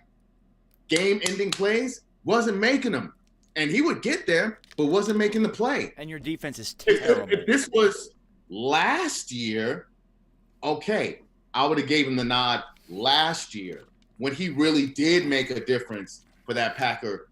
S5: game-ending plays, wasn't making them. And he would get there, but wasn't making the play.
S2: And your defense is terrible.
S5: If this was last year, okay, I would have gave him the nod last year when he really did make a difference for that Packer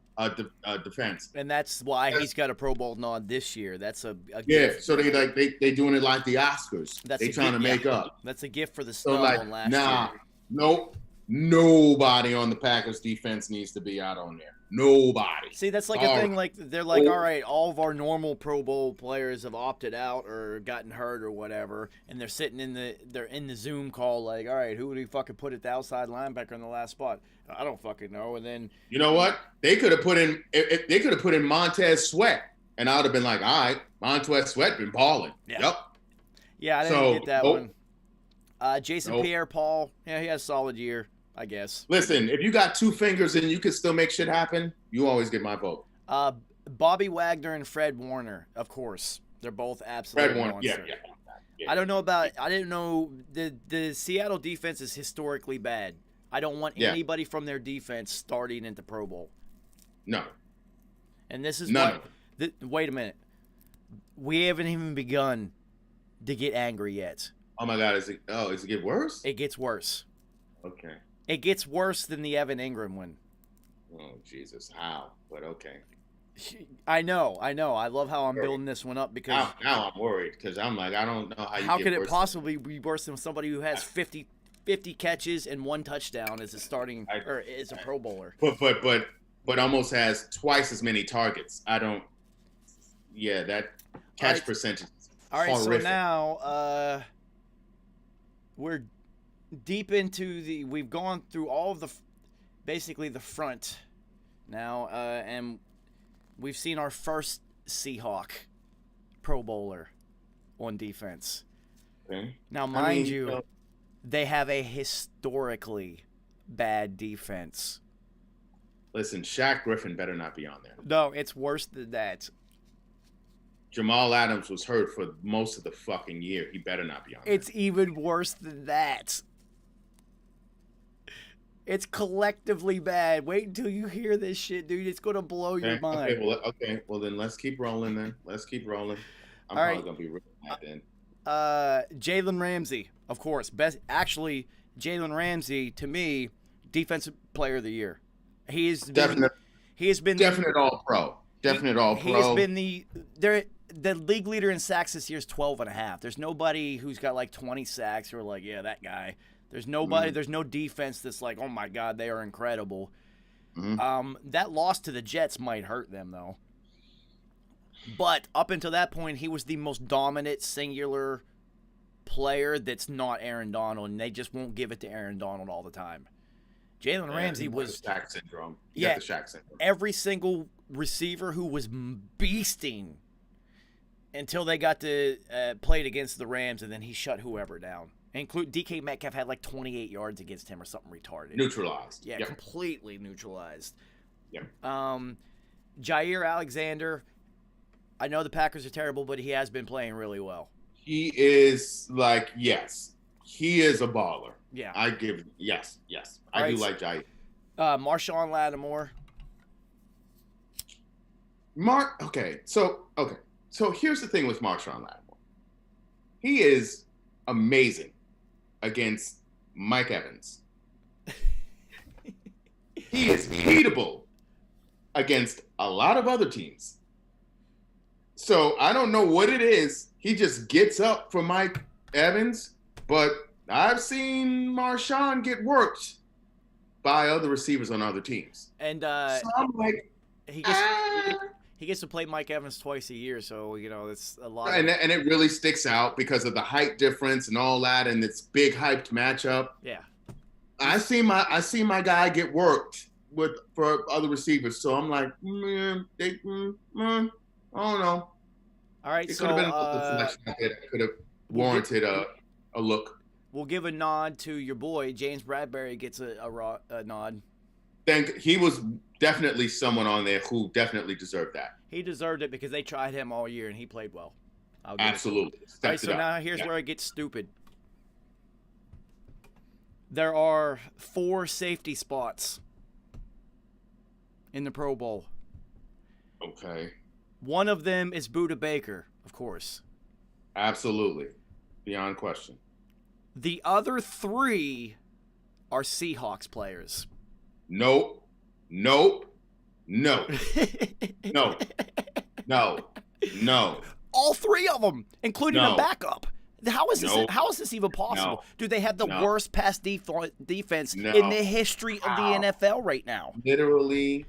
S5: defense.
S2: And that's why he's got a Pro Bowl nod this year. That's a gift.
S5: Yeah, so they doing it like the Oscars. They trying to make up.
S2: That's a gift for the snub on last year.
S5: Nope. Nobody on the Packers defense needs to be out on there. Nobody.
S2: See, that's like a thing. Like they're like, all right, all of our normal Pro Bowl players have opted out or gotten hurt or whatever, and they're sitting in the Zoom call, like, all right, who would we fucking put at the outside linebacker in the last spot? I don't fucking know. And then
S5: you know what? They could have put in Montez Sweat, and I would have been like, all right, Montez Sweat been balling.
S2: Yeah.
S5: Yep.
S2: Yeah, I didn't get that one. Jason Pierre-Paul, yeah, he had a solid year, I guess.
S5: Listen, if you got two fingers and you can still make shit happen, you always get my vote.
S2: Bobby Wagner and Fred Warner, of course. They're both absolutely
S5: Fred Warner,
S2: monster.
S5: Yeah.
S2: I didn't know the Seattle defense is historically bad. I don't want anybody from their defense starting at the Pro Bowl.
S5: No.
S2: And this is wait a minute. We haven't even begun to get angry yet.
S5: Oh my God! Is it get worse?
S2: It gets worse.
S5: Okay.
S2: It gets worse than the Evan Ingram one.
S5: Oh Jesus! How? But okay.
S2: I know. I love how I'm building this one up because
S5: now I'm worried because I'm like I don't know how
S2: could it possibly be worse than somebody who has 50 catches and 1 touchdown as a starting or as a Pro Bowler?
S5: But almost has twice as many targets. I don't. Yeah, that catch percentage.
S2: All right, horrific. So now we're deep into we've gone through all of basically the front now, and we've seen our first Seahawk Pro Bowler on defense.
S5: Okay.
S2: Now, mind you, They have a historically bad defense.
S5: Listen, Shaq Griffin better not be on there.
S2: No, it's worse than that.
S5: Jamal Adams was hurt for most of the fucking year. He better not be on there.
S2: It's even worse than that. It's collectively bad. Wait until you hear this shit, dude. It's going to blow your mind.
S5: Okay, well then let's keep rolling then. Let's keep rolling. I'm
S2: All
S5: probably
S2: right.
S5: going to be real mad then.
S2: Jaylen Ramsey, of course. Jaylen Ramsey, to me, defensive player of the year. He has been
S5: Definite all pro. Definite all pro.
S2: He has been the league leader in sacks this year is 12.5. There's nobody who's got like 20 sacks who are like, yeah, that guy. There's nobody. There's no defense that's like, oh my god, they are incredible. That loss to the Jets might hurt them though. But up until that point, he was the most dominant singular player that's not Aaron Donald, and they just won't give it to Aaron Donald all the time. Jaylen Ramsey was
S5: the Shaq syndrome.
S2: Yeah,
S5: the Shaq syndrome.
S2: Every single receiver who was beasting until they got to played against the Rams, and then he shut whoever down. Include DK Metcalf had like 28 yards against him or something retarded.
S5: Neutralized.
S2: Yeah, completely neutralized.
S5: Yep.
S2: Jair Alexander, I know the Packers are terrible, but he has been playing really well.
S5: He is like, yes, he is a baller.
S2: Yeah.
S5: Yes.
S2: All
S5: I do
S2: right,
S5: like Jair.
S2: Marshawn Lattimore.
S5: So here's the thing with Marshawn Lattimore. He is amazing against Mike Evans. He is beatable against a lot of other teams. So I don't know what it is. He just gets up for Mike Evans, but I've seen Marshawn get worked by other receivers on other teams.
S2: And
S5: so I'm like,
S2: he gets to play Mike Evans twice a year, so it's a lot.
S5: And it really sticks out because of the height difference and all that, and it's big hyped matchup.
S2: Yeah,
S5: I see my guy get worked for other receivers, so I'm like, I don't know.
S2: All right,
S5: It
S2: so
S5: could have been a selection that could have warranted a look.
S2: We'll give a nod to your boy James Bradbury gets a nod.
S5: He was definitely someone on there who definitely deserved that.
S2: He deserved it because they tried him all year and he played well.
S5: Absolutely.
S2: All right, so now here's where it gets stupid. There are 4 safety spots in the Pro Bowl.
S5: Okay.
S2: One of them is Budda Baker, of course.
S5: Absolutely. Beyond question.
S2: The other 3 are Seahawks players.
S5: Nope. No.
S2: All 3 of them, including a backup. How is this? How is this even possible? Dude, they have the worst pass defense in the history of the NFL right now.
S5: Literally,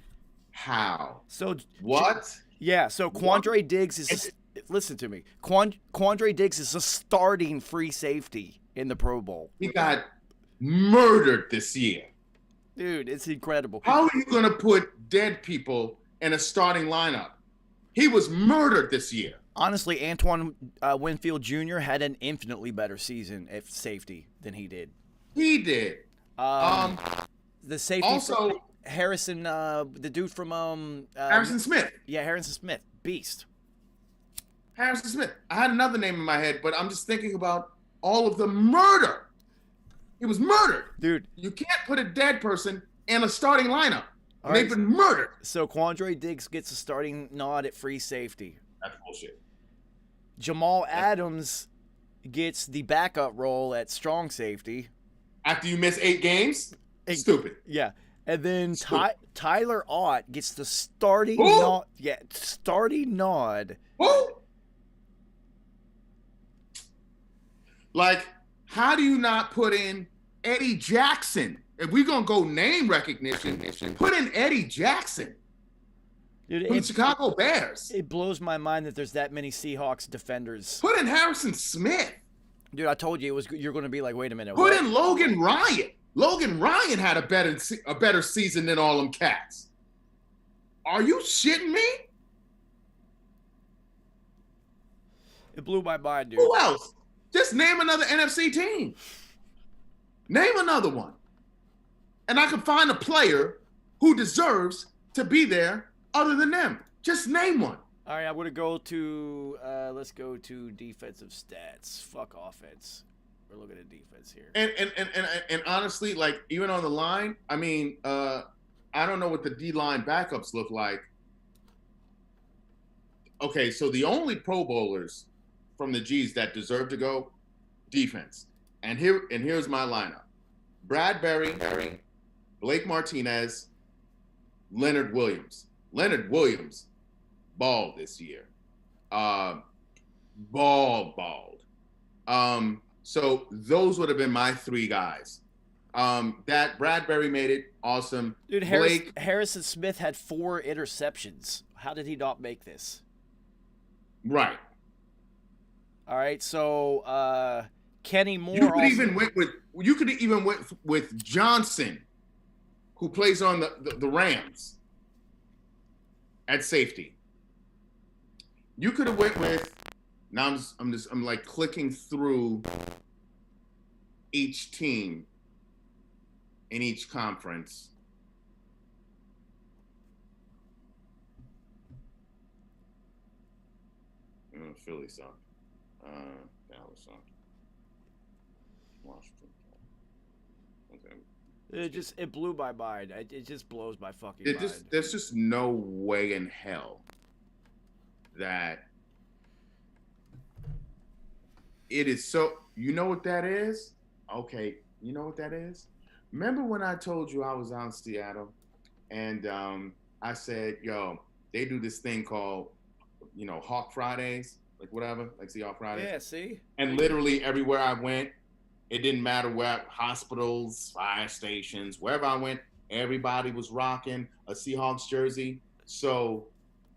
S5: how?
S2: So
S5: what?
S2: Yeah. So Quandre Diggs is. Listen to me. Quandre Diggs is a starting free safety in the Pro Bowl.
S5: He got murdered this year.
S2: Dude, it's incredible.
S5: How are you going to put dead people in a starting lineup? He was murdered this year.
S2: Honestly, Antoine Winfield Jr. had an infinitely better season at safety than he did.
S5: He did.
S2: The safety
S5: also
S2: Harrison, the dude from
S5: Harrison Smith.
S2: Yeah, Harrison Smith, beast.
S5: Harrison Smith. I had another name in my head, but I'm just thinking about all of the murder. He was murdered.
S2: Dude.
S5: You can't put a dead person in a starting lineup. They've been murdered.
S2: So Quandre Diggs gets a starting nod at free safety.
S5: That's bullshit.
S2: Jamal Adams gets the backup role at strong safety.
S5: After you miss 8 games? Stupid.
S2: Yeah. And then Tyler Ott gets the starting nod. Yeah, starting nod.
S5: Who? Like, how do you not put in Eddie Jackson? If we're going to go name recognition, put in Eddie Jackson.
S2: Dude,
S5: from the Chicago Bears.
S2: It blows my mind that there's that many Seahawks defenders.
S5: Put in Harrison Smith.
S2: Dude, I told you you're going to be like, wait a minute.
S5: Put in Logan Ryan. Logan Ryan had a better season than all them cats. Are you shitting me?
S2: It blew my mind, dude.
S5: Who else? Just name another NFC team. Name another one. And I can find a player who deserves to be there other than them. Just name one.
S2: All right, I'm going to go to, let's go to defensive stats. Fuck offense. We're looking at defense here.
S5: And honestly, like, even on the line, I mean, I don't know what the D-line backups look like. Okay, so the only Pro Bowlers from the G's that deserve to go, defense. And here's my lineup. Bradbury, Blake Martinez, Leonard Williams. Leonard Williams balled this year. Balled. So those would have been my three guys. That Bradbury made it awesome.
S2: Dude,
S5: Blake,
S2: Harrison Smith had 4 interceptions. How did he not make this?
S5: right.
S2: All right, so Kenny Moore.
S5: You could even went with Johnson, who plays on the Rams at safety. You could have went with. Now I'm like clicking through each team in each conference. Philly sucked. Dallas sucked. Washington. Okay.
S2: It blew my mind. It just blows my fucking mind.
S5: There's just no way in hell that it is so. You know what that is? Okay, you know what that is? Remember when I told you I was out in Seattle and I said, yo, they do this thing called, Hawk Fridays, like whatever, like Seahawk Fridays.
S2: Yeah, see?
S5: And literally everywhere I went, it didn't matter where, hospitals, fire stations, wherever I went, everybody was rocking a Seahawks jersey. So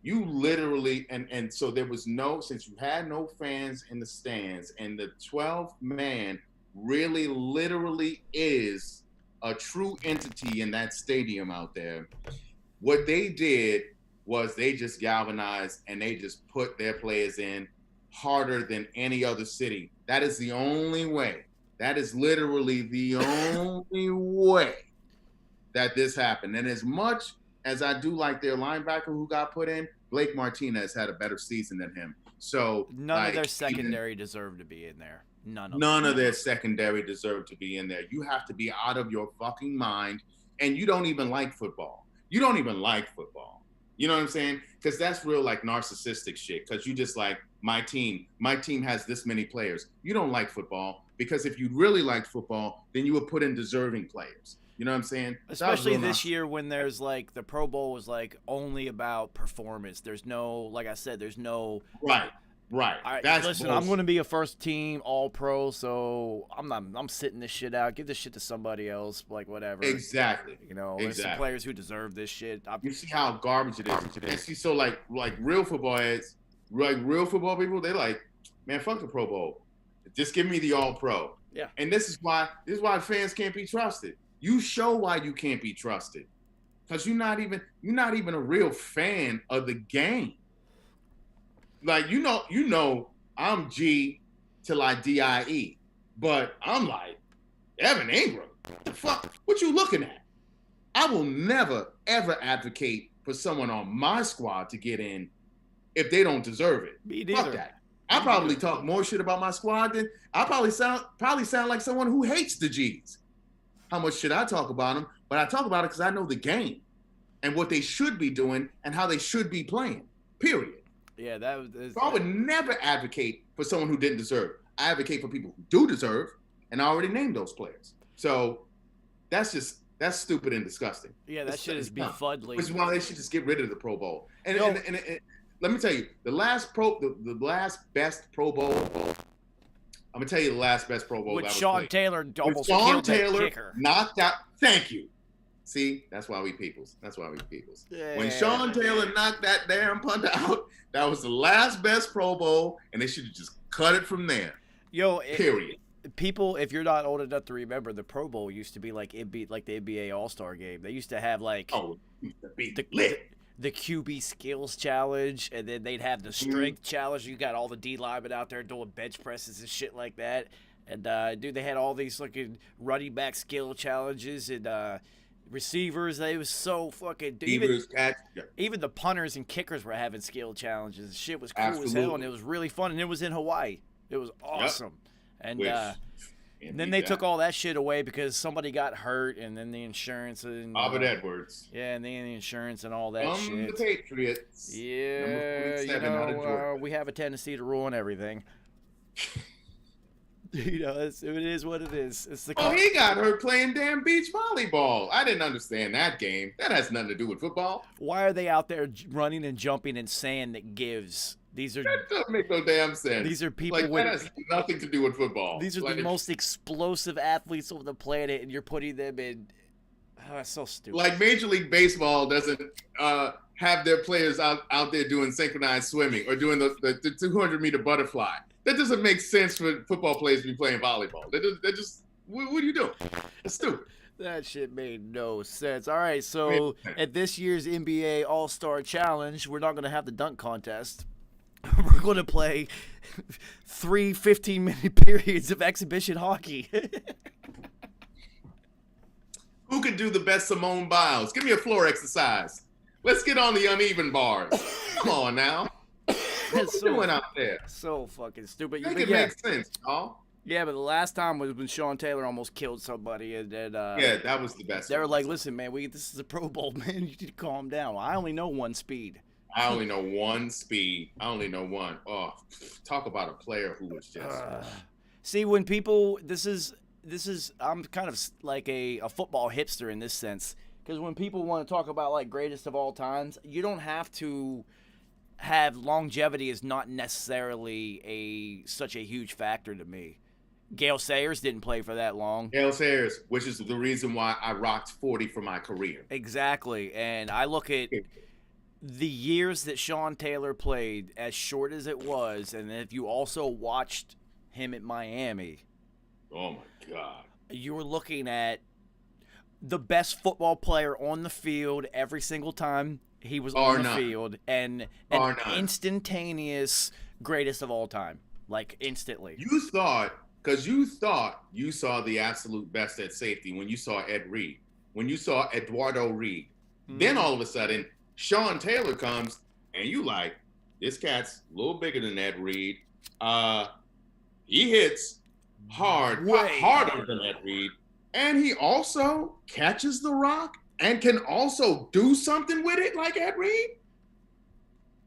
S5: you literally, and so there was since you had no fans in the stands, and the 12th man really literally is a true entity in that stadium out there. What they did was they just galvanized and they just put their players in harder than any other city. That is the only way. That is literally the only way that this happened. And as much as I do like their linebacker who got put in, Blake Martinez had a better season than him. So
S2: none of their secondary deserved to be in there. None
S5: of their secondary deserved to be in there. You have to be out of your fucking mind, and you don't even like football. You don't even like football. You know what I'm saying? Because that's real like narcissistic shit. Because you just like, my team has this many players. You don't like football, because if you really liked football, then you would put in deserving players. You know what I'm saying?
S2: Especially this year when there's like the Pro Bowl was like only about performance. There's no, like I said, there's no
S5: right. That's
S2: listen,
S5: bullshit.
S2: I'm going to be a first team All Pro, so I'm sitting this shit out. Give this shit to somebody else, like whatever.
S5: Exactly.
S2: There's some players who deserve this shit.
S5: You see how garbage it is. And see, so like real football heads, like real football people, they like, man, fuck the Pro Bowl. Just give me the All Pro.
S2: Yeah.
S5: And this is why fans can't be trusted. You show why you can't be trusted, because you're not even a real fan of the game. Like I'm G till I DIE, but I'm like Evan Ingram. What the fuck? What you looking at? I will never ever advocate for someone on my squad to get in if they don't deserve it.
S2: Me neither.
S5: Fuck that. I probably talk more shit about my squad than I probably sound like someone who hates the G's. How much shit I talk about them, but I talk about it because I know the game and what they should be doing and how they should be playing. Period.
S2: Yeah,
S5: So I would never advocate for someone who didn't deserve. I advocate for people who do deserve, and I already named those players. So that's stupid and disgusting.
S2: Yeah, that shit is befuddling.
S5: Which is why they should just get rid of the Pro Bowl. And let me tell you, the last best Pro Bowl. I'm gonna tell you the last best Pro Bowl.
S2: With Sean Taylor almost killed that kicker.
S5: Knocked out. Thank you. See, that's why we peoples.
S2: Yeah.
S5: When Sean Taylor knocked that damn punt out, that was the last best Pro Bowl, and they should have just cut it from there. Period.
S2: People, if you're not old enough to remember, the Pro Bowl used to be like the NBA All-Star game. They used to have like the QB skills challenge, and then they'd have the strength challenge. You got all the D linemen out there doing bench presses and shit like that. And dude, they had all these fucking running back skill challenges and receivers. They was so fucking. Even the punters and kickers were having skill challenges. Shit was cool as hell, and it was really fun. And it was in Hawaii. It was awesome. Yep. And then they took all that shit away because somebody got hurt, and then the insurance and
S5: Robert Edwards.
S2: Yeah, and then the insurance and all that shit.
S5: The Patriots.
S2: Yeah, we have a tendency to ruin everything. You know, it is what it is.
S5: He got hurt playing damn beach volleyball. I didn't understand that game. That has nothing to do with football.
S2: Why are they out there running and jumping in sand that gives? That
S5: doesn't make no damn sense.
S2: These are people
S5: that has nothing to do with football.
S2: These are the most explosive athletes on the planet, and you're putting them in. Oh, that's so stupid.
S5: Like Major League Baseball doesn't have their players out there doing synchronized swimming or doing the 200-meter butterfly. That doesn't make sense for football players to be playing volleyball. They're just what are you doing? It's stupid.
S2: That shit made no sense. All right, so at this year's NBA All-Star Challenge, we're not going to have the dunk contest. We're going to play 3 15-minute periods of exhibition hockey.
S5: Who could do the best Simone Biles? Give me a floor exercise. Let's get on the uneven bars. Come on now. What you doing out there?
S2: So fucking stupid.
S5: Make it make sense, y'all.
S2: Yeah, but the last time was when Sean Taylor almost killed somebody. And
S5: yeah, that was the best.
S2: They were like, listen, man, this is a Pro Bowl, man. You need to calm down. I only know one speed.
S5: I only know one speed. I only know one. Oh, talk about a player who was just.
S2: See, when people, this is, I'm kind of like a football hipster in this sense. Because when people want to talk about like greatest of all times, you don't have to have longevity is not necessarily such a huge factor to me. Gale Sayers didn't play for that long.
S5: Gale Sayers, which is the reason why I rocked 40 for my career.
S2: Exactly. And I look at the years that Sean Taylor played, as short as it was, and if you also watched him at Miami.
S5: Oh, my God.
S2: You were looking at the best football player on the field every single time he was on the field, and an instantaneous greatest of all time, like instantly.
S5: You thought you saw the absolute best at safety when you saw Ed Reed, when you saw Eduardo Reed. Then all of a sudden, Sean Taylor comes, and you like, this cat's a little bigger than Ed Reed. He hits hard, harder than Ed Reed, and he also catches the rock and can also do something with it like Ed Reed.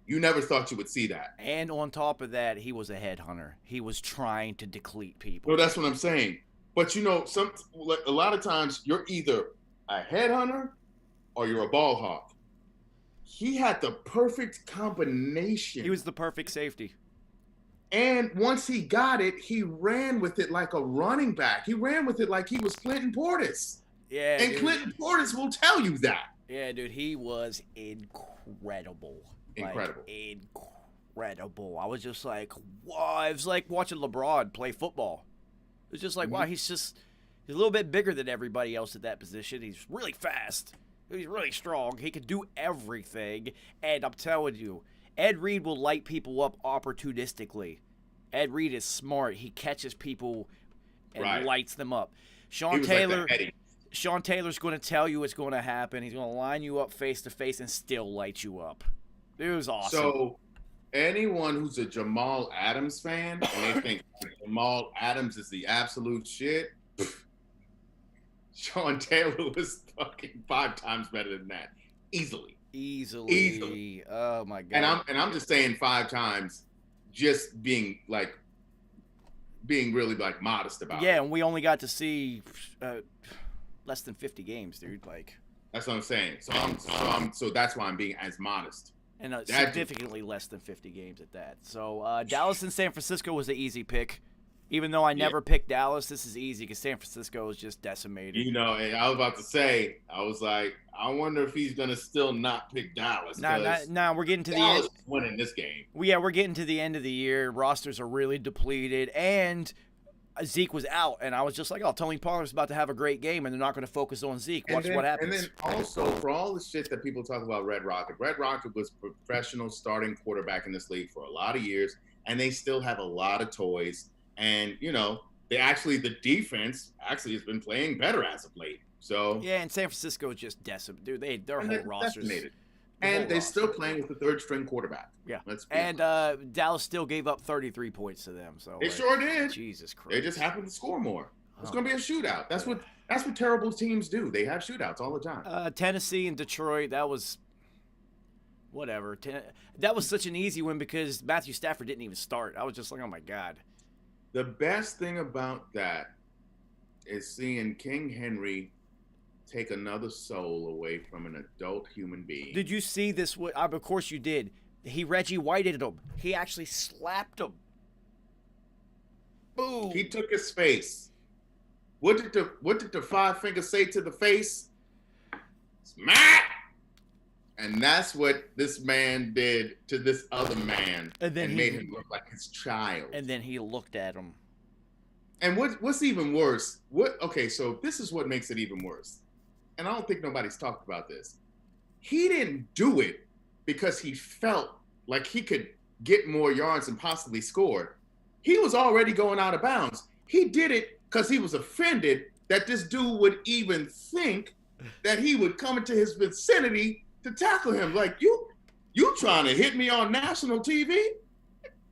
S5: You never thought you would see that.
S2: And on top of that, he was a headhunter. He was trying to deplete people.
S5: No, that's what I'm saying. But you know, a lot of times you're either a headhunter or you're a ball hawk. He had the perfect combination.
S2: He was the perfect safety.
S5: And once he got it, he ran with it like a running back. He ran with it like he was Clinton Portis.
S2: Yeah,
S5: and dude. Clinton Portis will tell you that.
S2: Yeah, dude, he was incredible. Incredible. I was just like, wow. It was like watching LeBron play football. It was just like, wow, he's a little bit bigger than everybody else at that position. He's really fast. He's really strong. He can do everything. And I'm telling you, Ed Reed will light people up opportunistically. Ed Reed is smart. He catches people and lights them up. Sean Taylor's going to tell you what's going to happen. He's going to line you up face to face and still light you up. It was awesome.
S5: So anyone who's a Jamal Adams fan and they think Jamal Adams is the absolute shit, Sean Taylor was fucking 5 times better than that. Easily.
S2: Oh my God.
S5: And I'm just saying 5 times, just being really like modest about it.
S2: Yeah, and we only got to see less than 50 games, dude. Like
S5: that's what I'm saying. So that's why I'm being as modest.
S2: And significantly less than 50 games at that. So Dallas and San Francisco was the easy pick. Even though I never picked Dallas, this is easy because San Francisco is just decimated.
S5: You know, and I was about to say, I was like, I wonder if he's going to still not pick Dallas.
S2: Nah, we're getting to
S5: Dallas
S2: the end.
S5: Is winning this game.
S2: We're getting to the end of the year. Rosters are really depleted, and Zeke was out. And I was just like, Tony Pollard's about to have a great game, and they're not going to focus on Zeke. Watch what happens.
S5: And then also, for all the shit that people talk about Red Rocket was a professional starting quarterback in this league for a lot of years, and they still have a lot of toys. And, you know, the defense actually has been playing better as of late. So
S2: Yeah, and San Francisco is just decimated, dude. Their whole roster's
S5: decimated. And they're still playing with the third string quarterback.
S2: Yeah.
S5: Let's be
S2: and
S5: honest.
S2: Dallas still gave up 33 points to them. So
S5: They sure did.
S2: Jesus Christ.
S5: They just happened to score more. It's going to be a shootout. That's what terrible teams do. They have shootouts all the time.
S2: Tennessee and Detroit, that was whatever. That was such an easy win because Matthew Stafford didn't even start. I was just like, oh my God.
S5: The best thing about that is seeing King Henry take another soul away from an adult human being.
S2: Did you see this? Of course you did. He Reggie Whited him. He actually slapped him. Boom.
S5: He took his face. What did the five fingers say to the face? Smack! And that's what this man did to this other man,
S2: and then
S5: made him look like his child.
S2: And then he looked at him.
S5: And what's even worse? Okay, so this is what makes it even worse. And I don't think nobody's talked about this. He didn't do it because he felt like he could get more yards and possibly score. He was already going out of bounds. He did it because he was offended that this dude would even think that he would come into his vicinity to tackle him. Like, you trying to hit me on national TV?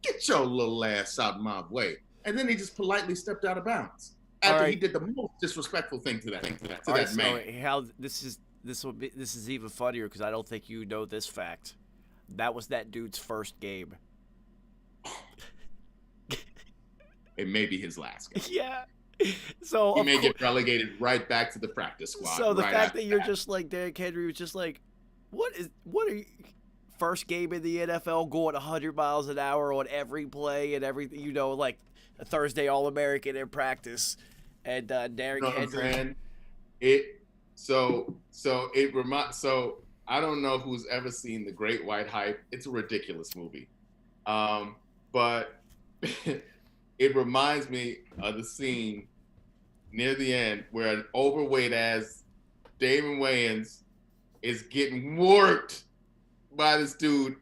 S5: Get your little ass out of my way. And then he just politely stepped out of bounds after he did the most disrespectful thing to that man.
S2: How this is even funnier because I don't think you know this fact. That was that dude's first game.
S5: It may be his last game.
S2: Yeah. So
S5: he may get relegated right back to the practice squad.
S2: So the fact that you're just like Derrick Henry was just like, what are you? First game in the NFL, going 100 miles an hour on every play and everything, like a Thursday All-American in practice, and Derrick Henry.
S5: So I don't know who's ever seen The Great White Hype. It's a ridiculous movie, but it reminds me of the scene near the end where an overweight ass Damon Wayans is getting worked by this dude,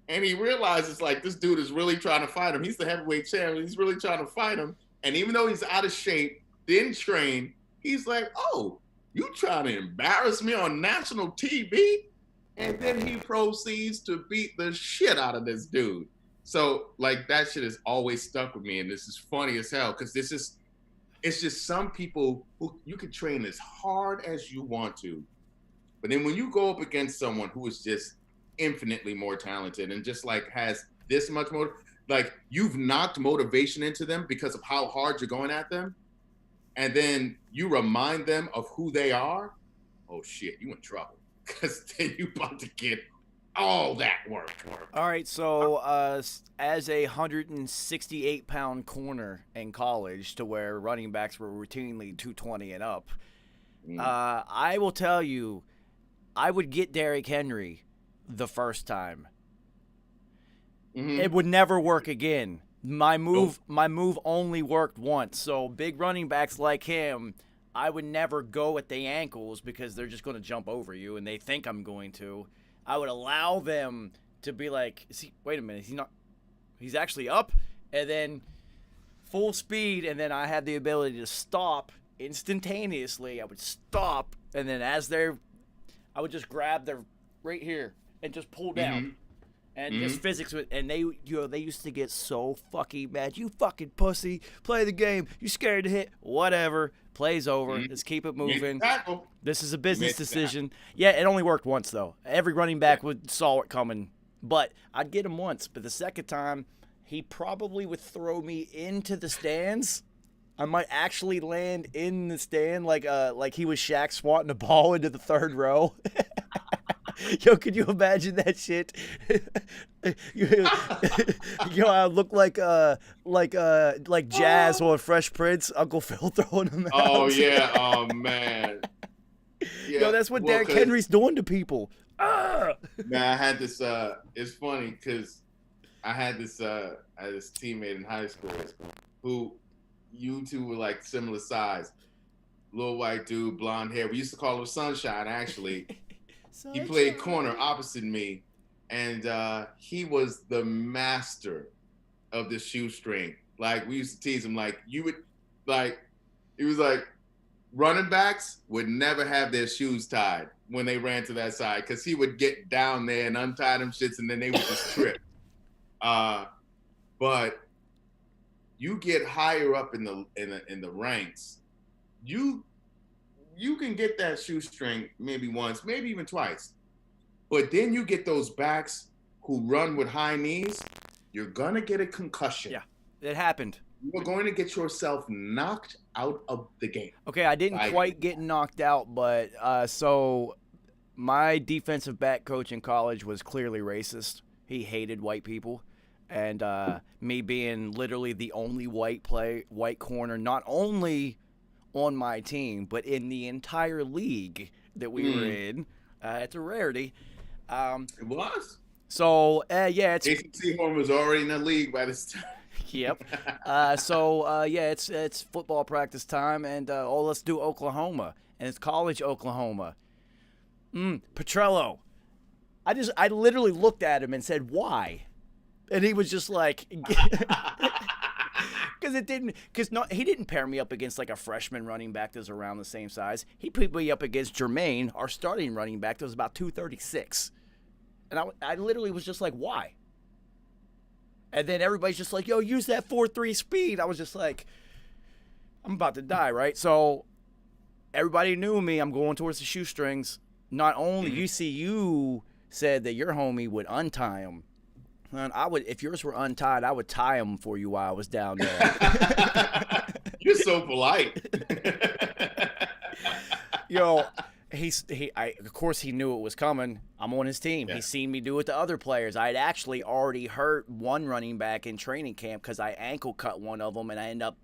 S5: and he realizes like this dude is really trying to fight him. He's the heavyweight champion. He's really trying to fight him, and even though he's out of shape, didn't train, he's like, "Oh, you trying to embarrass me on national TV?" And then he proceeds to beat the shit out of this dude. So like that shit has always stuck with me, and this is funny as hell because it's just some people who you can train as hard as you want to, but then when you go up against someone who is just infinitely more talented and just like has this much more, like you've knocked motivation into them because of how hard you're going at them, and then you remind them of who they are. Oh shit, you in trouble because then you about to get all that work.
S2: All right, so as a 168-pound corner in college, to where running backs were routinely 220 and up, I will tell you, I would get Derrick Henry the first time. Mm-hmm. It would never work again. My move only worked once. So big running backs like him, I would never go at the ankles because they're just going to jump over you, and they think I'm going to. I would allow them to be like, wait a minute, he's actually up, and then full speed, and then I had the ability to stop instantaneously. I would stop, and then I would just grab their right here and just pull down. Mm-hmm. And just physics with, and they used to get so fucking mad. You fucking pussy, play the game. You scared to hit, whatever. Play's over. Let's keep it moving. This is a business decision. Yeah, it only worked once though. Every running back saw it coming, but I'd get him once. But the second time, he probably would throw me into the stands. I might actually land in the stand like he was Shaq swatting a ball into the third row. Yo, could you imagine that shit? I look like Jazz on Fresh Prince, Uncle Phil throwing him out.
S5: Oh yeah, oh man. Yeah.
S2: Yo, that's what Derrick Henry's doing to people.
S5: Man, I had this. It's funny because I had this teammate in high school who you two were like similar size, little white dude, blonde hair. We used to call him Sunshine, actually. He played corner opposite me, and he was the master of the shoestring. Like, we used to tease him, like, Like, he was like, running backs would never have their shoes tied when they ran to that side because he would get down there and untie them shits and then they would just trip. But you get higher up in the ranks, you can get that shoestring maybe once, maybe even twice. But then you get those backs who run with high knees, you're gonna get a concussion.
S2: Yeah, it happened.
S5: You're going to get yourself knocked out of the game.
S2: Okay, I didn't quite get knocked out, but so my defensive back coach in college was clearly racist. He hated white people. And me being literally the only white corner, not only on my team, but in the entire league that we were in, it's a rarity.
S5: It was.
S2: So, yeah, it's...
S5: Jason Sehorn was already in the league by this time.
S2: Yep. Yeah, it's football practice time, and let's do Oklahoma, and it's college Oklahoma. Petrello. I literally looked at him and said, "Why?" And he was just like, because he didn't pair me up against like a freshman running back that's around the same size. He put me up against Jermaine, our starting running back, that was about 236, and I literally was just like, "Why?" And then everybody's just like, "Yo, use that 4.3 speed." I was just like, I'm about to die, right? So everybody knew me. I'm going towards the shoestrings. Not only UCU said that your homie would untie him. And I would, if yours were untied, I would tie him for you while I was down there.
S5: You're so polite.
S2: Yo, of course he knew it was coming. I'm on his team. Yeah. He's seen me do it to other players. I had actually already hurt one running back in training camp because I ankle cut one of them, and I ended up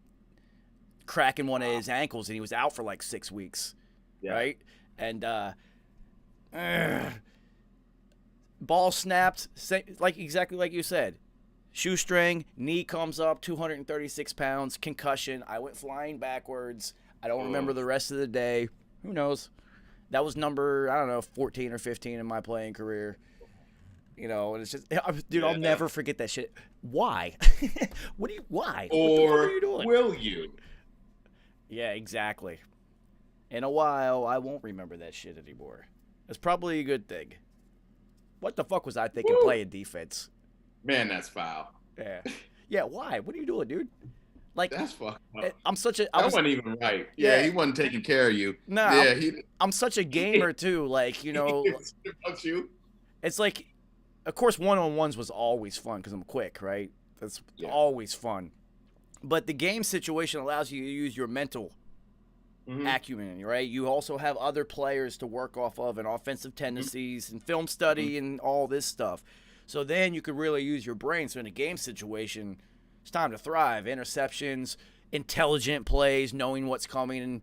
S2: cracking one of his ankles, and he was out for like 6 weeks. Yeah. Right? And ball snapped, exactly like you said. Shoestring, knee comes up, 236 pounds, concussion. I went flying backwards. I don't remember the rest of the day. Who knows? That was number, 14 or 15 in my playing career. And it's just, dude, I'll never forget that shit. Why? Why?
S5: Or
S2: what are you doing?
S5: Will you?
S2: Yeah, exactly. In a while, I won't remember that shit anymore. That's probably a good thing. What the fuck was I thinking playing defense?
S5: Man, that's foul.
S2: Yeah. Yeah, why? What are you doing, dude? Like,
S5: that's fucked up.
S2: That
S5: wasn't even right. Yeah, he wasn't taking care of you.
S2: No,
S5: yeah,
S2: I'm such a gamer too. Like,
S5: about you.
S2: It's like, of course, one-on-ones was always fun because I'm quick, right? That's always fun. But the game situation allows you to use your mental acumen, right? You also have other players to work off of and offensive tendencies and film study and all this stuff. So then you could really use your brain. So in a game situation, it's time to thrive. Interceptions, intelligent plays, knowing what's coming, and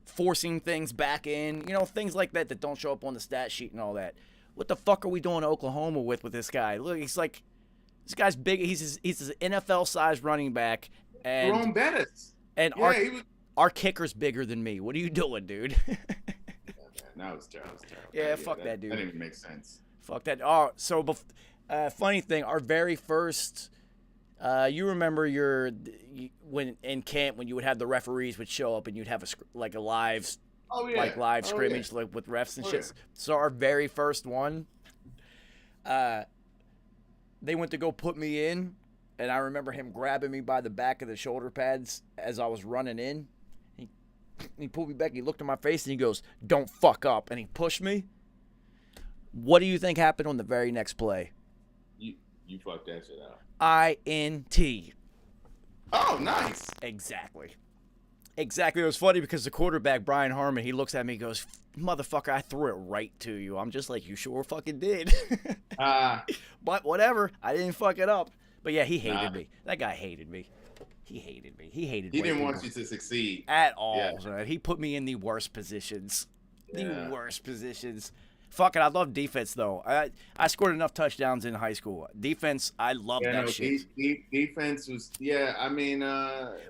S2: forcing things back in. Things like that don't show up on the stat sheet and all that. What the fuck are we doing in Oklahoma with this guy? Look, he's like, this guy's big. He's an NFL-sized running back. And
S5: Jerome Bettis.
S2: And our kicker's bigger than me. What are you doing, dude?
S5: That was terrible.
S2: Yeah, fuck that dude.
S5: That didn't even make sense.
S2: Fuck that. Oh, so funny thing, our very first, you remember when in camp when you would have the referees would show up and you'd have a live scrimmage like with refs and shit. Yeah. So our very first one, they went to go put me in, and I remember him grabbing me by the back of the shoulder pads as I was running in. He pulled me back, he looked in my face, and he goes, "Don't fuck up," and he pushed me. What do you think happened on the very next play?
S5: You fucked that shit up.
S2: INT.
S5: Oh, nice.
S2: Exactly. It was funny because the quarterback, Brian Harmon, he looks at me and goes, "Motherfucker, I threw it right to you." I'm just like, "You sure fucking did." But whatever. I didn't fuck it up. But yeah, he hated me. That guy hated me. He hated me. He didn't
S5: want you to succeed.
S2: At all. Yeah. He put me in the worst positions. The worst positions. Fuck it, I love defense, though. I scored enough touchdowns in high school. Defense, I love that shit.
S5: Defense was,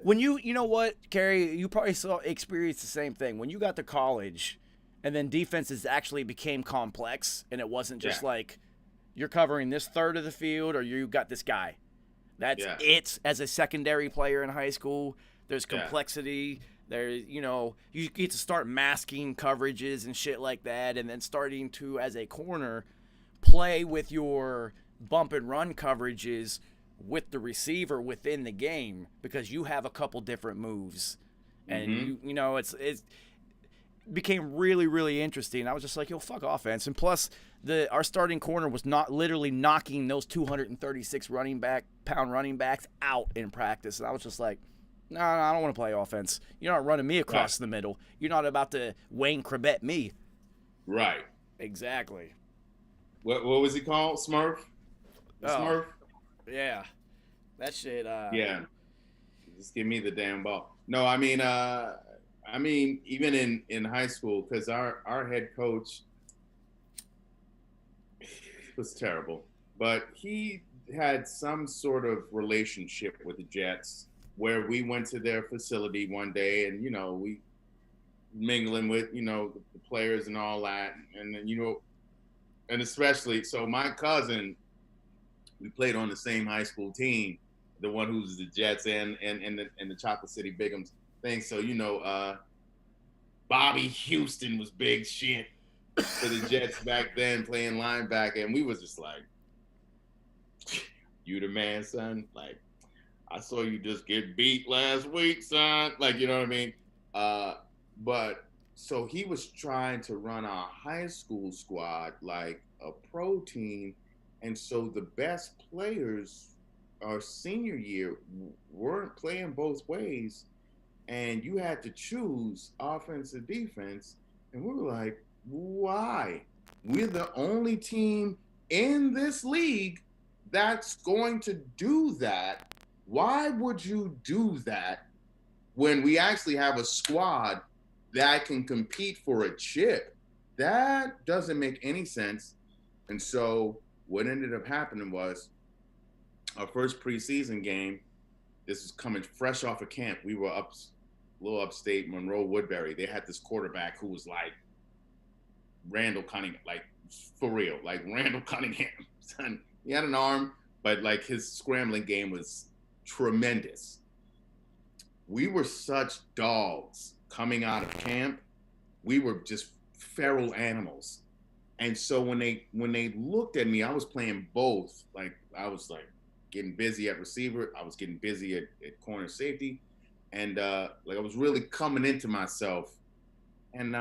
S2: when you know what, Kerry, you probably experienced the same thing. When you got to college, and then defenses actually became complex, and it wasn't just like, you're covering this third of the field, or you got this guy. That's it as a secondary player in high school. There's complexity. There's, you get to start masking coverages and shit like that, and then starting to, as a corner, play with your bump and run coverages with the receiver within the game because you have a couple different moves. And, it's became really, really interesting. I was just like, yo, fuck offense. And plus, our starting corner was not literally knocking those 236 pound running backs out in practice. And I was just like, no, I don't want to play offense. You're not running me across the middle. You're not about to Wayne Krebet me.
S5: Right.
S2: Exactly.
S5: What was he called? Smurf? Smurf?
S2: Yeah. That shit.
S5: Yeah. Just give me the damn ball. No, I mean, even in high school, because our head coach was terrible, but he had some sort of relationship with the Jets where we went to their facility one day and, we mingling with, the players and all that. And then, and especially, so my cousin, we played on the same high school team, the one who's the Jets and the Chocolate City Bigums thing. So, Bobby Houston was big shit for the Jets back then playing linebacker. And we was just like, you the man, son? Like, I saw you just get beat last week, son. Like, you know what I mean? But so he was trying to run our high school squad like a pro team. And so the best players our senior year weren't playing both ways. And you had to choose offense or defense. And we were like, why? We're the only team in this league that's going to do that. Why would you do that when we actually have a squad that can compete for a chip? That doesn't make any sense. And so what ended up happening was our first preseason game, this was coming fresh off of camp. We were up a little upstate, Monroe Woodbury. They had this quarterback who was like Randall Cunningham, like for real, like Randall Cunningham. Son, he had an arm, but like his scrambling game was tremendous. We were such dogs coming out of camp. We were just feral animals. And so when they looked at me, I was playing both. Like I was like getting busy at receiver. I was getting busy at corner safety. And like I was really coming into myself. And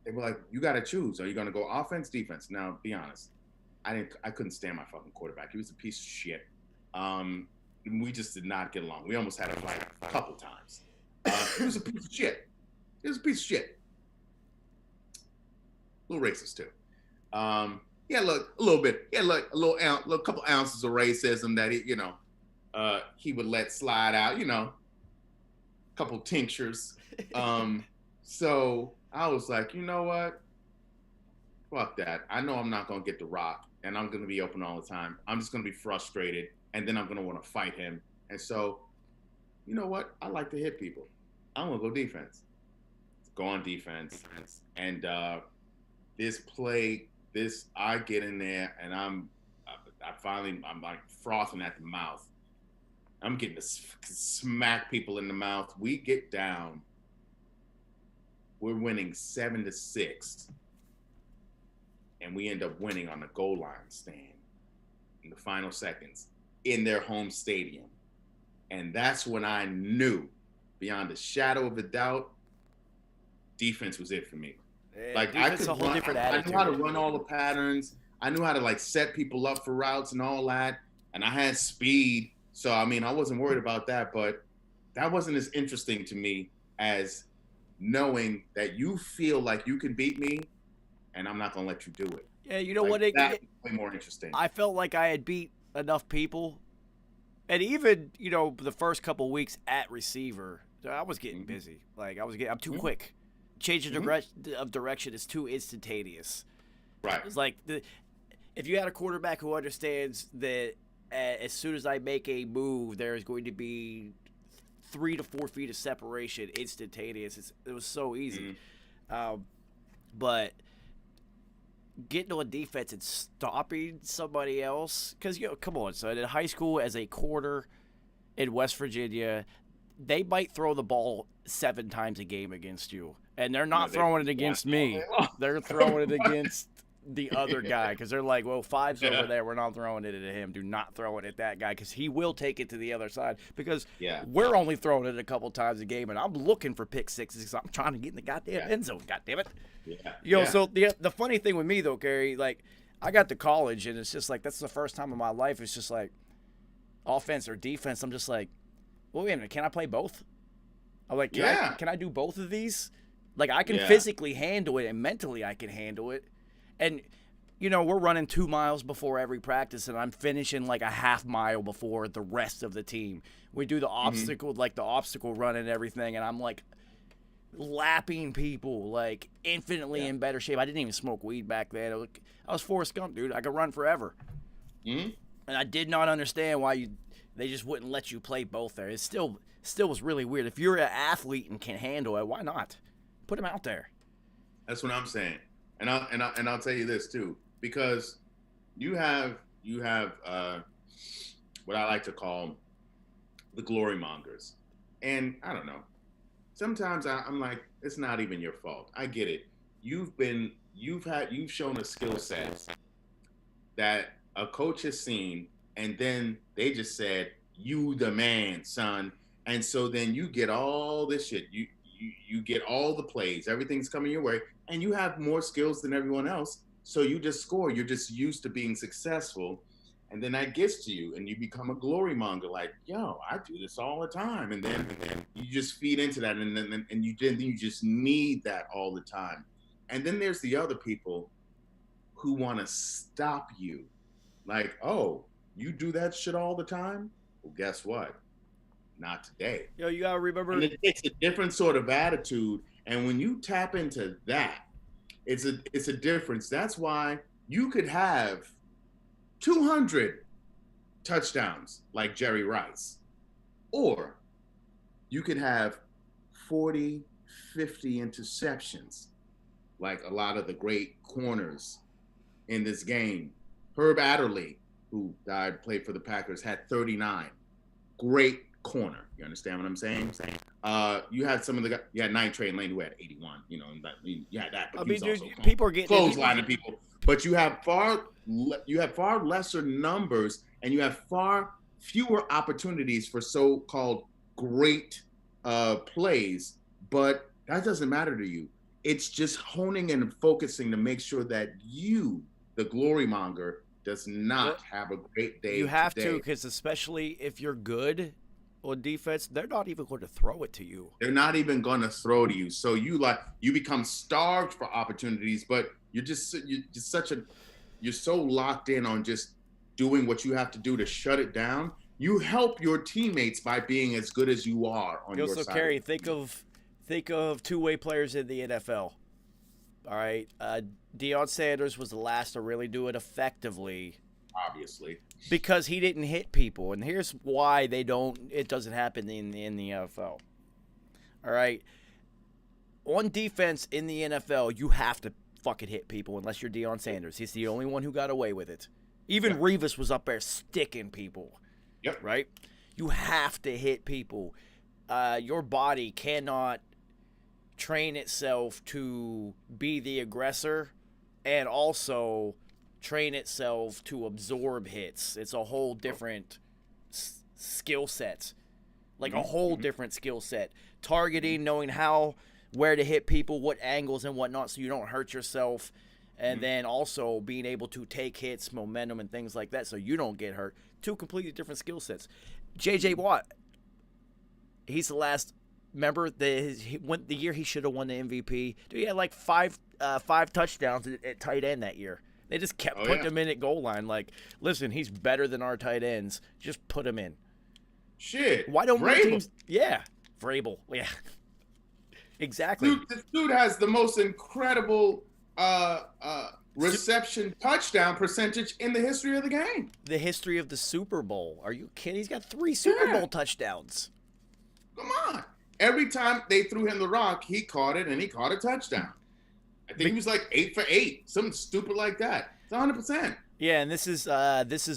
S5: they were like, you got to choose. Are you going to go offense, defense? Now, be honest. I couldn't stand my fucking quarterback. He was a piece of shit. We just did not get along. We almost had a fight a couple times. He was a piece of shit. He was a piece of shit. A little racist too. Yeah, look, a little bit. Yeah, look, a couple ounces of racism that he would let slide out. A couple tinctures. So I was like, you know what? Fuck that. I know I'm not gonna get the rock, and I'm gonna be open all the time. I'm just gonna be frustrated, and then I'm gonna want to fight him. And so, you know what? I like to hit people. I'm gonna go defense. Go on defense. And I get in there, and I'm like frothing at the mouth. I'm getting to smack people in the mouth. We get down. We're winning 7-6. And we end up winning on the goal line stand in the final seconds in their home stadium. And that's when I knew, beyond a shadow of a doubt, defense was it for me.
S2: Yeah,
S5: like
S2: I knew
S5: how to run all the patterns. I knew how to like set people up for routes and all that. And I had speed. So, I mean, I wasn't worried about that, but that wasn't as interesting to me as knowing that you feel like you can beat me and I'm not going to let you do it.
S2: Yeah, you know
S5: like,
S2: what?
S5: That's way more interesting.
S2: I felt like I had beat enough people. And even, the first couple of weeks at receiver, I was getting busy. Like, I'm too quick. Change of direction is too instantaneous.
S5: Right.
S2: It's like, if you had a quarterback who understands that as soon as I make a move, there is going to be 3 to 4 feet of separation instantaneous. It was so easy. But getting on defense and stopping somebody else, because come on, son, in high school as a quarter in West Virginia, they might throw the ball 7 times a game against you, and they're not throwing it against me. They're throwing it against the other guy because they're like, well, 5's over there. We're not throwing it at him. Do not throw it at that guy because he will take it to the other side because we're only throwing it a couple times a game, and I'm looking for pick sixes because I'm trying to get in the goddamn end zone. God damn it. So the funny thing with me, though, Gary, like, I got to college, and it's just like that's the first time in my life it's just like offense or defense. I'm just like, well, wait a minute, can I play both? I'm like, can I do both of these? Like, I can physically handle it, and mentally I can handle it. And, we're running 2 miles before every practice, and I'm finishing like a half mile before the rest of the team. We do the obstacle, like the obstacle run and everything, and I'm like lapping people, like infinitely in better shape. I didn't even smoke weed back then. I was Forrest Gump, dude. I could run forever. And I did not understand why they just wouldn't let you play both there. It still was really weird. If you're an athlete and can handle it, why not? Put him out there.
S5: That's what I'm saying. And I'll tell you this too, because you have what I like to call the glory mongers, and I don't know. Sometimes I'm like, it's not even your fault. I get it. You've shown a skill set that a coach has seen, and then they just said, "You the man, son." And so then you get all this shit. You get all the plays. Everything's coming your way. And you have more skills than everyone else. So you just score. You're just used to being successful. And then that gets to you. And you become a glory monger. Like, yo, I do this all the time. And then you just feed into that. And you just need that all the time. And then there's the other people who want to stop you. Like, oh, you do that shit all the time? Well, guess what? Not today.
S2: Yo, you gotta remember.
S5: And it takes a different sort of attitude. And when you tap into that, it's a difference. That's why you could have 200 touchdowns like Jerry Rice, or you could have 40, 50 interceptions like a lot of the great corners in this game. Herb Adderley, who played for the Packers, had 39. Great corner. You understand what I'm saying? You had some of the guys. You had Night Train Lane who had 81. You had that. But
S2: people are getting
S5: clotheslining people. But you have far lesser numbers, and you have far fewer opportunities for so-called great plays. But that doesn't matter to you. It's just honing and focusing to make sure that you, the glory monger, does not have a great day.
S2: You have to, because especially if you're good on defense, they're not even going to throw it to you.
S5: They're not even going to throw to you. So you become starved for opportunities, but you're so locked in on just doing what you have to do to shut it down. You help your teammates by being as good as you are on your side.
S2: So, Kerry, think of two-way players in the NFL. All right, Deion Sanders was the last to really do it effectively.
S5: Obviously,
S2: because he didn't hit people, and here's why it doesn't happen in the NFL. All right, on defense in the NFL, you have to fucking hit people unless you're Deion Sanders. He's the only one who got away with it. Even Revis was up there sticking people.
S5: Yep.
S2: Right? You have to hit people. Your body cannot train itself to be the aggressor and also train itself to absorb hits. It's a whole different skill set. Like a whole different skill set. Targeting, knowing where to hit people, what angles and whatnot so you don't hurt yourself. And then also being able to take hits, momentum, and things like that so you don't get hurt. Two completely different skill sets. J.J. Watt, he's the last. Remember the year he should have won the MVP? Dude, he had like five touchdowns at tight end that year. They just kept putting him in at goal line. Like, listen, he's better than our tight ends. Just put him in.
S5: Shit.
S2: Why don't more teams? Yeah, Vrabel. Yeah, exactly.
S5: This dude has the most incredible reception touchdown percentage in the history of the game.
S2: The history of the Super Bowl. Are you kidding? He's got 3 Super Bowl touchdowns.
S5: Come on. Every time they threw him the rock, he caught it, and he caught a touchdown. I think he was like 8 for 8, something stupid like that. It's 100%.
S2: Yeah, and this is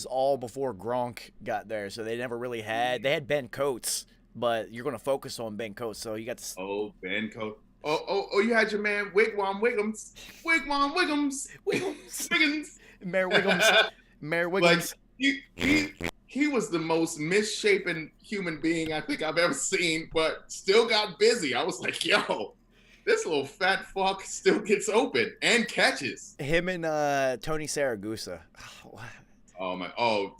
S2: all before Gronk got there, so they never really had. They had Ben Coates, but you're going to focus on Ben Coates. So you got to.
S5: Oh, Ben Coates. Oh, you had your man Wigwam Wiggums. Wigwam Wiggums. Wiggins.
S2: Mayor Wiggums. Mayor Wiggums.
S5: Like, he was the most misshapen human being I think I've ever seen, but still got busy. I was like, yo, this little fat fuck still gets open and catches.
S2: Him and Tony Saragusa.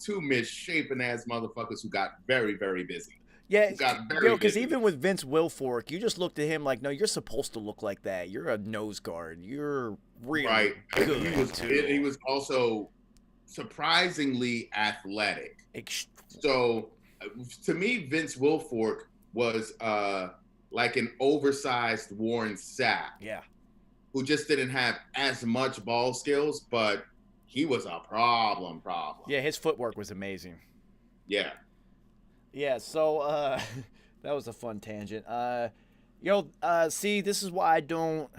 S5: Two misshapen ass motherfuckers who got very, very busy.
S2: Yeah, because even with Vince Wilfork, you just looked at him like, no, you're supposed to look like that. You're a nose guard. You're really good.
S5: He was also surprisingly athletic. So, to me, Vince Wilfork was like an oversized Warren Sapp.
S2: Yeah.
S5: Who just didn't have as much ball skills, but he was a problem.
S2: Yeah, his footwork was amazing.
S5: Yeah.
S2: Yeah, so that was a fun tangent. See, this is why I don't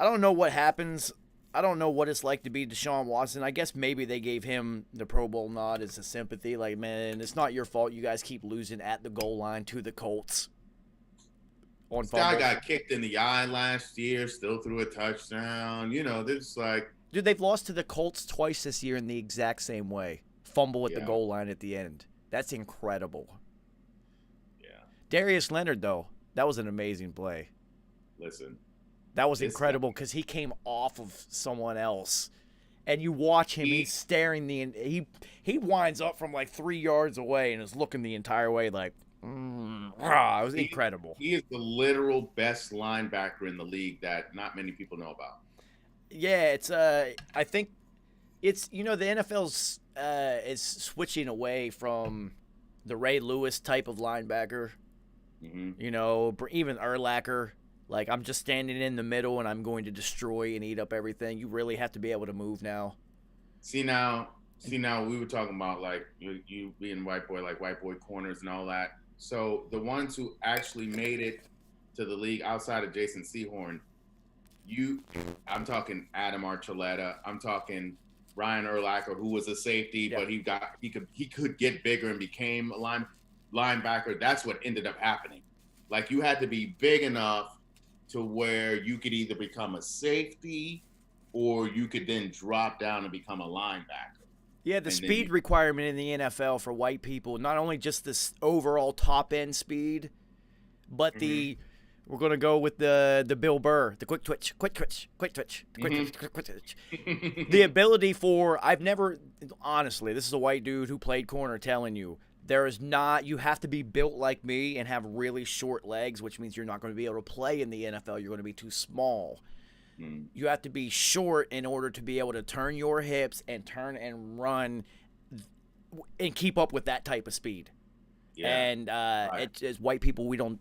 S2: know what happens. I don't know what it's like to be Deshaun Watson. I guess maybe they gave him the Pro Bowl nod as a sympathy. Like, man, it's not your fault. You guys keep losing at the goal line to the Colts.
S5: This guy got kicked in the eye last year, still threw a touchdown. You know, this like...
S2: Dude, they've lost to the Colts twice this year in the exact same way. Fumble at the goal line at the end. That's incredible.
S5: Yeah.
S2: Darius Leonard, though, that was an amazing play.
S5: Listen.
S2: That was incredible because he came off of someone else. And you watch him, he's staring he winds up from like 3 yards away and is looking the entire way like, it was incredible.
S5: He is the literal best linebacker in the league that not many people know about.
S2: Yeah, it's I think it's, the NFL's is switching away from the Ray Lewis type of linebacker.
S5: Mm-hmm.
S2: Even Urlacher. Like, I'm just standing in the middle and I'm going to destroy and eat up everything. You really have to be able to move now.
S5: See now we were talking about like you being white boy corners and all that. So the ones who actually made it to the league outside of Jason Sehorn, I'm talking Adam Archuleta, I'm talking Ryan Urlacher, who was a safety, but he could get bigger and became a linebacker. That's what ended up happening. Like, you had to be big enough to where you could either become a safety or you could then drop down and become a linebacker.
S2: Yeah, the speed requirement in the NFL for white people, not only just this overall top-end speed, but we're going to go with the Bill Burr, the quick twitch. The ability for, honestly, this is a white dude who played corner telling you, you have to be built like me and have really short legs, which means you're not going to be able to play in the NFL. You're going to be too small. You have to be short in order to be able to turn your hips and turn and run and keep up with that type of speed. Yeah, and as white people, we don't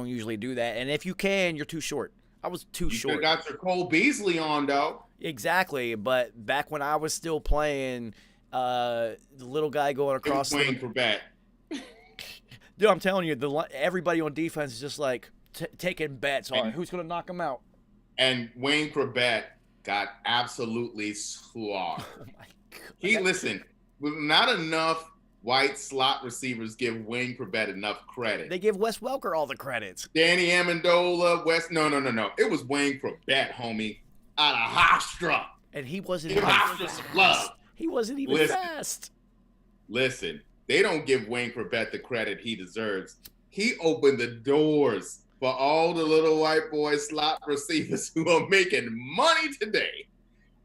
S2: usually do that. And if you can, you're too short. I was too short.
S5: You got your Cole Beasley on, though.
S2: Exactly, but back when I was still playing, the little guy going across.
S5: Wayne Corbett.
S2: Dude, I'm telling you, everybody on defense is just like taking bets on who's going to knock him out.
S5: And Wayne Corbett got absolutely slaughtered.
S2: Oh my God.
S5: Listen, not enough white slot receivers give Wayne Corbett enough credit.
S2: They give Wes Welker all the credits.
S5: Danny Amendola, No. It was Wayne Corbett, homie, out of Hofstra.
S2: And he wasn't even fast. He wasn't even fast.
S5: Listen, they don't give Wayne Corbett the credit he deserves. He opened the doors for all the little white boy slot receivers who are making money today,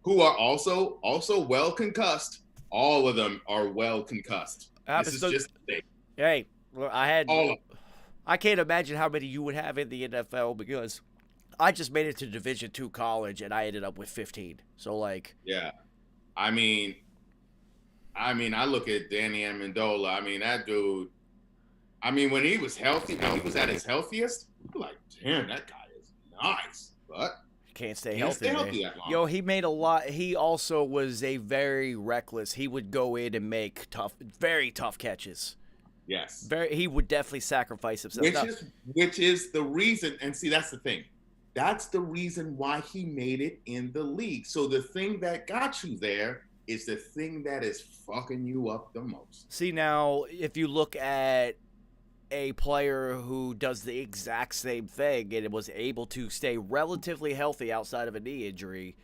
S5: who are also well concussed. All of them are well concussed. This is just the thing.
S2: Hey, well, I can't imagine how many you would have in the NFL because I just made it to Division II college and I ended up with 15. So, like,
S5: yeah, I mean, I look at Danny Amendola. I mean, that dude. I mean, when he was healthy, when he was at his healthiest, I'm like, damn, that guy is nice, but
S2: can't stay healthy
S5: that long.
S2: Yo, he made a lot. He also was a very reckless. He would go in and make very tough catches.
S5: Yes,
S2: he would definitely sacrifice himself.
S5: Which is the reason. And see, that's the thing. That's the reason why he made it in the league. So the thing that got you there is the thing that is fucking you up the most.
S2: See, now, if you look at a player who does the exact same thing and was able to stay relatively healthy outside of a knee injury,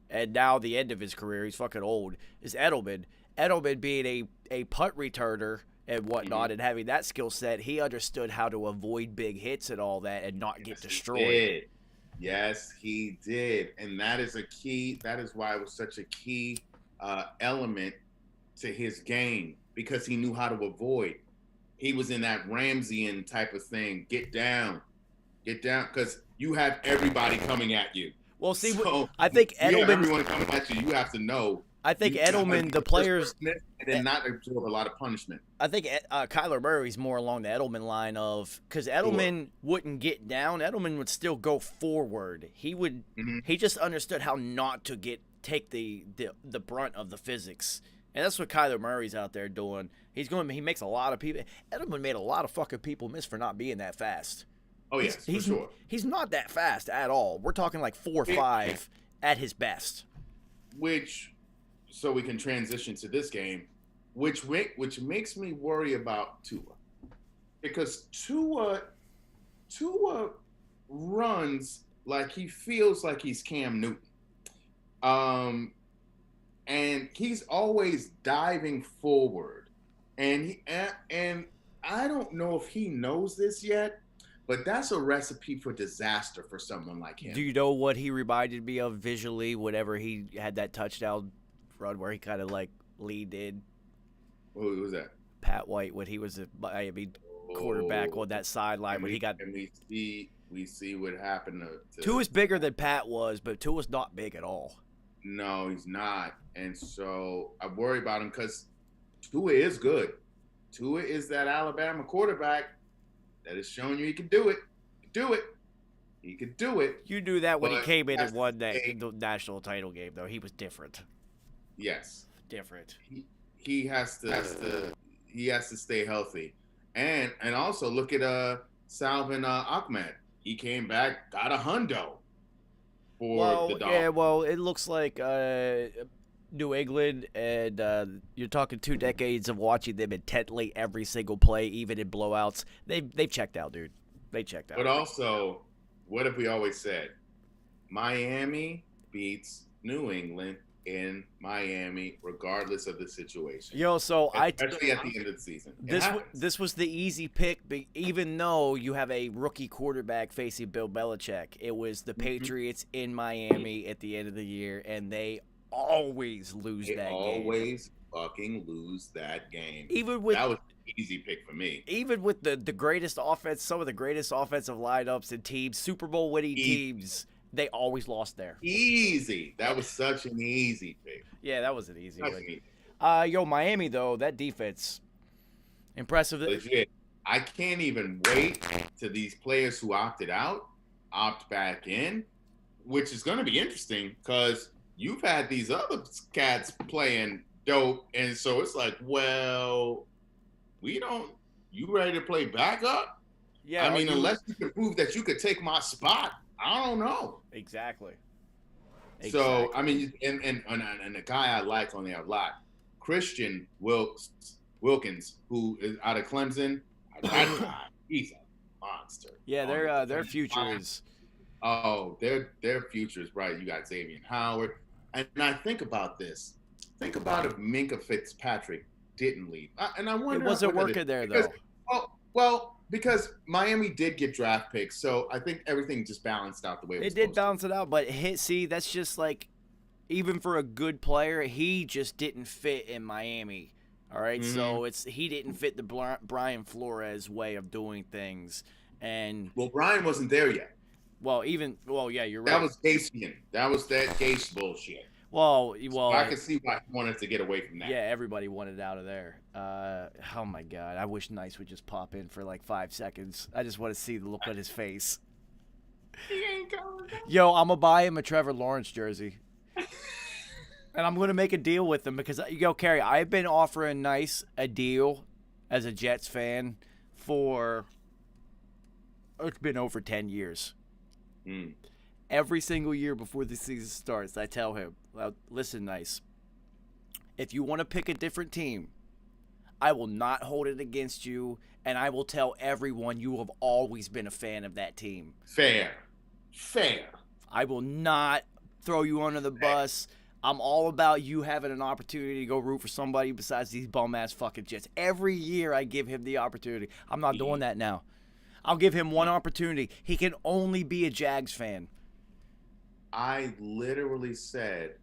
S2: and now the end of his career, he's fucking old, is Edelman. Edelman being a punt returner and whatnot, and having that skill set, he understood how to avoid big hits and all that and not get destroyed.
S5: Yes, he did. And that is a key. That is why it was such a key element to his game, because he knew how to avoid. He was in that Ramseyan type of thing. Get down, because you have everybody coming at you.
S2: Well, see,
S5: so
S2: I think Edelman.
S5: Everyone coming at you. You have to know.
S2: I think Edelman, the players,
S5: and then not absorb a lot of punishment.
S2: I think Kyler Murray's more along the Edelman line of, because Edelman wouldn't get down. Edelman would still go forward. He would. He just understood how not to take the brunt of the physics, and that's what Kyler Murray's out there doing. He makes a lot of people. Edelman made a lot of fucking people miss for not being that fast.
S5: Oh yes, for sure.
S2: He's not that fast at all. We're talking like 4.5 at his best.
S5: So we can transition to this game, which makes me worry about Tua, because Tua runs like he feels like he's Cam Newton, and he's always diving forward, and I don't know if he knows this yet, but that's a recipe for disaster for someone like him.
S2: Do you know what he reminded me of visually whenever he had that touchdown run where he kind of like leaned in?
S5: What was that?
S2: Pat White, when he was a Miami quarterback on that sideline when he got.
S5: And we see what happened to
S2: Tua's bigger than Pat was, but Tua's not big at all.
S5: No, he's not, and so I worry about him because Tua is good. Tua is that Alabama quarterback that has shown you he can do it. He could do it.
S2: You knew that when he came in and won the national title game, though. He was different.
S5: Yes,
S2: different.
S5: He has to stay healthy, and also look at Salvin Ahmed. He came back, got a hundo for the Dolphins.
S2: Yeah, well, it looks like New England, and you're talking 2 decades of watching them intently every single play, even in blowouts. They've checked out, dude. They checked out.
S5: But also, what have we always said? Miami beats New England in Miami, regardless of the situation.
S2: Especially
S5: at the end of the season.
S2: This was the easy pick, but even though you have a rookie quarterback facing Bill Belichick, it was the Patriots in Miami at the end of the year, and they always lose that game.
S5: Always fucking lose that game.
S2: Even with
S5: that was an easy pick for me.
S2: Even with the greatest offense, some of the greatest offensive lineups and teams, Super Bowl winning teams, they always lost there.
S5: Easy. That was such an easy pick.
S2: Yeah, that was an easy pick. Miami, though, that defense, impressive.
S5: Legit. I can't even wait till these players who opted out opt back in, which is going to be interesting because you've had these other cats playing dope, and so it's like, well, you ready to play backup?
S2: Yeah.
S5: I mean, unless you can prove that you could take my spot, I don't know.
S2: Exactly.
S5: So, I mean, and the guy I like on there a lot, Christian Wilkins, who is out of Clemson. That guy, he's a monster.
S2: Yeah, their future is.
S5: Oh, their future is bright. You got Xavier Howard, and I think about this. Think about if Minkah Fitzpatrick didn't leave, and I wonder.
S2: It wasn't working there though.
S5: Well, because Miami did get draft picks, so I think everything just balanced out the way it
S2: did balance it out. But that's just like, even for a good player, he just didn't fit in Miami. All right, so he didn't fit the Brian Flores way of doing things, and
S5: Brian wasn't there yet.
S2: Yeah, you're right.
S5: That was Gasian. That was that Gase bullshit.
S2: So I
S5: can see why he wanted to get away from that.
S2: Yeah, everybody wanted out of there. Oh my God, I wish Nice would just pop in for like 5 seconds. I just want to see the look on his face.
S5: He ain't going.
S2: Yo, I'm gonna buy him a Trevor Lawrence jersey, and I'm gonna make a deal with him because Kerry, I've been offering Nice a deal as a Jets fan for it's been over 10 years. Every single year before the season starts, I tell him, well, listen, Nice, if you want to pick a different team, I will not hold it against you, and I will tell everyone you have always been a fan of that team.
S5: Fair.
S2: I will not throw you under the bus. I'm all about you having an opportunity to go root for somebody besides these bum-ass fucking Jets. Every year I give him the opportunity. I'm not doing that now. I'll give him one opportunity. He can only be a Jags fan.
S5: I literally said,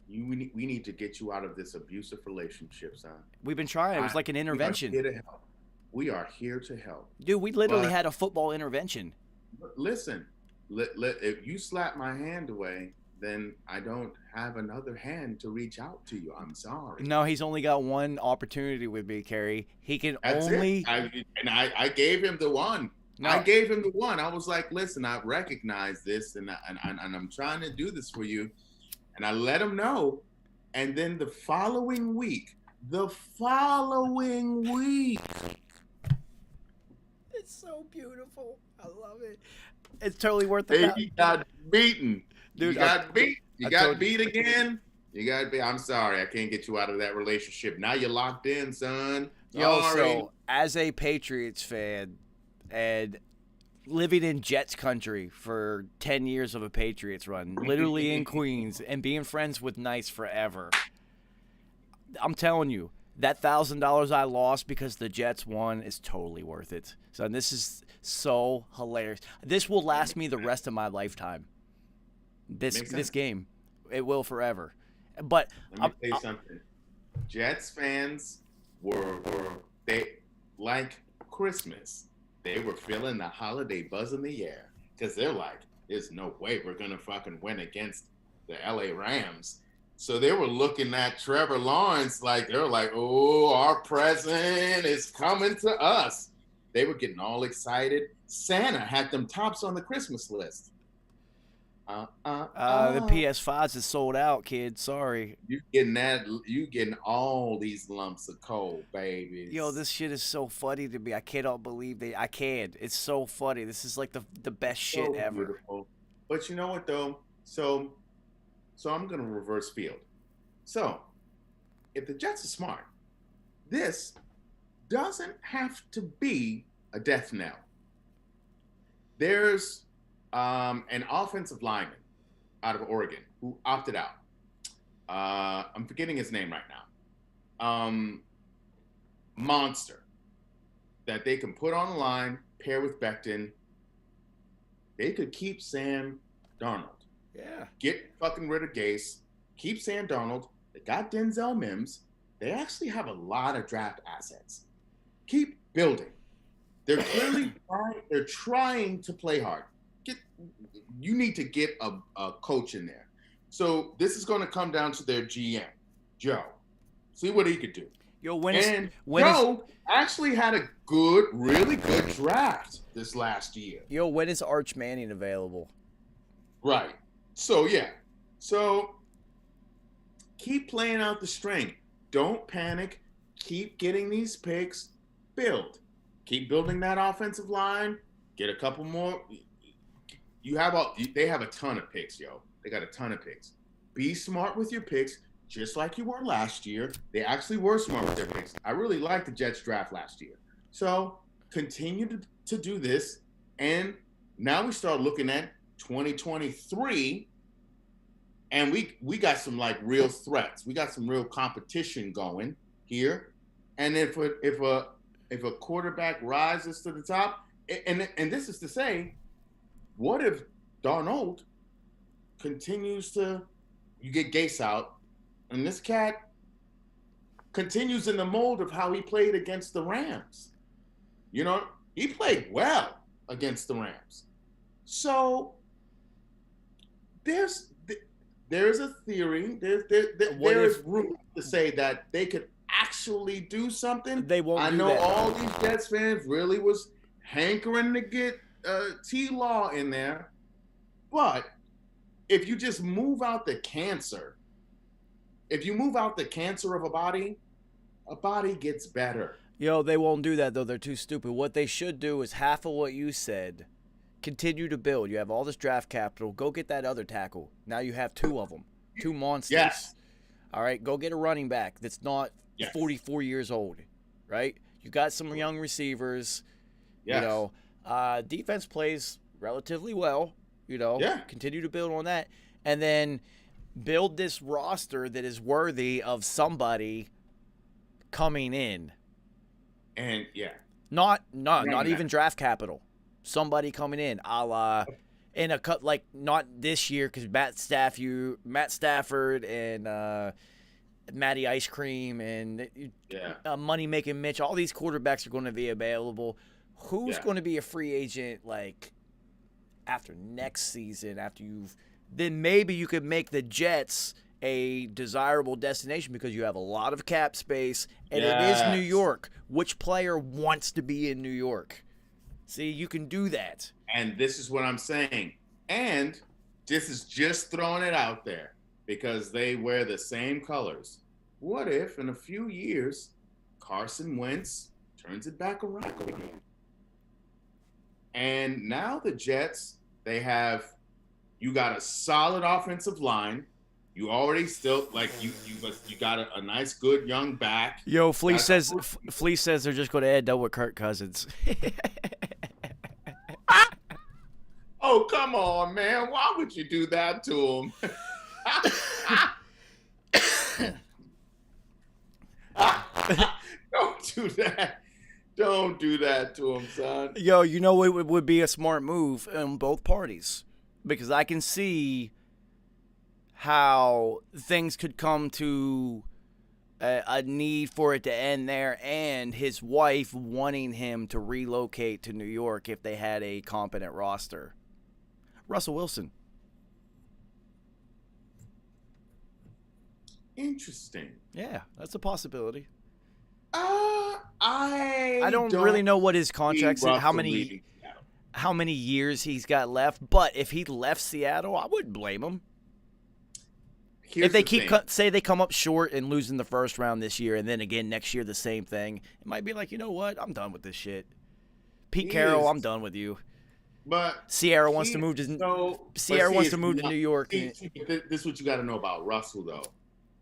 S5: we need to get you out of this abusive relationship, son.
S2: We've been trying. It was like an intervention.
S5: We are here to help. We are here to help.
S2: Dude, we literally had a football intervention.
S5: Listen, if you slap my hand away, then I don't have another hand to reach out to you. I'm sorry.
S2: No, he's only got one opportunity with me, Kerry. He can
S5: That's
S2: only.
S5: I gave him the one.
S2: No.
S5: I gave him the one. I was like, listen, I recognize this, and I'm trying to do this for you. And I let him know. And then the following week.
S2: It's so beautiful. I love it. It's totally worth
S5: Hey,
S2: it.
S5: he got beaten.
S2: Dude,
S5: you got beat. You
S2: I
S5: got
S2: told
S5: beat again. You got beat. I'm sorry. I can't get you out of that relationship. Now you're locked in, son.
S2: Yo,
S5: Sorry.
S2: so as a Patriots fan and living in Jets country for 10 years of a Patriots run, literally in Queens, and being friends with Nice forever, I'm telling you, that $1,000 I lost because the Jets won is totally worth it. So this is so hilarious. This will last me the rest of my lifetime. This game, it will forever. But
S5: let me tell you something. Jets fans were they like Christmas. They were feeling the holiday buzz in the air because they're like, there's no way we're gonna fucking win against the LA Rams. So they were looking at Trevor Lawrence like they're like, oh, our present is coming to us. They were getting all excited. Santa had them tops on the Christmas list.
S2: the PS5s is sold out, kid. Sorry.
S5: You getting all these lumps of coal, babies.
S2: Yo, this shit is so funny to me. I cannot believe I can't. It's so funny. This is like the best shit ever.
S5: Beautiful. But you know what though? So I'm gonna reverse field. So if the Jets are smart, this doesn't have to be a death knell. There's an offensive lineman out of Oregon who opted out. I'm forgetting his name right now. Monster that they can put on the line, pair with Becton. They could keep Sam Darnold.
S2: Yeah.
S5: Get fucking rid of Gase. Keep Sam Darnold. They got Denzel Mims. They actually have a lot of draft assets. Keep building. They're clearly trying to play hard. You need to get a coach in there. So this is going to come down to their GM, Joe. See what he could do.
S2: Yo,
S5: Joe actually had a really good draft this last year.
S2: Yo, when is Arch Manning available?
S5: Right. So, yeah. So, keep playing out the string. Don't panic. Keep getting these picks. Build. Keep building that offensive line. Get a couple more. They have a ton of picks, yo. They got a ton of picks. Be smart with your picks, just like you were last year. They actually were smart with their picks. I really liked the Jets draft last year. So, continue to do this. And now we start looking at 2023, and we got some like real threats. We got some real competition going here. And if a quarterback rises to the top, and this is to say, what if Darnold continues to, you get Gase out, and this cat continues in the mold of how he played against the Rams? You know, he played well against the Rams. So there's a theory. There is room to say that they could actually do something.
S2: They won't.
S5: I
S2: do
S5: know
S2: that.
S5: all these Jets fans really was hankering to get T-Law in there, but if you just move out the cancer, of a body gets better.
S2: Yo, they won't do that though. They're too stupid. What they should do is half of what you said. Continue to build. You have all this draft capital. Go get that other tackle. Now you have two of them. Two monsters.
S5: Yes.
S2: All right, go get a running back that's not
S5: Yes.
S2: 44 years old, right? You got some young receivers.
S5: Yes.
S2: You know, defense plays relatively well. You know,
S5: Yeah.
S2: continue to build on that, and then build this roster that is worthy of somebody coming in.
S5: And yeah,
S2: Not
S5: Running
S2: even
S5: back.
S2: draft capital. Somebody coming in, a la in a cut like not this year because Matt Stafford and Matty Ice Cream and
S5: yeah.
S2: money making Mitch. All these quarterbacks are going to be available. Who's
S5: Yeah.
S2: going to be a free agent like after next season? Then maybe you could make the Jets a desirable destination because you have a lot of cap space and it is New
S5: Yes.
S2: York. Which player wants to be in New York? See, you can do that.
S5: And this is what I'm saying. And this is just throwing it out there because they wear the same colors. What if in a few years Carson Wentz turns it back around again? And now the Jets, you got a solid offensive line. You already still you got a nice good young back.
S2: Yo, Flea says they're just going to end up with Kirk Cousins.
S5: Oh, come on, man. Why would you do that to him? Don't do that. Don't do that to him, son.
S2: Yo, you know it would be a smart move on both parties because I can see how things could come to a need for it to end there and his wife wanting him to relocate to New York if they had a competent roster. Russell Wilson.
S5: Interesting.
S2: Yeah, that's a possibility.
S5: I
S2: don't really know what his contract
S5: see
S2: is, how
S5: Russell
S2: many
S5: leaving Seattle.
S2: how many years he's got left, but if he left Seattle, I wouldn't blame him.
S5: Here's
S2: If they
S5: the thing.
S2: say they come up short and lose in the first round this year and then again next year the same thing, it might be like, you know what? I'm done with this shit. Pete
S5: He
S2: Carroll,
S5: is-
S2: I'm done with you.
S5: But
S2: Sierra wants to
S5: he-
S2: move to
S5: so- but
S2: Sierra
S5: see,
S2: wants
S5: it's
S2: to move to
S5: beyond-
S2: New York.
S5: This is what you got to know about Russell, though.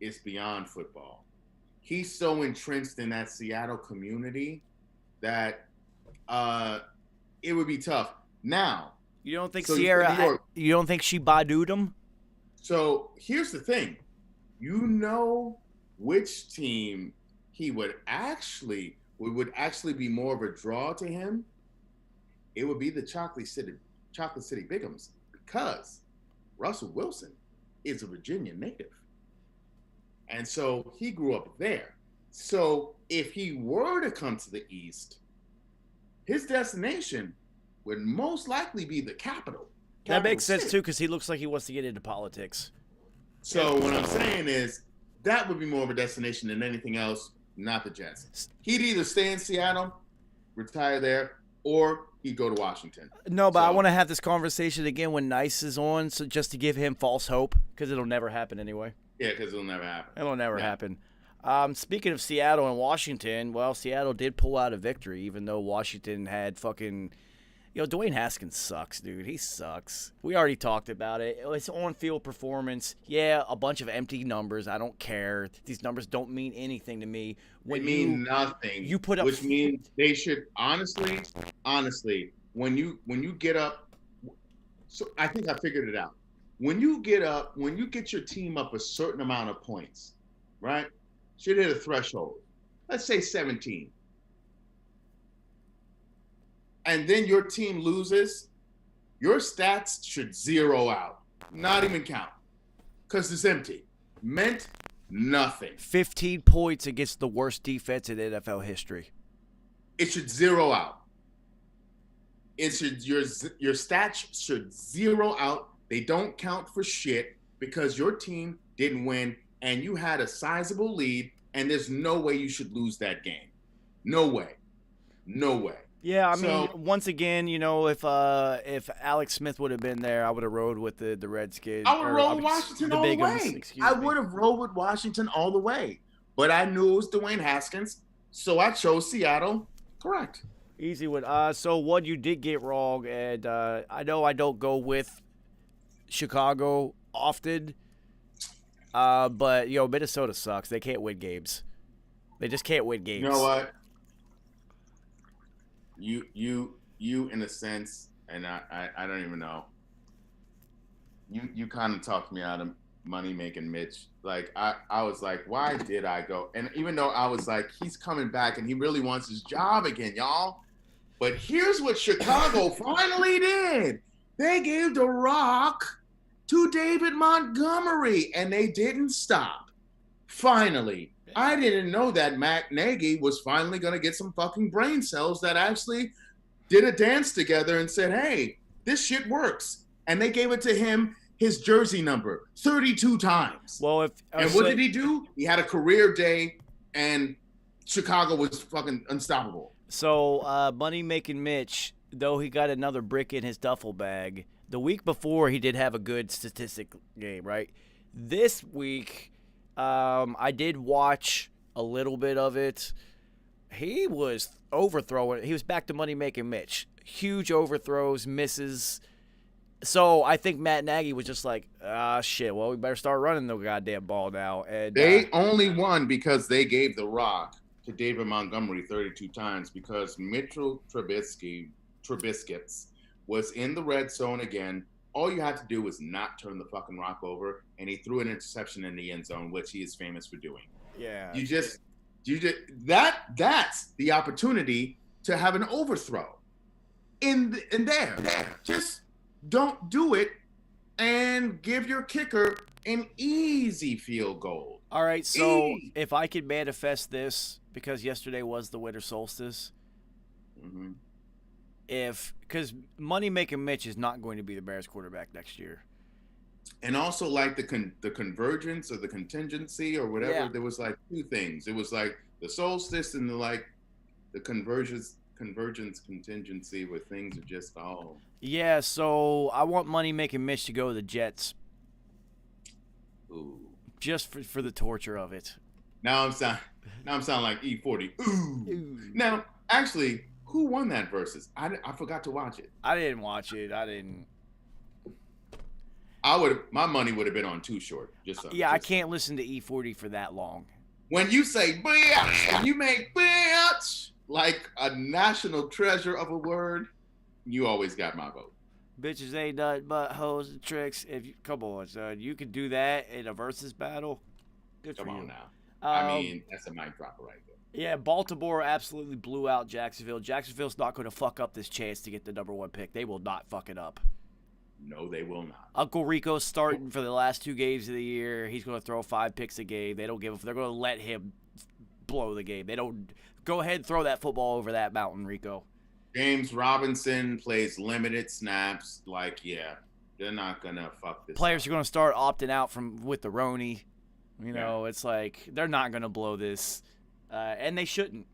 S5: It's beyond football. He's so entrenched in that Seattle community that it would be tough. Now,
S2: You don't think
S5: So you said New
S2: Sierra?
S5: York.
S2: You don't think she Badu'd him?
S5: so here's the thing. You know which team he would actually be more of a draw to him? It would be the Chocolate City Bigums because Russell Wilson is a Virginia native. And so he grew up there. So if he were to come to the East, his destination would most likely be the capital.
S2: That makes
S5: Capital
S2: sense
S5: City.
S2: too, because he looks like he wants to get into politics.
S5: So what I'm saying is that would be more of a destination than anything else, not the Jets. He'd either stay in Seattle, retire there, or he'd go to Washington.
S2: No, but I
S5: So-
S2: want to have this conversation again when Nice is on, so just to give him false hope, because it'll never happen anyway.
S5: Yeah, because it'll never happen.
S2: It'll never
S5: Yeah.
S2: happen. Speaking of Seattle and Washington, well, Seattle did pull out a victory, even though Washington had fucking... Dwayne Haskins sucks, dude. He sucks. We already talked about it. It's on-field performance. Yeah, a bunch of empty numbers. I don't care. These numbers don't mean anything to me.
S5: They mean nothing.
S2: you put up-
S5: which means they should honestly, when you get up. So I think I figured it out. When you get your team up a certain amount of points, right? Should hit a threshold. Let's say 17. And then your team loses, your stats should zero out. Not even count. Because it's empty. Meant nothing.
S2: 15 points against the worst defense in NFL history.
S5: It should zero out. Your stats should zero out. They don't count for shit because your team didn't win and you had a sizable lead and there's no way you should lose that game. No way. No way.
S2: Yeah, I
S5: So-
S2: mean, once again, if Alex Smith would have been there, I would have rode with the Redskins.
S5: I would
S2: or,
S5: roll with Washington all the
S2: Bigums,
S5: way.
S2: excuse
S5: I
S2: me.
S5: would have rolled with Washington all the way. But I knew it was Dwayne Haskins, so I chose Seattle. Correct.
S2: Easy one. So what you did get wrong, and I know I don't go with Chicago often, but Minnesota sucks. They can't win games. They just can't win games.
S5: You know what? You in a sense, and I don't even know. You kind of talked me out of money making Mitch. Like I was like, why did I go? And even though I was like, he's coming back and he really wants his job again, y'all. But here's what Chicago finally did. They gave the rock to David Montgomery, and they didn't stop. Finally. I didn't know that Matt Nagy was finally going to get some fucking brain cells that actually did a dance together and said, hey, this shit works. And they gave it to him, his jersey number, 32 times.
S2: Well,
S5: what did he do? He had a career day, and Chicago was fucking unstoppable.
S2: So, money-making Mitch, though he got another brick in his duffel bag, the week before he did have a good statistic game, right? This week, I did watch a little bit of it. He was overthrowing. He was back to money-making Mitch. Huge overthrows, misses. So I think Matt Nagy was just like, shit, well, we better start running the goddamn ball now. And
S5: they only won because they gave the rock to David Montgomery 32 times because Mitchell Trubisky was in the red zone again. All you had to do was not turn the fucking rock over, and he threw an interception in the end zone, which he is famous for doing.
S2: Yeah.
S5: That's the opportunity to have an overthrow in there. Just don't do it and give your kicker an easy field goal.
S2: All right, so if I could manifest this, because yesterday was the winter solstice, because money-making Mitch is not going to be the Bears quarterback next year.
S5: And also, like, the convergence or the contingency or whatever, there was, like, two things. It was, like, the solstice and, the convergence contingency where things are just all...
S2: Yeah, so I want money-making Mitch to go to the Jets.
S5: Ooh.
S2: Just for the torture of it.
S5: Now I'm sounding like E40. Ooh. Now, actually... Who won that versus? I forgot to watch it.
S2: I didn't watch it.
S5: My money would have been on Too Short.
S2: I can't listen to E40 for that long.
S5: When you say bitch, and you make bitch like a national treasure of a word, you always got my vote.
S2: Bitches ain't nothing but hoes and tricks. Come on, son, you could do that in a versus battle. Good for you.
S5: Come on now. I mean, that's a mic dropper right there.
S2: Yeah, Baltimore absolutely blew out Jacksonville. Jacksonville's not going to fuck up this chance to get the number 1 pick. They will not fuck it up.
S5: No, they will not.
S2: Uncle Rico's starting for the last 2 games of the year. He's going to throw 5 picks a game. They don't give a. They're going to let him blow the game. They don't. Go ahead and throw that football over that mountain, Rico.
S5: James Robinson plays limited snaps. They're not going to fuck this
S2: Players
S5: up.
S2: are going to start opting out with the Roni. It's like they're not going to blow this. And they shouldn't,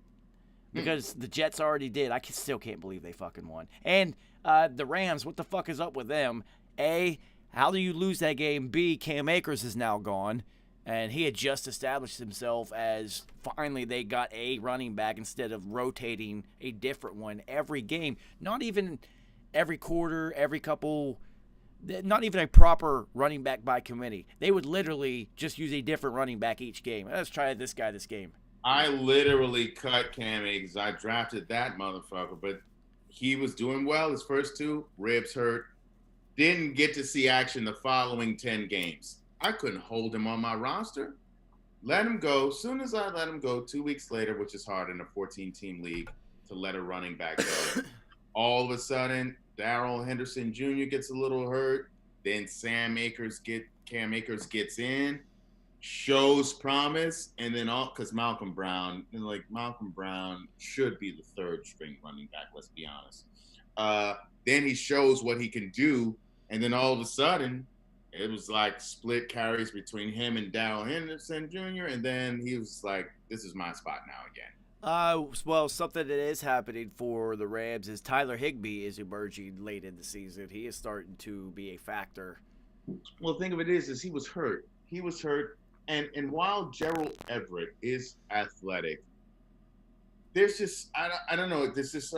S2: because the Jets already did. I still can't believe they fucking won. And the Rams, what the fuck is up with them? A, how do you lose that game? B, Cam Akers is now gone, and he had just established himself as finally they got a running back instead of rotating a different one every game. Not even every quarter, every couple. Not even a proper running back by committee. They would literally just use a different running back each game. Let's try this guy this game.
S5: I literally cut Cam Akers. I drafted that motherfucker, but he was doing well his first 2. Ribs hurt. Didn't get to see action the following 10 games. I couldn't hold him on my roster. Let him go. As soon as I let him go, 2 weeks later, which is hard in a 14-team league to let a running back go, all of a sudden, Darrell Henderson Jr. gets a little hurt. Then Cam Akers gets in. Shows promise, and then because Malcolm Brown should be the 3rd string running back, let's be honest. Then he shows what he can do, and then all of a sudden it was like split carries between him and Darrell Henderson Jr., and then he was like, this is my spot now again.
S2: Well, something that is happening for the Rams is Tyler Higbee is emerging late in the season. He is starting to be a factor.
S5: Well, the thing of it is he was hurt. And while Gerald Everett is athletic, there's just I don't know. There's this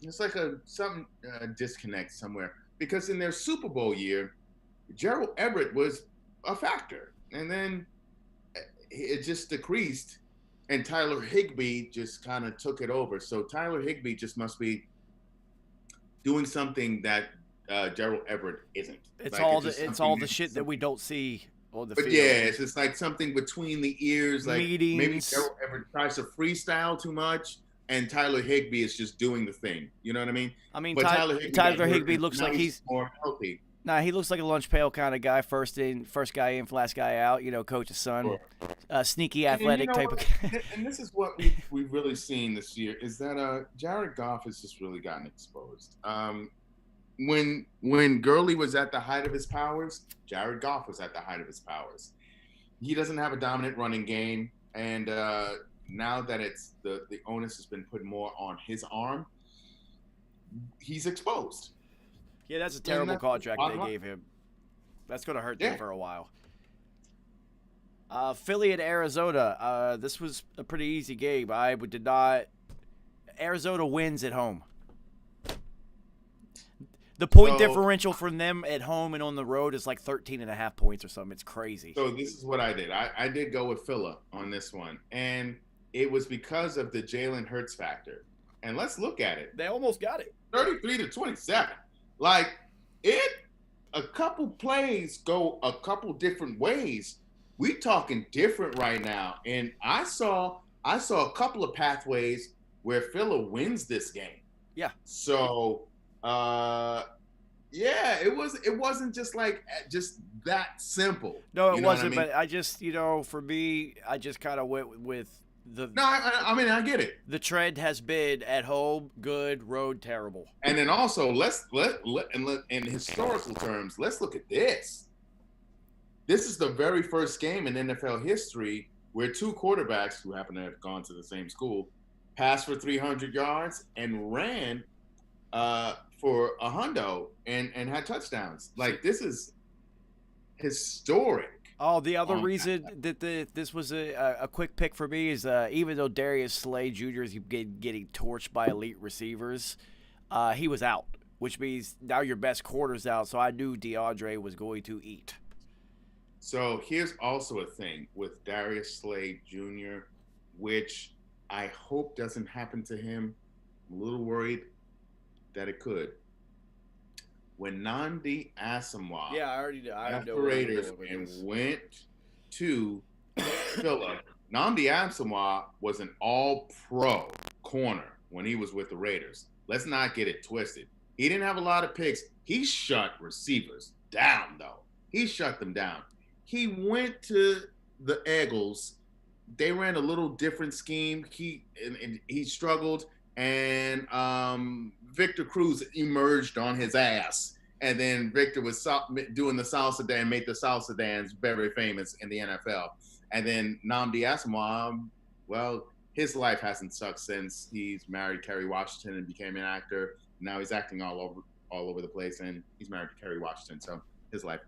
S5: it's like some disconnect somewhere, because in their Super Bowl year, Gerald Everett was a factor, and then it just decreased, and Tyler Higbee just kind of took it over. So Tyler Higbee just must be doing something that Gerald Everett isn't.
S2: It's
S5: Like,
S2: all
S5: just
S2: the
S5: something
S2: shit that we don't see on the
S5: But
S2: field.
S5: yeah, it's just like something between the ears. Like maybe
S2: Meetings.
S5: Gerald Everett tries to freestyle too much, and Tyler Higbee is just doing the thing. You know what I mean?
S2: I mean,
S5: But
S2: Tyler Higbee looks
S5: now
S2: like he's
S5: more healthy.
S2: Nah, he looks like a lunch pail kind of guy. First guy in, last guy out. You know, coach's son, sneaky athletic type of.
S5: And this is what we've really seen this year is that Jared Goff has just really gotten exposed. When Gurley was at the height of his powers, Jared Goff was at the height of his powers. He doesn't have a dominant running game, and now that it's the onus has been put more on his arm, he's exposed.
S2: Yeah, that's a terrible contract they gave him. That's going to hurt them for a while. Philly at Arizona. This was a pretty easy game. Arizona wins at home. The point differential from them at home and on the road is like 13.5 points or something. It's crazy.
S5: So this is what I did. I did go with Philly on this one, and it was because of the Jalen Hurts factor. And let's look at it.
S2: They almost got it.
S5: 33-27. Like, a couple plays go a couple different ways. We talking different right now. And I saw a couple of pathways where Philly wins this game.
S2: Yeah.
S5: So, it wasn't just that simple.
S2: No, it wasn't.
S5: What I mean?
S2: But I just, for me, I just kind of went with the.
S5: No, I mean, I get it.
S2: The trend has been at home good, road terrible.
S5: And then also in historical terms, let's look at this. This is the very first game in NFL history where two quarterbacks who happen to have gone to the same school passed for 300 yards and ran for a hundo and had touchdowns. Like, this is historic.
S2: Oh, the other reason that this was a quick pick for me is even though Darius Slay Jr. is getting torched by elite receivers, he was out, which means now your best quarter's out. So I knew DeAndre was going to eat.
S5: So here's also a thing with Darius Slay Jr., which I hope doesn't happen to him. I'm a little worried that it could. When Nnamdi Asomugha left the Raiders and went to Philly, Nnamdi Asomugha was an all-pro corner when he was with the Raiders. Let's not get it twisted. He didn't have a lot of picks. He shut receivers down, though. He shut them down. He went to the Eagles. They ran a little different scheme. He struggled, and Victor Cruz emerged on his ass. And then Victor was doing the salsa dance, made the salsa dance very famous in the NFL. And then Nnamdi Asomugha, well, his life hasn't sucked since he's married Kerry Washington and became an actor. Now he's acting all over the place, and he's married to Kerry Washington. So his life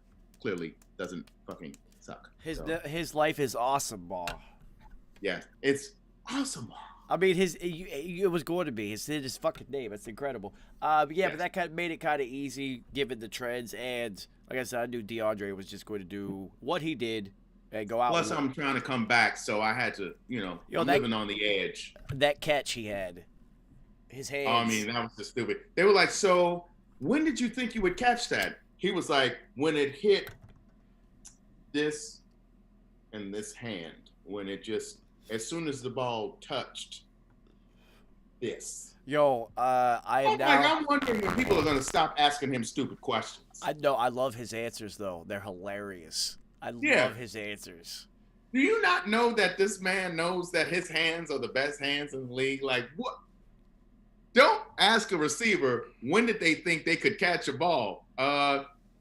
S5: clearly doesn't fucking suck.
S2: His life is awesome, ball.
S5: Yeah, it's awesome.
S2: I mean, it was going to be his fucking name. It's incredible. But that kind of made it kind of easy given the trends. And like I said, I knew DeAndre was just going to do what he did and go out.
S5: Plus, I'm trying to come back, so I had to, I'm living on the edge.
S2: That catch he had, his hands.
S5: Oh, I mean, that was just stupid. They were like, so when did you think you would catch that? He was like, when it hit this and this hand, when it just, as soon as the ball touched this.
S2: Yo,
S5: I'm wondering when people are going to stop asking him stupid questions.
S2: I know. I love his answers, though. They're hilarious. I love his answers.
S5: Do you not know that this man knows that his hands are the best hands in the league? Like, what? Don't ask a receiver when did they think they could catch a ball.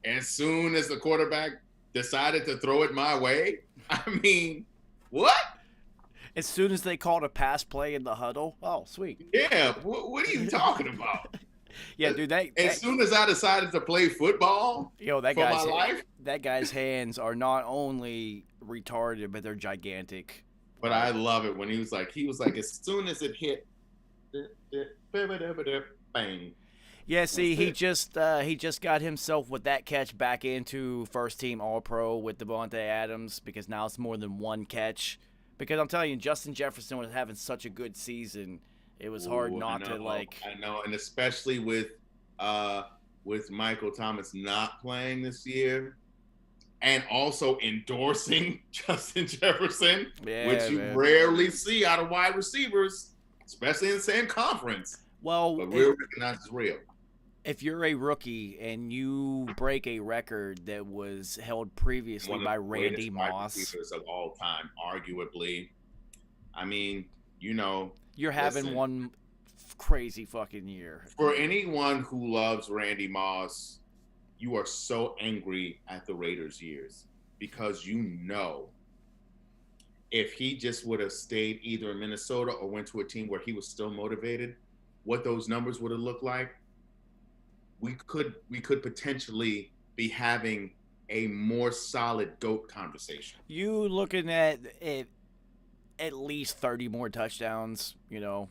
S5: As soon as the quarterback decided to throw it my way? I mean, what?
S2: As soon as they called a pass play in the huddle? Oh, sweet.
S5: Yeah, what are you talking about?
S2: Yeah, dude.
S5: As soon as I decided to play football
S2: that guy's hands are not only retarded, but they're gigantic.
S5: But I love it when he was like, as soon as it hit, bang.
S2: Yeah, see, he just got himself with that catch back into first team All-Pro with Devontae Adams because now it's more than one catch Because I'm telling you, Justin Jefferson was having such a good season. It was hard not to like.
S5: I know, and especially with Michael Thomas not playing this year, and also endorsing Justin Jefferson, which you rarely see out of wide receivers, especially in the same conference.
S2: Well,
S5: but real recognized as real.
S2: If you're a rookie and you break a record that was held previously by Randy Moss,
S5: wide receivers of all time, arguably, I mean, you know,
S2: you're having one crazy fucking year.
S5: For anyone who loves Randy Moss, you are so angry at the Raiders years because you know if he just would have stayed either in Minnesota or went to a team where he was still motivated, what those numbers would have looked like. We could potentially be having a more solid GOAT conversation.
S2: You looking at least 30 more touchdowns, you know.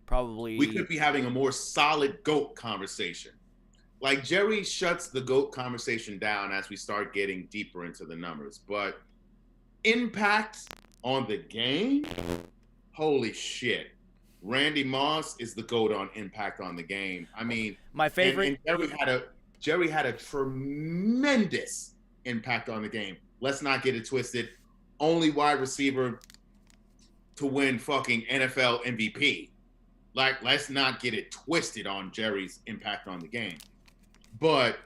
S2: Probably
S5: we could be having a more solid GOAT conversation. Like Jerry shuts the GOAT conversation down as we start getting deeper into the numbers, but impact on the game, holy shit. Randy Moss is the GOAT on impact on the game. I mean,
S2: my favorite.
S5: And Jerry had a tremendous impact on the game. Let's not get it twisted. Only wide receiver to win fucking NFL MVP. Like, let's not get it twisted on Jerry's impact on the game. But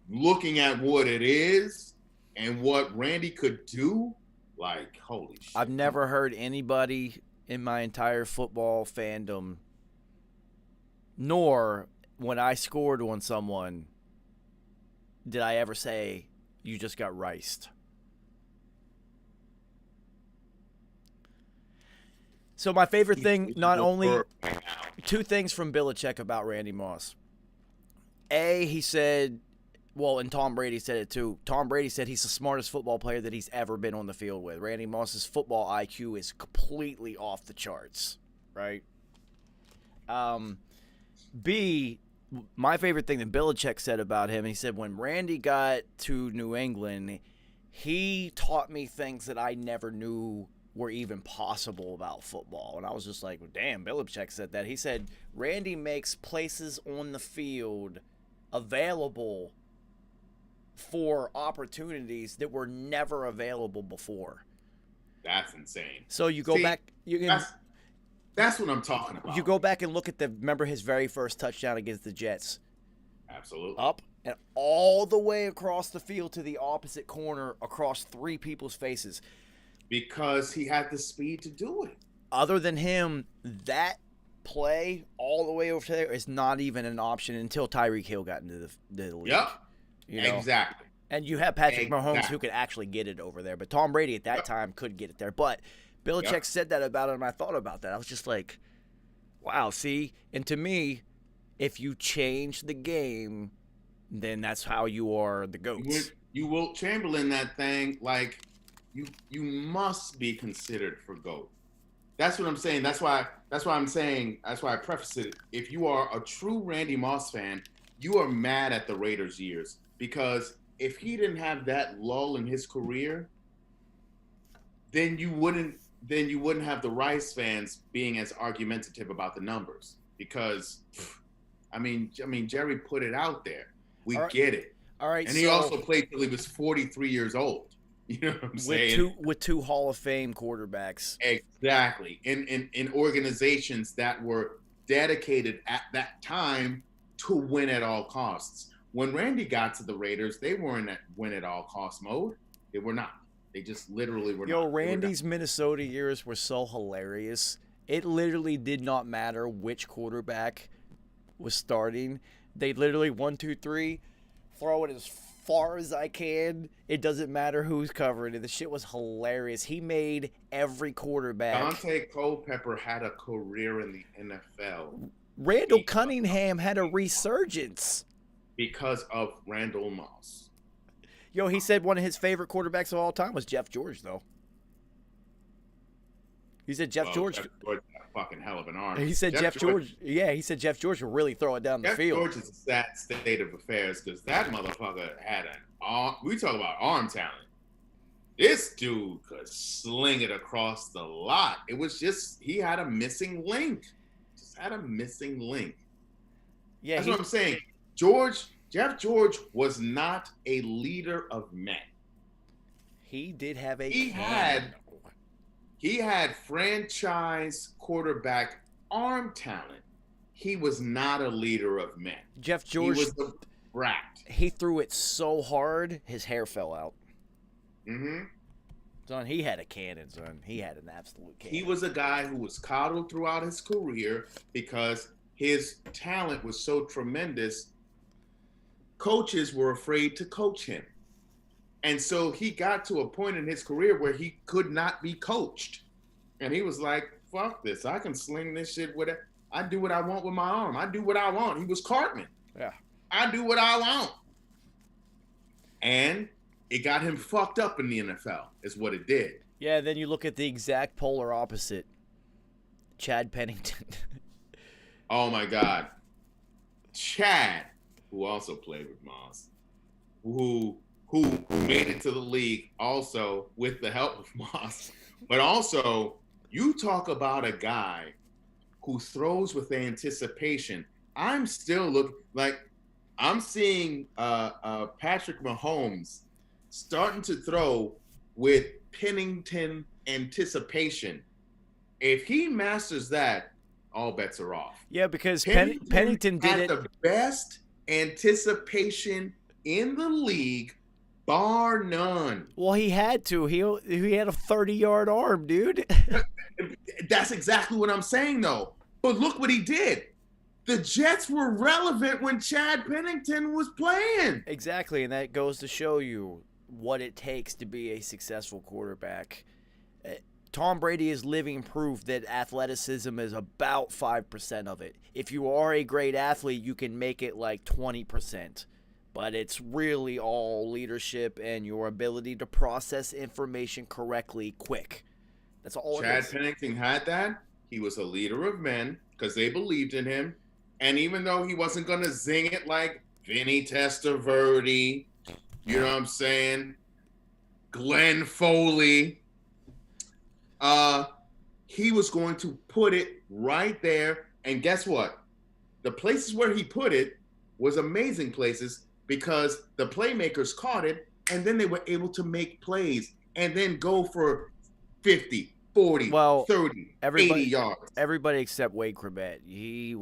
S5: looking at what it is and what Randy could do, like, holy shit.
S2: I've never heard anybody in my entire football fandom, nor when I scored on someone, did I ever say, you just got riced. So my favorite thing, not only two things from Belichick about Randy Moss. A, he said, well, and Tom Brady said it too. Tom Brady said he's the smartest football player that he's ever been on the field with. Randy Moss's football IQ is completely off the charts, right? B, my favorite thing that Belichick said about him, he said when Randy got to New England, he taught me things that I never knew were even possible about football. And I was just like, well, damn, Belichick said that. He said Randy makes places on the field available for opportunities that were never available before.
S5: That's insane.
S2: So you go back. You can.
S5: That's what I'm talking about.
S2: You go back and look at remember his very first touchdown against the Jets.
S5: Absolutely.
S2: Up and all the way across the field to the opposite corner, across three people's faces.
S5: Because he had the speed to do it.
S2: Other than him, that play all the way over there is not even an option until Tyreek Hill got into the league.
S5: Yep.
S2: You know?
S5: Exactly.
S2: And you have Patrick Mahomes who could actually get it over there. But Tom Brady at that time could get it there. But Belichick said that about him, and I thought about that. I was just like, wow, see? And to me, if you change the game, then that's how you are the GOATs.
S5: You Wilt Chamberlain that thing, like, you must be considered for GOAT. That's what I'm saying. That's why I preface it. If you are a true Randy Moss fan, you are mad at the Raiders years. Because if he didn't have that lull in his career, then you wouldn't have the Rice fans being as argumentative about the numbers. Because, I mean, Jerry put it out there. We get it.
S2: All right.
S5: And he also played till he was 43 years old. You know what I'm saying?
S2: With two Hall of Fame quarterbacks.
S5: Exactly. In organizations that were dedicated at that time to win at all costs. When Randy got to the Raiders, they weren't at win at all cost mode. They were not. They just literally were not.
S2: Randy's Minnesota years were so hilarious. It literally did not matter which quarterback was starting. They literally 1, 2, 3, throw it as far as I can. It doesn't matter who's covering it. The shit was hilarious. He made every quarterback.
S5: Dante Culpepper had a career in the NFL.
S2: Randall Cunningham had a resurgence.
S5: Because of Randall Moss.
S2: Yo, he said one of his favorite quarterbacks of all time was Jeff George, though. He said Jeff George
S5: had a fucking hell of an arm.
S2: He said Jeff George. Yeah, he said Jeff George will really throw it down the field.
S5: Jeff George is a sad state of affairs because that motherfucker had an arm. We talk about arm talent. This dude could sling it across the lot. It was just he had a missing link. Just had a missing link.
S2: Yeah,
S5: That's what I'm saying. Jeff George was not a leader of men.
S2: he did have a
S5: He
S2: cannon.
S5: had franchise quarterback arm talent. He was not a leader of men.
S2: Jeff George,
S5: He was a brat.
S2: he threw it so hard his hair fell out.
S5: Mm-hmm.
S2: Son, he had a cannon, son. He had an absolute cannon.
S5: He was a guy who was coddled throughout his career because his talent was so tremendous. Coaches were afraid to coach him. And so he got to a point in his career where he could not be coached. And he was like, fuck this. I can sling this shit with it. I do what I want with my arm. I do what I want. He was Cartman.
S2: Yeah.
S5: I do what I want. And it got him fucked up in the NFL, is what it did.
S2: Yeah, then you look at the exact polar opposite. Chad Pennington.
S5: Oh my God. Chad, who also played with Moss, who made it to the league also with the help of Moss. But also, you talk about a guy who throws with anticipation. I'm still I'm seeing Patrick Mahomes starting to throw with Pennington anticipation. If he masters that, all bets are off.
S2: Yeah, because Pennington did
S5: had
S2: it.
S5: the best anticipation in the league, bar none.
S2: Well, he had to. He had a 30-yard arm, dude.
S5: That's exactly what I'm saying, though. But look what he did. The Jets were relevant when Chad Pennington was playing.
S2: Exactly, and that goes to show you what it takes to be a successful quarterback. Tom Brady is living proof that athleticism is about 5% of it. If you are a great athlete, you can make it like 20%. But it's really all leadership and your ability to process information correctly quick. That's all it is.
S5: Chad Pennington had that. He was a leader of men because they believed in him. And even though he wasn't going to zing it like Vinny Testaverde, you know what I'm saying? Glenn Foley. He was going to put it right there. And guess what? The places where he put it was amazing places because the playmakers caught it and then they were able to make plays and then go for 50, 40, 30, 80 yards.
S2: Everybody except Wade Kravett.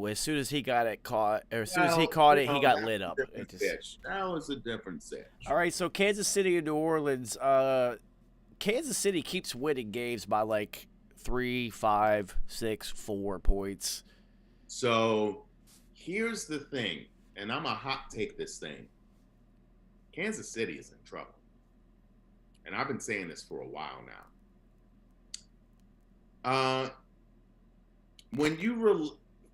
S2: As soon as he got it caught, or as soon as he caught it, he got lit up.
S5: That was a different set.
S2: All right, so Kansas City and New Orleans. Kansas City keeps winning games by like 3, 5, 6, 4 points.
S5: So here's the thing, and I'm a hot take this thing. Kansas City is in trouble. And I've been saying this for a while now.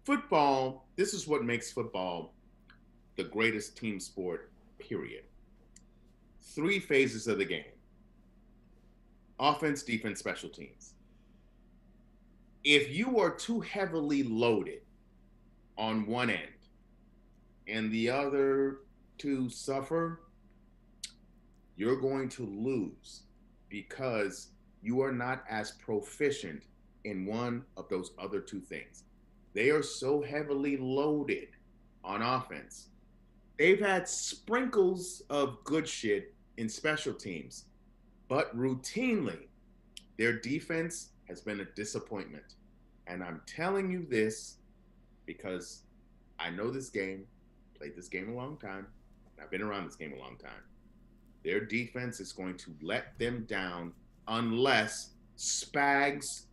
S5: Football, this is what makes football the greatest team sport, period. 3 phases of the game. Offense, defense, special teams. If you are too heavily loaded on one end and the other two suffer, you're going to lose because you are not as proficient in one of those other 2 things. They are so heavily loaded on offense. They've had sprinkles of good shit in special teams, but routinely, their defense has been a disappointment. And I'm telling you this because I know this game, played this game a long time, and I've been around this game a long time. Their defense is going to let them down unless Spags.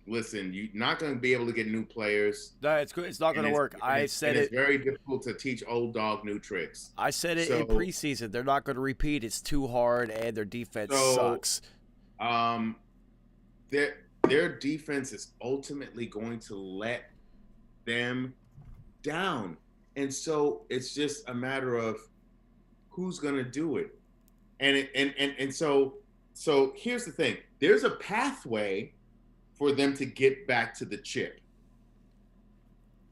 S5: Listen, you're not going to be able to get new players.
S2: No, it's not going to work. I said it.
S5: It's very difficult to teach old dog new tricks.
S2: I said it in preseason. They're not going to repeat. It's too hard, and their defense sucks.
S5: Their defense is ultimately going to let them down, and so it's just a matter of who's going to do it. And so here's the thing. There's a pathway for them to get back to the chip.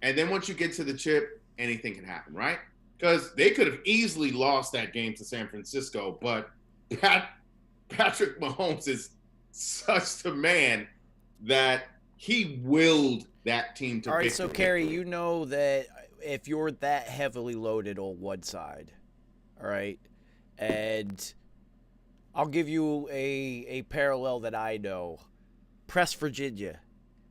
S5: And then once you get to the chip, anything can happen, right? Because they could have easily lost that game to San Francisco, but Patrick Mahomes is such the man that he willed that team to
S2: All right,
S5: victory.
S2: so Kerry, you know that if you're that heavily loaded on one side, all right, and I'll give you a parallel that I know. Press Virginia.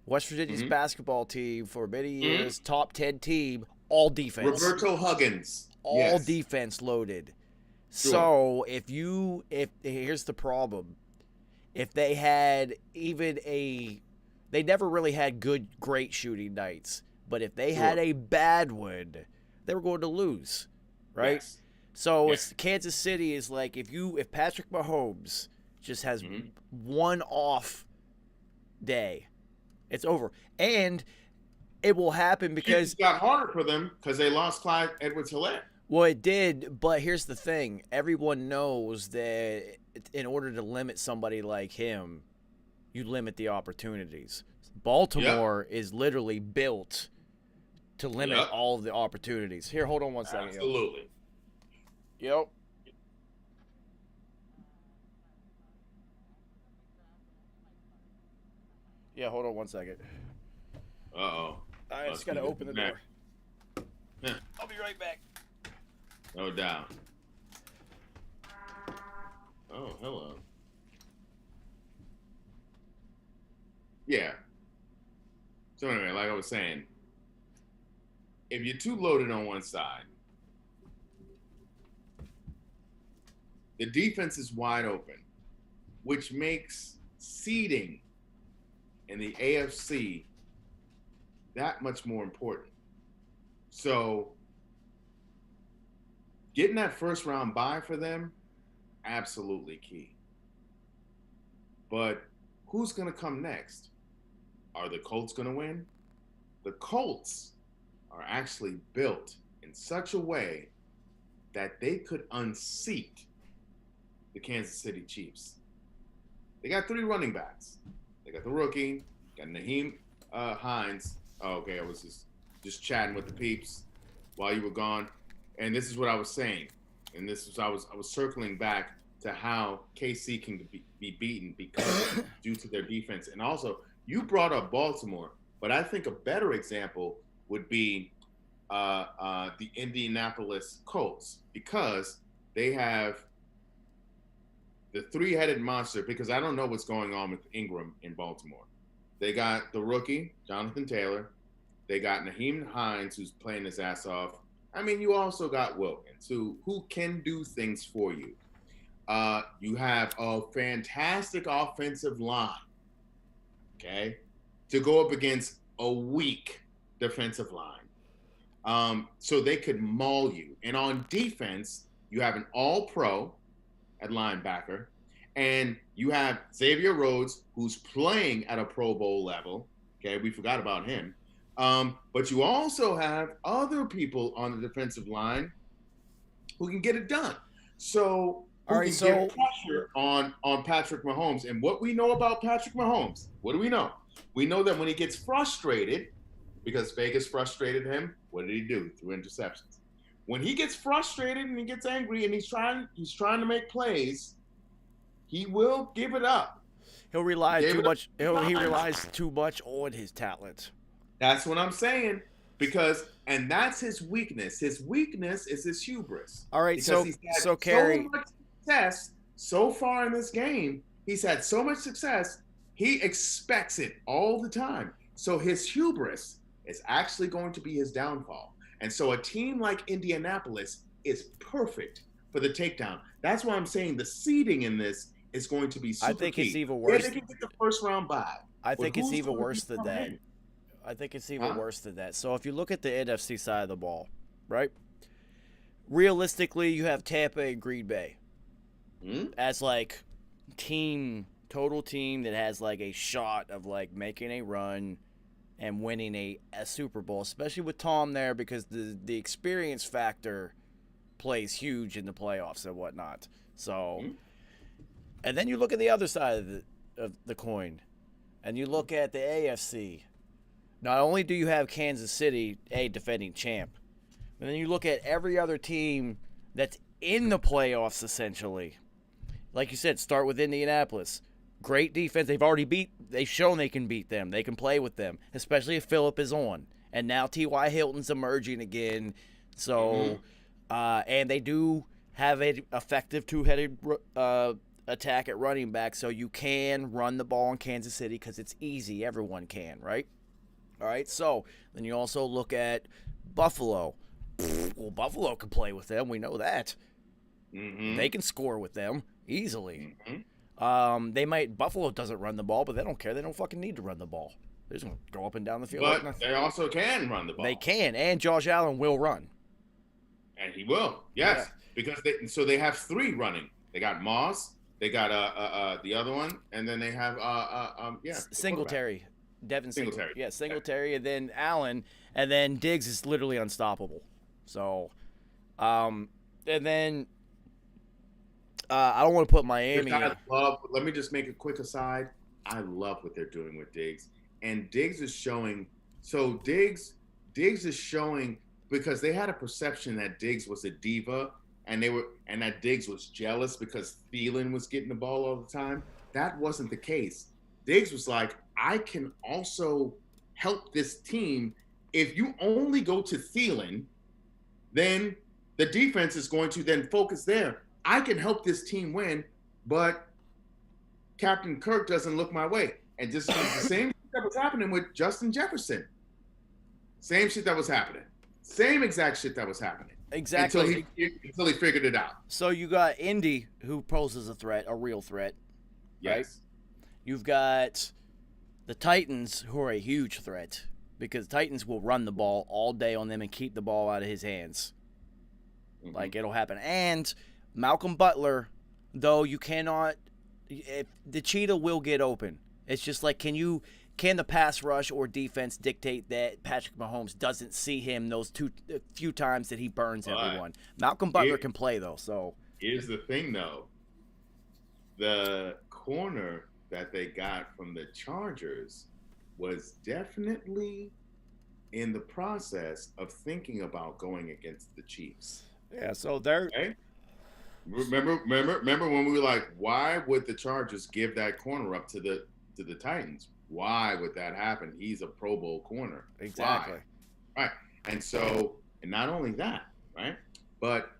S2: West Virginia's basketball team for many years, top 10 team, all defense.
S5: Roberto Huggins.
S2: All defense loaded.
S5: Sure.
S2: So if here's the problem. If they had they never really had great shooting nights, but if they had a bad one, they were going to lose, right?
S5: Yes.
S2: So it's Kansas City is like if Patrick Mahomes just has one off day, it's over, and it will happen because
S5: it got harder for them because they lost Clyde Edwards-Helaire.
S2: Well, it did, but here's the thing: everyone knows that in order to limit somebody like him, you limit the opportunities. Baltimore is literally built to limit all of the opportunities. Here, hold on one second.
S5: Absolutely.
S2: Yep. Yeah, hold on one second.
S5: Uh-oh.
S2: I just got to open the door.
S5: Yeah.
S2: I'll be right back.
S5: No doubt. Oh, hello. Yeah. So anyway, like I was saying, if you're too loaded on one side, the defense is wide open, which makes seeding in the AFC that much more important. So getting that first round bye for them, absolutely key. But who's going to come next? Are the Colts going to win? The Colts are actually built in such a way that they could unseat the Kansas City Chiefs. They got 3 running backs. They got the rookie, got Naheem Hines. Oh, okay, I was just chatting with the peeps while you were gone. And this is what I was saying. And this is I was circling back to how KC can be beaten because due to their defense. And also, you brought up Baltimore, but I think a better example would be the Indianapolis Colts, because they have the 3-headed monster, because I don't know what's going on with Ingram in Baltimore. They got the rookie, Jonathan Taylor. They got Naheem Hines, who's playing his ass off. I mean, you also got Wilkins, who can do things for you. You have a fantastic offensive line, okay, to go up against a weak defensive line. So they could maul you. And on defense, you have an all-pro at linebacker, and you have Xavier Rhodes, who's playing at a Pro Bowl level. Okay, we forgot about him. But you also have other people on the defensive line who can get it done. So get pressure on Patrick Mahomes. And what we know about Patrick Mahomes, what do we know? We know that when he gets frustrated, because Vegas frustrated him, what did he do? Threw interceptions. When he gets frustrated and he gets angry and he's trying to make plays, he will give it up.
S2: He'll rely too much. He relies too much on his talent.
S5: That's what I'm saying. And that's his weakness. His weakness is his hubris.
S2: All right,
S5: because he's had
S2: Kerry,
S5: so much success so far in this game. He's had so much success. He expects it all the time. So his hubris is actually going to be his downfall. And so a team like Indianapolis is perfect for the takedown. That's why I'm saying the seeding in this is going to be super
S2: I think
S5: key.
S2: it's even worse.
S5: They can get the first round bye.
S2: I think it's even worse than that. I think it's even worse than that. So if you look at the NFC side of the ball, right? Realistically, you have Tampa and Green Bay as like total team that has like a shot of like making a run and winning a Super Bowl, especially with Tom there, because the experience factor plays huge in the playoffs and whatnot. So, and then you look at the other side of the coin, and you look at the AFC. Not only do you have Kansas City, a defending champ, but then you look at every other team that's in the playoffs essentially, Like you said, start with Indianapolis. Great defense. They've shown they can beat them. They can play with them, especially if Phillip is on. And now T.Y. Hilton's emerging again. So, and they do have an effective two-headed attack at running back, so you can run the ball in Kansas City because it's easy. Everyone can, right? All right, so then you also look at Buffalo. Well, Buffalo can play with them. We know that. They can score with them easily. Buffalo doesn't run the ball, but they don't care. They don't fucking need to run the ball. They're just going to go up and down the field.
S6: But they also can run the ball.
S2: They can, and Josh Allen will run.
S6: And he will, yes. Yeah. Because they have 3 running. They got Moss, they got the other one, and then they have
S2: Singletary. Devin
S6: Singletary.
S2: Yeah, Singletary, and then Allen, and then Diggs is literally unstoppable. So, and then I don't want to put Miami.
S6: Let me just make a quick aside. I love what they're doing with Diggs, and Diggs is showing. So Diggs is showing because they had a perception that Diggs was a diva, and that Diggs was jealous because Thielen was getting the ball all the time. That wasn't the case. Diggs was like, I can also help this team. If you only go to Thielen, then the defense is going to then focus there. I can help this team win, but Captain Kirk doesn't look my way. And just the same shit that was happening with Justin Jefferson. Same shit that was happening. Same exact shit that was happening.
S2: Exactly.
S6: Until he figured it out.
S2: So you got Indy, who poses a threat, a real threat.
S6: Yes.
S2: Right? You've got the Titans, who are a huge threat, because Titans will run the ball all day on them and keep the ball out of his hands. Like, it'll happen. And Malcolm Butler, though you cannot – the cheetah will get open. It's just like, can the pass rush or defense dictate that Patrick Mahomes doesn't see him those few times that he burns everyone? Malcolm Butler can play, though. So
S6: here's the thing, though. The corner that they got from the Chargers was definitely in the process of thinking about going against the Chiefs.
S2: Yeah, so they're
S6: okay? Remember when we were like, why would the Chargers give that corner up to the Titans? Why would that happen? He's a Pro Bowl corner.
S2: Exactly.
S6: Why? Right. And not only that, right? But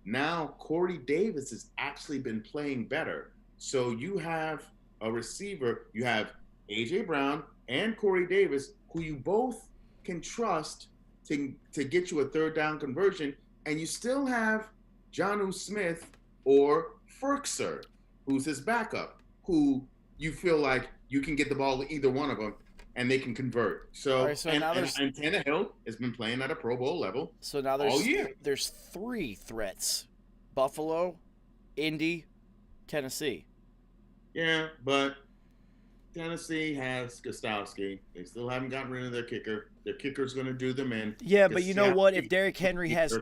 S6: now Corey Davis has actually been playing better. So you have a receiver, you have A.J. Brown and Corey Davis, who you both can trust to get you a third down conversion, and you still have Jonnu Smith or Ferkser, who's his backup, who you feel like you can get the ball to either one of them, and they can convert. So,
S2: right,
S6: and Tannehill has been playing at a Pro Bowl level all year.
S2: There's 3 threats: Buffalo, Indy, Tennessee.
S6: Yeah, but Tennessee has Gostowski. They still haven't gotten rid of their kicker. Their kicker's going to do them in.
S2: Yeah, but you know what? If Derrick Henry has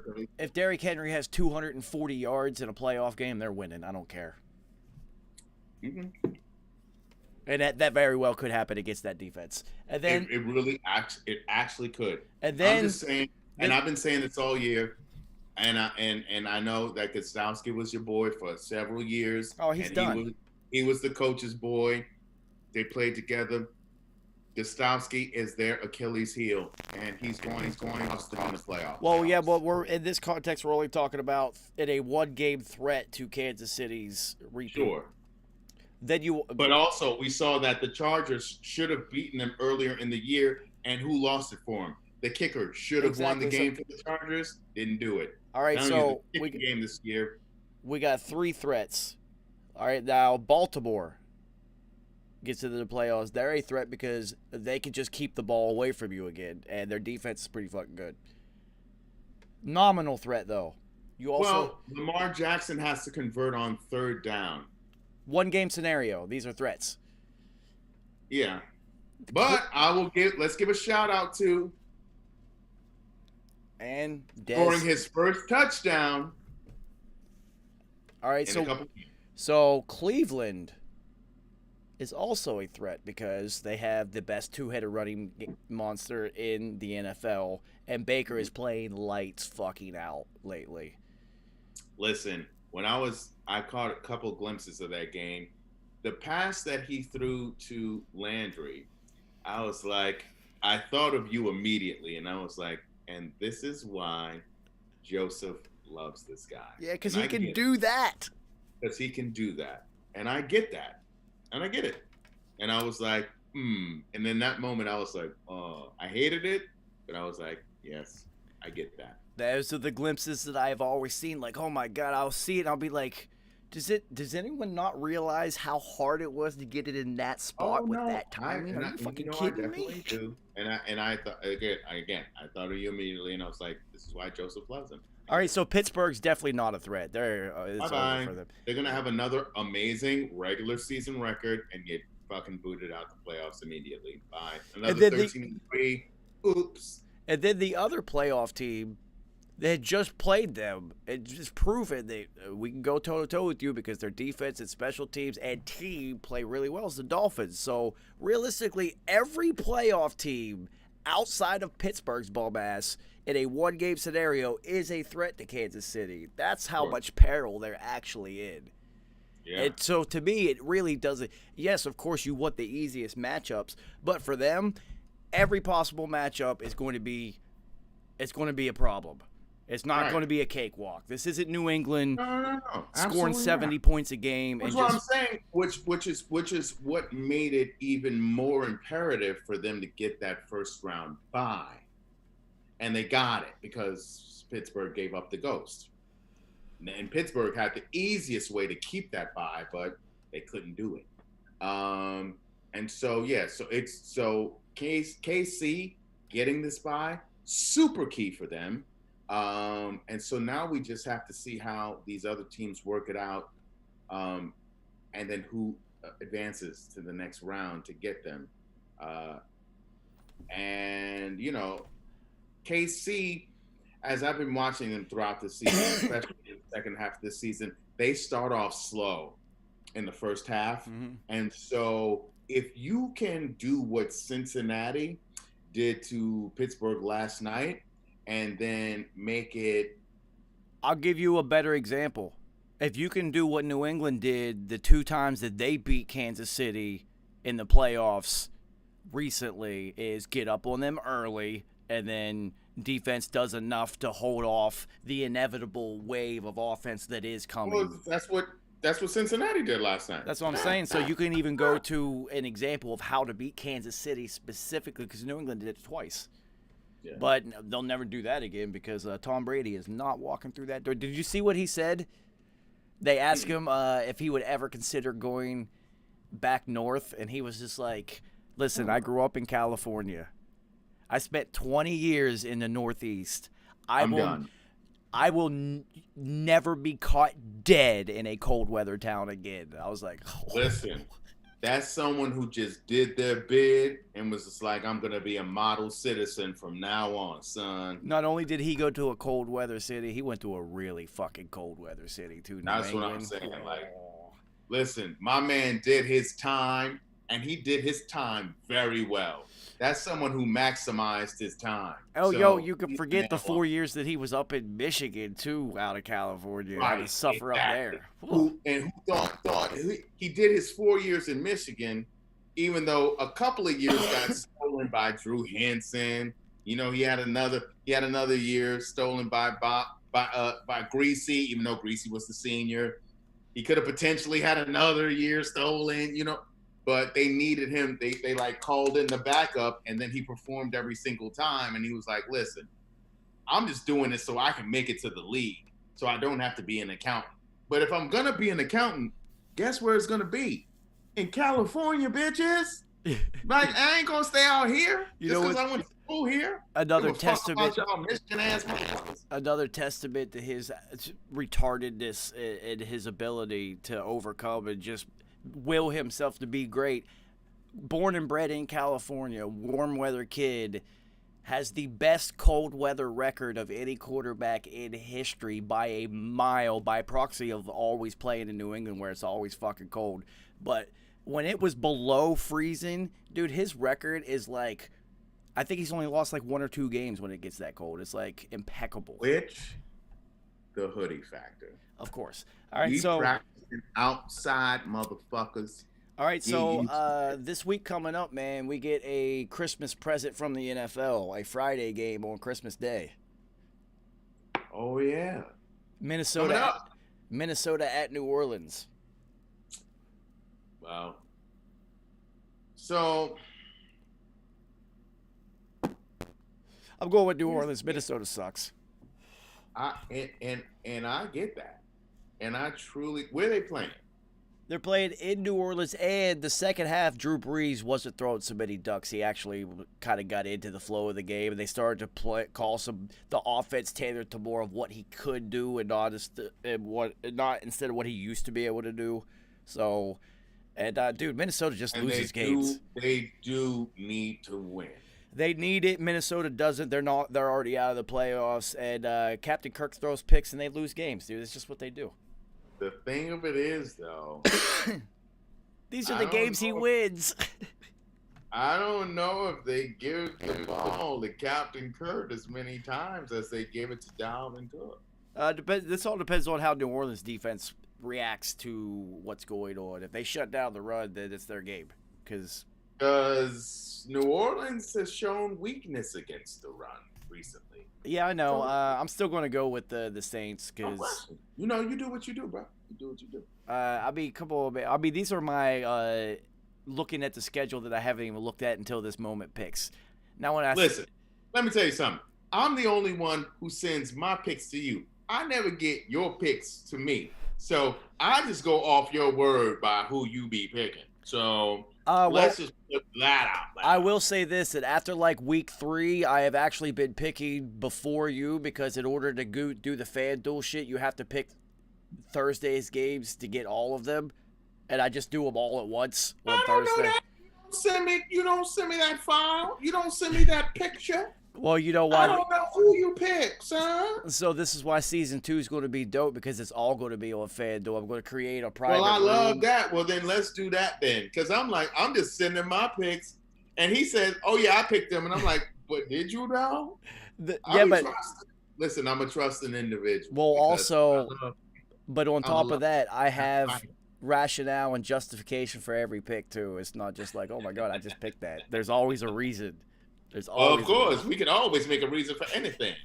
S2: 240 yards in a playoff game, they're winning. I don't care.
S6: Mm-hmm.
S2: And that very well could happen against that defense. And then
S6: it actually could.
S2: And then
S6: I'm just saying, and I've been saying this all year. And I know that Gostowski was your boy for several years.
S2: Oh, he's done.
S6: He was the coach's boy. They played together. Gostowski is their Achilles heel, and he's going off the playoffs.
S2: Well, yeah, but we're in this context. We're only talking about in a one-game threat to Kansas City's repeat.
S6: Sure. But also, we saw that the Chargers should have beaten them earlier in the year, and who lost it for them? The kicker should have won the game for the Chargers. Didn't do it.
S2: All right, so
S6: we game this year.
S2: We got 3 threats. All right, now Baltimore gets into the playoffs. They're a threat because they can just keep the ball away from you again, and their defense is pretty fucking good. Nominal threat, though.
S6: Lamar Jackson has to convert on third down.
S2: One-game scenario. These are threats.
S6: Yeah. But let's give a shout-out to
S2: and
S6: scoring his first touchdown.
S2: All right, so Cleveland is also a threat because they have the best two-headed running monster in the NFL, and Baker is playing lights fucking out lately.
S6: Listen, I caught a couple glimpses of that game. The pass that he threw to Landry, I was like, I thought of you immediately, and I was like, and this is why Joseph loves this guy.
S2: Yeah, because he can do that.
S6: Because he can do that. And I get that. And I get it. And I was like, And in that moment, I was like, oh, I hated it. But I was like, yes, I get that.
S2: Those are the glimpses that I have always seen. Like, oh my God, I'll see it and I'll be like, does anyone not realize how hard it was to get it in that spot with that timing? Are you fucking kidding me?
S6: Do. And I thought again, I thought of you immediately, and I was like, this is why Joseph loves him.
S2: All right, so Pittsburgh's definitely not a threat. It's over for them.
S6: They're gonna have another amazing regular season record and get fucking booted out the playoffs immediately. Bye. Another 13-3. Oops.
S2: And then the other playoff team, they had just played them and just proven that we can go toe-to-toe with you because their defense and special teams and team play really well as the Dolphins. So, realistically, every playoff team outside of Pittsburgh's bum ass in a one-game scenario is a threat to Kansas City. That's how much peril they're actually in.
S6: Yeah.
S2: And so, to me, it really doesn't. Yes, of course, you want the easiest matchups, but for them, every possible matchup is going to be a problem. It's not going to be a cakewalk. This isn't New England scoring 70 points a game.
S6: That's what I'm saying. Which is what made it even more imperative for them to get that first round bye, and they got it because Pittsburgh gave up the ghost, and Pittsburgh had the easiest way to keep that bye, but they couldn't do it. And so so KC getting this bye super key for them. And so now we just have to see how these other teams work it out, and then who advances to the next round to get them. And, KC, as I've been watching them throughout the season, especially in the second half of this season, they start off slow in the first half. Mm-hmm. And so if you can do what Cincinnati did to Pittsburgh last night, and then make it.
S2: I'll give you a better example. If you can do what New England did the two times that they beat Kansas City in the playoffs recently, is get up on them early, and then defense does enough to hold off the inevitable wave of offense that is coming.
S6: Well, that's what Cincinnati did last night.
S2: That's what I'm saying. So you can even go to an example of how to beat Kansas City specifically, because New England did it twice. Yeah. But they'll never do that again because Tom Brady is not walking through that door. Did you see what he said? They asked him if he would ever consider going back north, and he was just like, listen, I grew up in California. I spent 20 years in the Northeast. I will never be caught dead in a cold weather town again. I was like, oh.
S6: Listen. That's someone who just did their bid and was just like, I'm going to be a model citizen from now on, son.
S2: Not only did he go to a cold weather city, he went to a really fucking cold weather city, too.
S6: That's what I'm saying. Like, listen, my man did his time, and he did his time very well. That's someone who maximized his time.
S2: Oh, so, you can forget the 4 years that he was up in Michigan, too, out of California. Right, had to suffer up there.
S6: Who thought he did his 4 years in Michigan, even though a couple of years got stolen by Drew Henson. He had another year stolen by Greasy, even though Greasy was the senior. He could have potentially had another year stolen, But they needed him. They like called in the backup, and then he performed every single time. And he was like, listen, I'm just doing this so I can make it to the league, so I don't have to be an accountant. But if I'm going to be an accountant, guess where it's going to be? In California, bitches. Like, I ain't going to stay out here just because I went to school here.
S2: Another testament to his retardedness and his ability to overcome and just will himself to be great. Born and bred in California, warm weather kid, has the best cold weather record of any quarterback in history by a mile, by proxy of always playing in New England where it's always fucking cold. But when it was below freezing, dude, his record is like, I think he's only lost like 1 or 2 games when it gets that cold. It's like impeccable.
S6: Which
S5: the hoodie factor.
S2: Of course. All right,
S5: We
S2: so
S5: practicing outside, motherfuckers.
S2: all right,
S5: Yeah,
S2: so this week coming up, man, we get a Christmas present from the NFL, a Friday game on Christmas Day.
S5: Oh yeah.
S2: Minnesota,
S5: Coming up.
S2: Minnesota at New Orleans.
S5: Wow. So
S2: I'm going with New Orleans. Minnesota sucks.
S5: I get that. And I truly, where are they playing?
S2: They're playing in New Orleans, and the second half, Drew Brees wasn't throwing so many ducks. He actually kind of got into the flow of the game, and they started to call the offense tailored to more of what he could do, and not instead of what he used to be able to do. So, and dude, Minnesota just loses games.
S5: They do need to win.
S2: They need it. Minnesota doesn't. They're not. They're already out of the playoffs, and Captain Kirk throws picks, and they lose games, dude. It's just what they do.
S5: The thing of it is, though,
S2: These are the games he wins.
S5: I don't know if they give the ball to Captain Kirk as many times as they give it to Dalvin Cook.
S2: This all depends on how New Orleans defense reacts to what's going on. If they shut down the run, then it's their game. Because
S5: New Orleans has shown weakness against the run recently.
S2: yeah, I know. I'm still going to go with the Saints because
S5: you do what you do, bro. You do what you do.
S2: these are my looking at the schedule that I haven't even looked at until this moment picks. Now, when
S5: listen, let me tell you something. I'm the only one who sends my picks to you. I never get your picks to me, so I just go off your word by who you be picking. So let's just put that out loud.
S2: I will say this, that after like week 3, I have actually been picking before you because in order to do the FanDuel shit, you have to pick Thursday's games to get all of them. And I just do them all at once on Thursday.
S5: Know that. You don't send me that file. You don't send me that picture.
S2: Well, you know why?
S5: I don't know who you pick, son.
S2: So this is why season 2 is going to be dope because it's all going to be on FanDuel. I'm going to create a private
S5: Well, I
S2: room.
S5: love that. Well, then let's do that then. Because I'm just sending my picks. And he says, oh, yeah, I picked them. And I'm like, but did you though? Listen, I'm a trusting individual.
S2: Well, also, but on top of that, I have rationale and justification for every pick too. It's not just like, oh my God, I just picked that. There's always a reason. There's always
S5: of course, we can always make a reason for anything.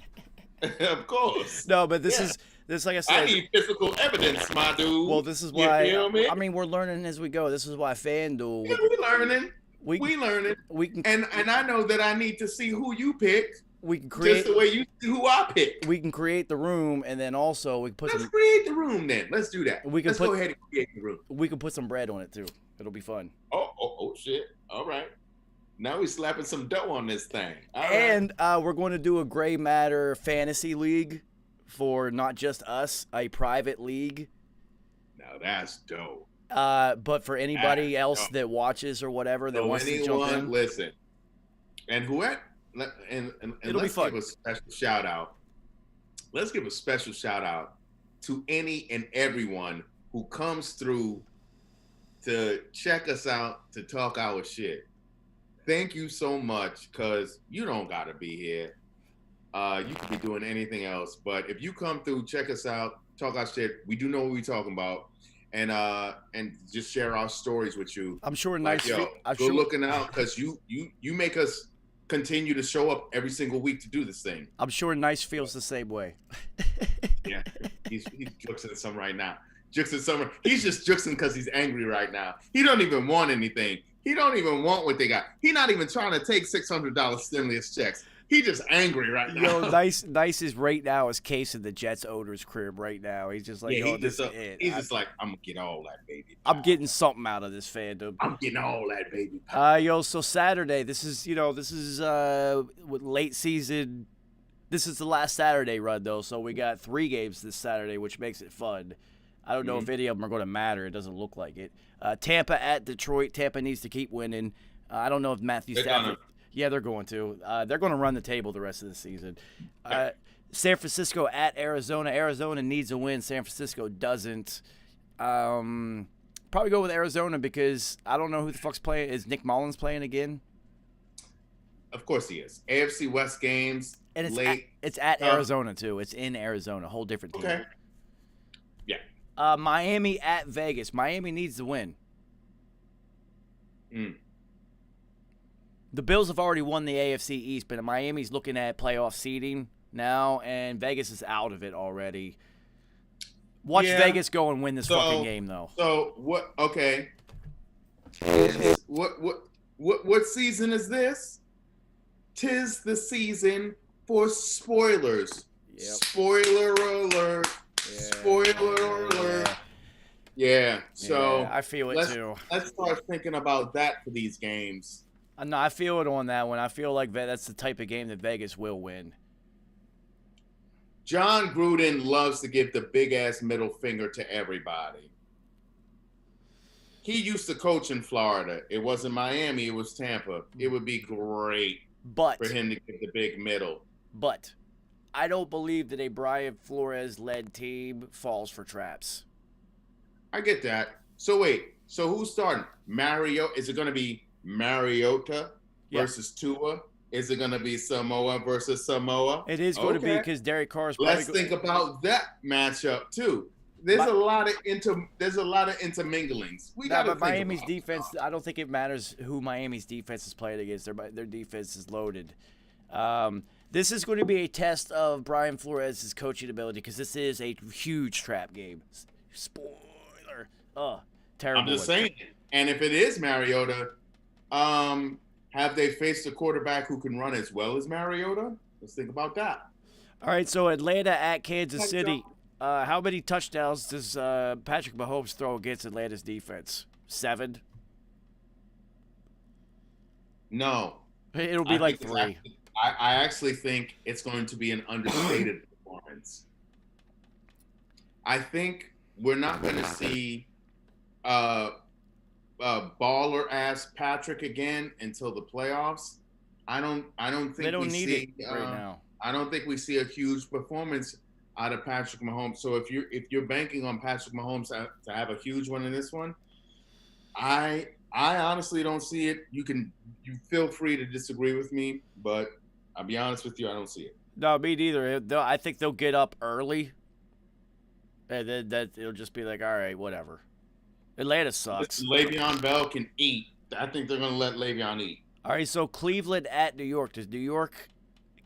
S5: Of course.
S2: No, but this is like I said.
S5: I need physical evidence, my dude.
S2: Well, this is why.
S5: You feel me?
S2: I mean, we're learning as we go. This is why FanDuel.
S5: Yeah, we learning. We learning.
S2: We can,
S5: and I know that I need to see who you pick.
S2: We can create
S5: just the way you see who I pick.
S2: We can create the room, and then also we can put.
S5: Let's create the room then. Let's do that. Let's go ahead and create the room.
S2: We can put some bread on it too. It'll be fun.
S5: Oh shit! All right. Now we're slapping some dough on this thing.
S2: And we're going to do a Gray Matter fantasy league for not just us, a private league.
S5: Now that's dope.
S2: But for anybody else that watches or whatever that wants to jump in.
S5: Listen, and whoever, and
S2: it'll
S5: let's
S2: be fun.
S5: Give a special shout out. Let's give a special shout out to any and everyone who comes through to check us out, to talk our shit. Thank you so much, because you don't got to be here. You could be doing anything else. But if you come through, check us out, talk our shit. We do know what we're talking about. And just share our stories with you.
S2: I'm sure
S5: looking out, because you make us continue to show up every single week to do this thing.
S2: I'm sure Nice feels the same way.
S5: Yeah, he's juxing some right now. He's just juxing because he's angry right now. He don't even want anything. He don't even want what they got. He not even trying to take $600 stimulus checks. He just angry right now.
S2: Yo, Nice is right now is casing the Jets owner's crib right now. He's just like, this is it.
S5: He's just like, I'm gonna get all that baby.
S2: I'm getting something out of this fandom.
S5: I'm getting all that baby.
S2: So Saturday, this is late season. This is the last Saturday run though, so we got 3 games this Saturday, which makes it fun. I don't know if any of them are going to matter. It doesn't look like it. Tampa at Detroit. Tampa needs to keep winning. I don't know if Matthew Stafford. Yeah, they're going to. They're going to run the table the rest of the season. San Francisco at Arizona. Arizona needs a win. San Francisco doesn't. Probably go with Arizona because I don't know who the fuck's playing. Is Nick Mullins playing again?
S5: Of course he is. AFC West games.
S2: And
S6: late.
S2: It's at Arizona too. It's in Arizona, whole different team.
S6: Okay. Yeah.
S2: Miami at Vegas. Miami needs to win. The Bills have already won the AFC East, but Miami's looking at playoff seeding now, and Vegas is out of it already. Watch Vegas go and win this fucking game, though.
S6: So what? Okay. What season is this? 'Tis the season for spoilers.
S2: Yep.
S6: Spoiler alert.
S2: Yeah.
S6: Spoiler alert. Yeah. So
S2: I feel it too.
S6: Let's start thinking about that for these games.
S2: No, I feel it on that one. I feel like that's the type of game that Vegas will win.
S6: John Gruden loves to give the big ass middle finger to everybody. He used to coach in Florida. It wasn't Miami, it was Tampa. It would be great for him to give the big middle.
S2: But I don't believe that a Brian Flores-led team falls for traps.
S6: I get that. So wait, so who's starting? Is it going to be Mariota versus Tua? Is it going to be Samoa versus Samoa?
S2: It is going to be because Derek Carr is probably
S6: Let's think about that matchup too. There's a lot of interminglings.
S2: But Miami's defense, I don't think it matters who Miami's defense is playing against. Their defense is loaded. This is going to be a test of Brian Flores' coaching ability because this is a huge trap game. Spoiler. Terrible.
S6: I'm just saying. And if it is Mariota, have they faced a quarterback who can run as well as Mariota? Let's think about that.
S2: All right, so Atlanta at Kansas City. How many touchdowns does Patrick Mahomes throw against Atlanta's defense? 7?
S6: No.
S2: It'll be like 3.
S6: I actually think it's going to be an understated performance. I think we're not going to see baller-ass Patrick again until the playoffs. I don't think
S2: they don't need it right now.
S6: I don't think we see a huge performance out of Patrick Mahomes. So if you're banking on Patrick Mahomes to have a huge one in this one, I honestly don't see it. You feel free to disagree with me, but I'll be honest with you, I don't see it.
S2: No, me neither. I think they'll get up early, and then it'll just be like, all right, whatever. Atlanta sucks.
S6: Le'Veon Bell can eat. I think they're going to let Le'Veon eat.
S2: All right, so Cleveland at New York. Does New York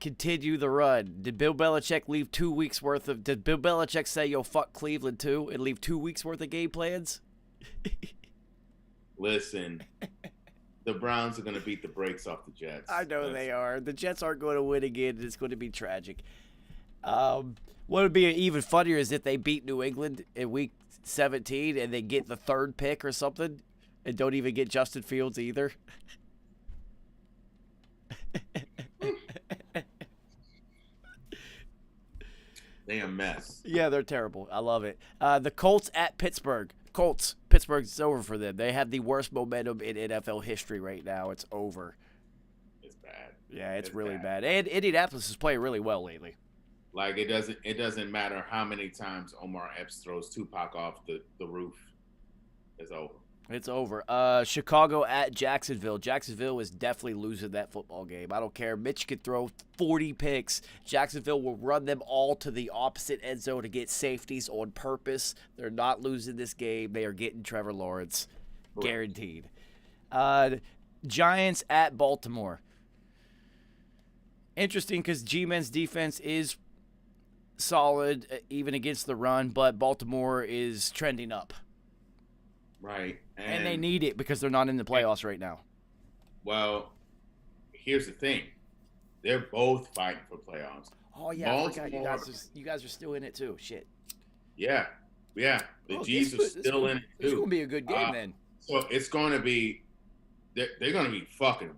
S2: continue the run? Did Bill Belichick leave 2 weeks worth of? Did Bill Belichick say, "Yo, fuck Cleveland too," and leave 2 weeks worth of game plans?
S6: Listen, the Browns are going to beat the brakes off the Jets.
S2: I know they are. The Jets aren't going to win again. It's going to be tragic. What would be even funnier is if they beat New England in Week 17 and they get the 3rd pick or something, and don't even get Justin Fields either.
S6: They a mess.
S2: Yeah, they're terrible. I love it. The Colts at Pittsburgh. Pittsburgh's over for them. They have the worst momentum in NFL history right now. It's over.
S6: It's bad.
S2: Yeah, it's really bad. And Indianapolis is playing really well lately.
S6: Like it doesn't matter how many times Omar Epps throws Tupac off the roof. It's over.
S2: It's over. Chicago at Jacksonville. Jacksonville is definitely losing that football game. I don't care. Mitch could throw 40 picks. Jacksonville will run them all to the opposite end zone to get safeties on purpose. They're not losing this game. They are getting Trevor Lawrence. Guaranteed. Giants at Baltimore. Interesting because G-Men's defense is solid even against the run, but Baltimore is trending up.
S6: Right.
S2: And they need it because they're not in the playoffs right now.
S6: Well, here's the thing. They're both fighting for playoffs.
S2: Oh, yeah. Baltimore, I forgot you guys are still in it, too. Shit.
S6: Yeah. The G's are still in it, too.
S2: It's going to be a good game, then.
S6: So it's going to be – they're going to be fucking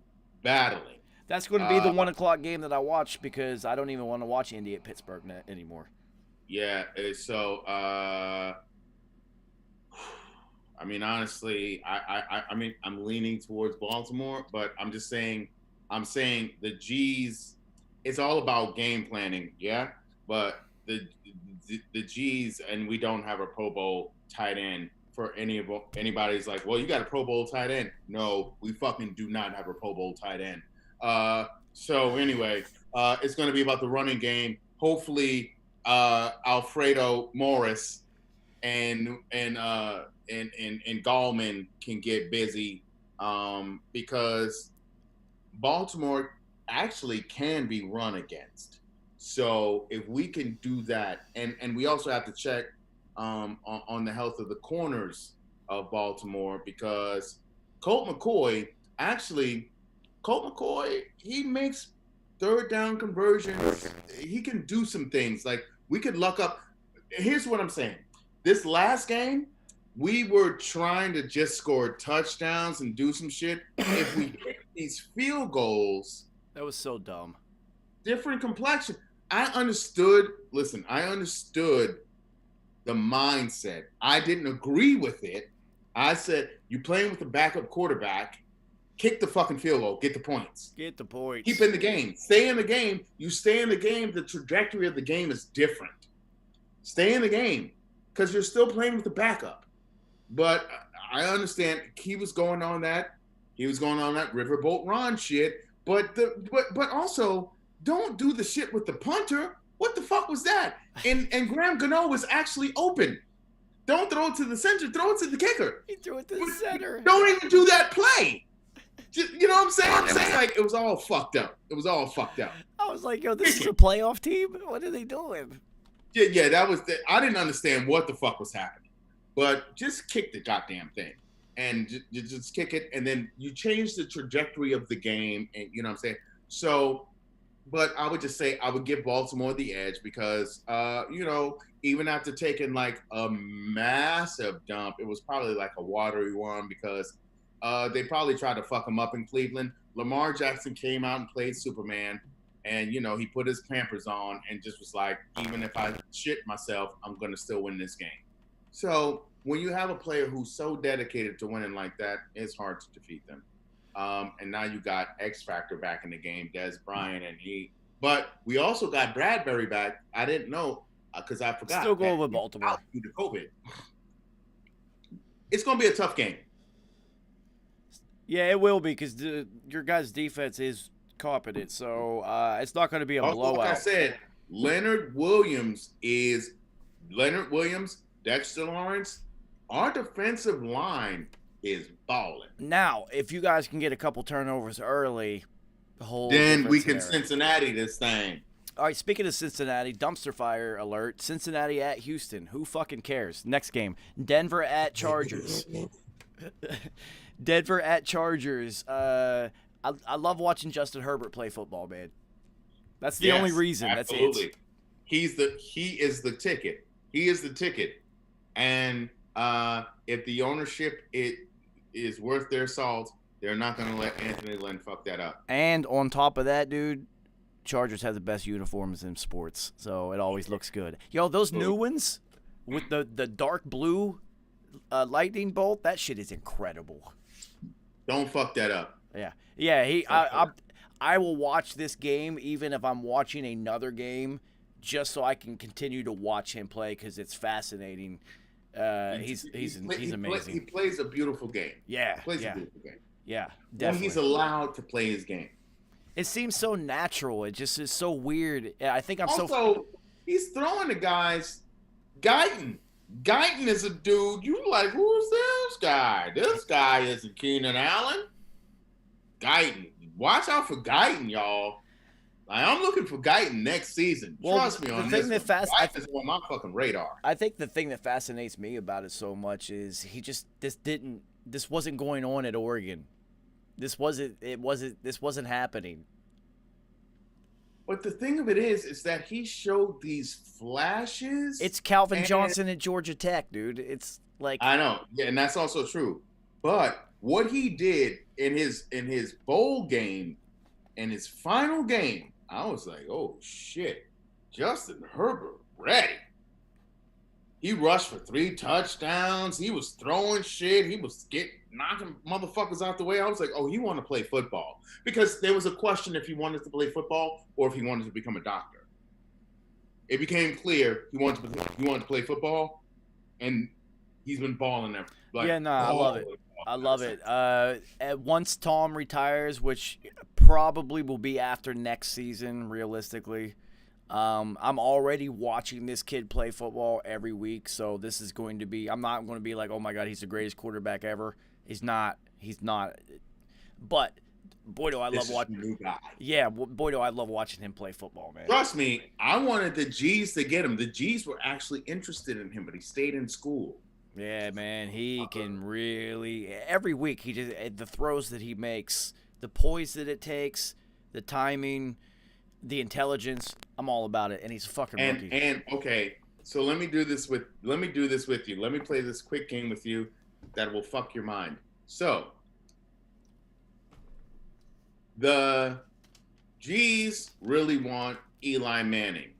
S6: battling.
S2: That's going to be the 1 o'clock game that I watch because I don't even want to watch Indy at Pittsburgh anymore.
S6: Yeah. So I mean, honestly, I mean, I'm leaning towards Baltimore, but I'm saying the G's, it's all about game planning, yeah? But the G's, and we don't have a Pro Bowl tight end for anybody's like, well, you got a Pro Bowl tight end. No, we fucking do not have a Pro Bowl tight end. So anyway, it's going to be about the running game. Hopefully, Alfredo Morris and Gallman can get busy because Baltimore actually can be run against. So if we can do that, and we also have to check on the health of the corners of Baltimore because Colt McCoy, he makes third down conversions. He can do some things. Like we could luck up. Here's what I'm saying. This last game, we were trying to just score touchdowns and do some shit. If we hit these field goals,
S2: That was so dumb.
S6: different complexion. I understood the mindset. I didn't agree with it. I said, you playing with the backup quarterback, kick the fucking field goal, get the points.
S2: Get the points.
S6: Keep in the game. Stay in the game. You stay in the game, the trajectory of the game is different. Stay in the game because you're still playing with the backup. But I understand he was going on that. He was going on that Riverboat Ron shit. But also don't do the shit with the punter. What the fuck was that? And Graham Gano was actually open. Don't throw it to the center. Throw it to the kicker.
S2: He threw it to the center.
S6: Don't even do that play. You know what I'm saying? It was like it was all fucked up. It was all fucked up.
S2: I was like, yo, this is a playoff team? What are they doing?
S6: Yeah, that was I didn't understand what the fuck was happening. But just kick the goddamn thing. And just kick it, and then you change the trajectory of the game, and you know what I'm saying? So, but I would just say I would give Baltimore the edge because, even after taking like a massive dump, it was probably like a watery one because they probably tried to fuck him up in Cleveland. Lamar Jackson came out and played Superman, and, he put his Pampers on and just was like, even if I shit myself, I'm going to still win this game. So when you have a player who's so dedicated to winning like that, it's hard to defeat them. And now you got X Factor back in the game, Des Bryant, but we also got Bradbury back. I didn't know because I forgot.
S2: Still going with Baltimore
S6: due to COVID. It's going to be a tough game.
S2: Yeah, it will be because your guys' defense is competent, so it's not going to be a blowout.
S6: Like I said, Leonard Williams, Dexter Lawrence. Our defensive line is balling.
S2: Now, if you guys can get a couple turnovers early,
S6: then we can Cincinnati this thing.
S2: All right, speaking of Cincinnati, dumpster fire alert. Cincinnati at Houston. Who fucking cares? Next game. Denver at Chargers. Denver at Chargers. I love watching Justin Herbert play football, man. That's the only reason.
S6: Absolutely.
S2: That's it.
S6: He is the ticket. He is the ticket. And if the ownership is worth their salt, they're not going to let Anthony Lynn fuck that up.
S2: And on top of that, dude, Chargers have the best uniforms in sports, so it always looks good. Yo, those new ones with the dark blue lightning bolt, that shit is incredible.
S6: Don't fuck that up.
S2: Yeah. I will watch this game even if I'm watching another game, just so I can continue to watch him play because it's fascinating. He's amazing.
S6: He plays a beautiful game.
S2: Yeah.
S6: He plays a beautiful game.
S2: Yeah,
S6: definitely. When he's allowed to play his game.
S2: It seems so natural. It just is so weird. I think I'm
S6: he's throwing the guys. Guyton is a dude. You like, who's this guy? This guy isn't Keenan Allen. Guyton. Watch out for Guyton, y'all. Like, I'm looking for Guyton next season. Trust me on this. Guyton is on my fucking radar.
S2: I think the thing that fascinates me about it so much is this wasn't going on at Oregon. This wasn't happening.
S6: But the thing of it is that he showed these flashes.
S2: It's Calvin Johnson at Georgia Tech, dude. It's like,
S6: I know, yeah, and that's also true. But what he did in his bowl game, in his final game, I was like, oh shit, Justin Herbert ready. He rushed for 3 touchdowns. He was throwing shit. He was knocking motherfuckers out the way. I was like, oh, he wanted to play football. Because there was a question if he wanted to play football or if he wanted to become a doctor. It became clear he wanted to play football, and he's been balling there.
S2: I love it. I love it. Once Tom retires, which probably will be after next season, realistically, I'm already watching this kid play football every week. So this is going to be. I'm not going to be like, oh my God, he's the greatest quarterback ever. He's not. He's not. But boy, do I love watching.
S6: New guy.
S2: Yeah, boy, do I love watching him play football, man.
S6: Trust me, I wanted the G's to get him. The G's were actually interested in him, but he stayed in school.
S2: Yeah, man, he can really. Every week, he just the throws that he makes, the poise that it takes, the timing, the intelligence. I'm all about it, and he's a fucking rookie.
S6: And okay, so let me do this with you. Let me play this quick game with you that will fuck your mind. So the G's really want Eli Manning,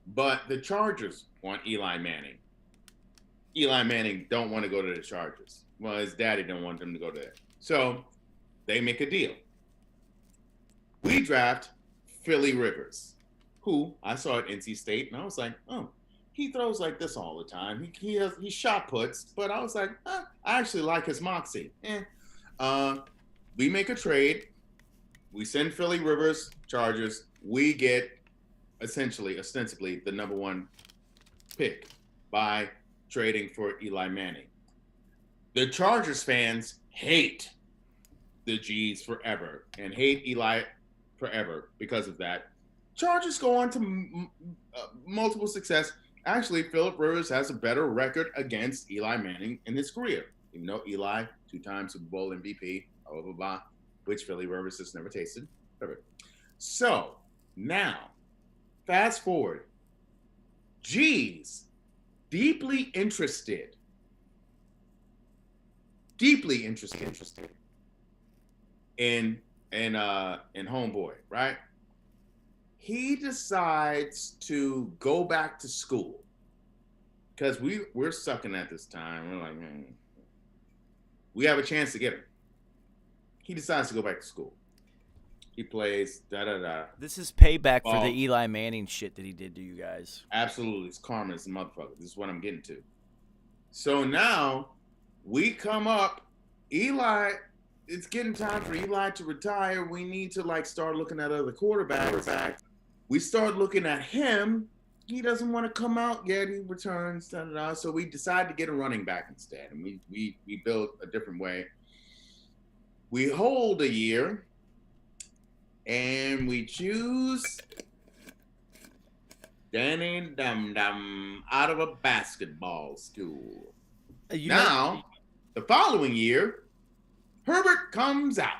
S6: but the Chargers want Eli Manning. Eli Manning don't want to go to the Chargers. Well, his daddy don't want him to go there. So they make a deal. We draft Philly Rivers, who I saw at NC State, and I was like, oh, he throws like this all the time. He shot puts, but I was like, I actually like his moxie. We make a trade. We send Philly Rivers, Chargers. We get ostensibly the number 1 pick by trading for Eli Manning. The Chargers fans hate the G's forever and hate Eli forever because of that. Chargers go on to multiple success. Actually, Philip Rivers has a better record against Eli Manning in his career, even though Eli, 2-time Super Bowl MVP, blah, blah, blah, which Philly Rivers has never tasted. Perfect. So now, fast forward. G's deeply interested in homeboy, right? He decides to go back to school because we're sucking at this time. We're like, man, we have a chance to get him. He decides to go back to school. He plays da-da-da.
S2: This is payback for the Eli Manning shit that he did to you guys.
S6: Absolutely. It's karma. It's a motherfucker. This is what I'm getting to. So now we come up. Eli, it's getting time for Eli to retire. We need to start looking at other quarterbacks. We start looking at him. He doesn't want to come out yet. He returns. Da-da-da. So we decide to get a running back instead. And we build a different way. We hold a year. And we choose Danny Dum Dum out of a basketball school. The following year, Herbert comes out.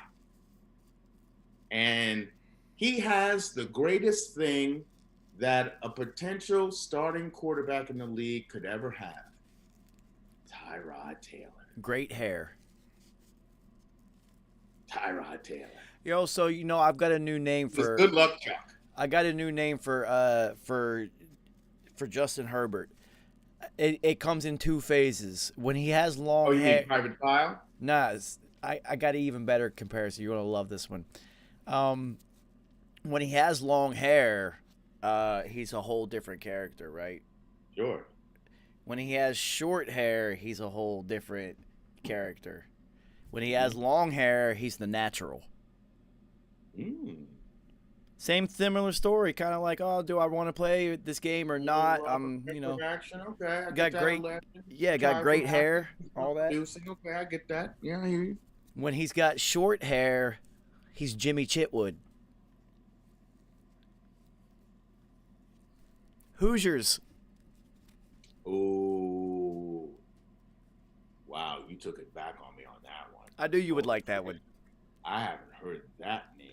S6: And he has the greatest thing that a potential starting quarterback in the league could ever have. Tyrod Taylor.
S2: Great hair.
S6: Tyrod Taylor.
S2: Yo, so I've got a new name for.
S6: Good luck, Chuck.
S2: I got a new name for Justin Herbert. It comes in 2 phases. When he has long hair.
S6: You mean Private File?
S2: Nah, I got an even better comparison. You're gonna love this one. When he has long hair, he's a whole different character, right?
S6: Sure.
S2: When he has short hair, he's a whole different character. When he has long hair, he's the natural. Same similar story, kind of like, oh, do I want to play this game or not?
S6: Action, okay.
S2: Got great hair, all that.
S6: Okay, I get that. Yeah, I hear you.
S2: When he's got short hair, he's Jimmy Chitwood. Hoosiers.
S6: Oh, wow! You took it back on me on that one.
S2: I knew you would like that one.
S6: I haven't heard that name.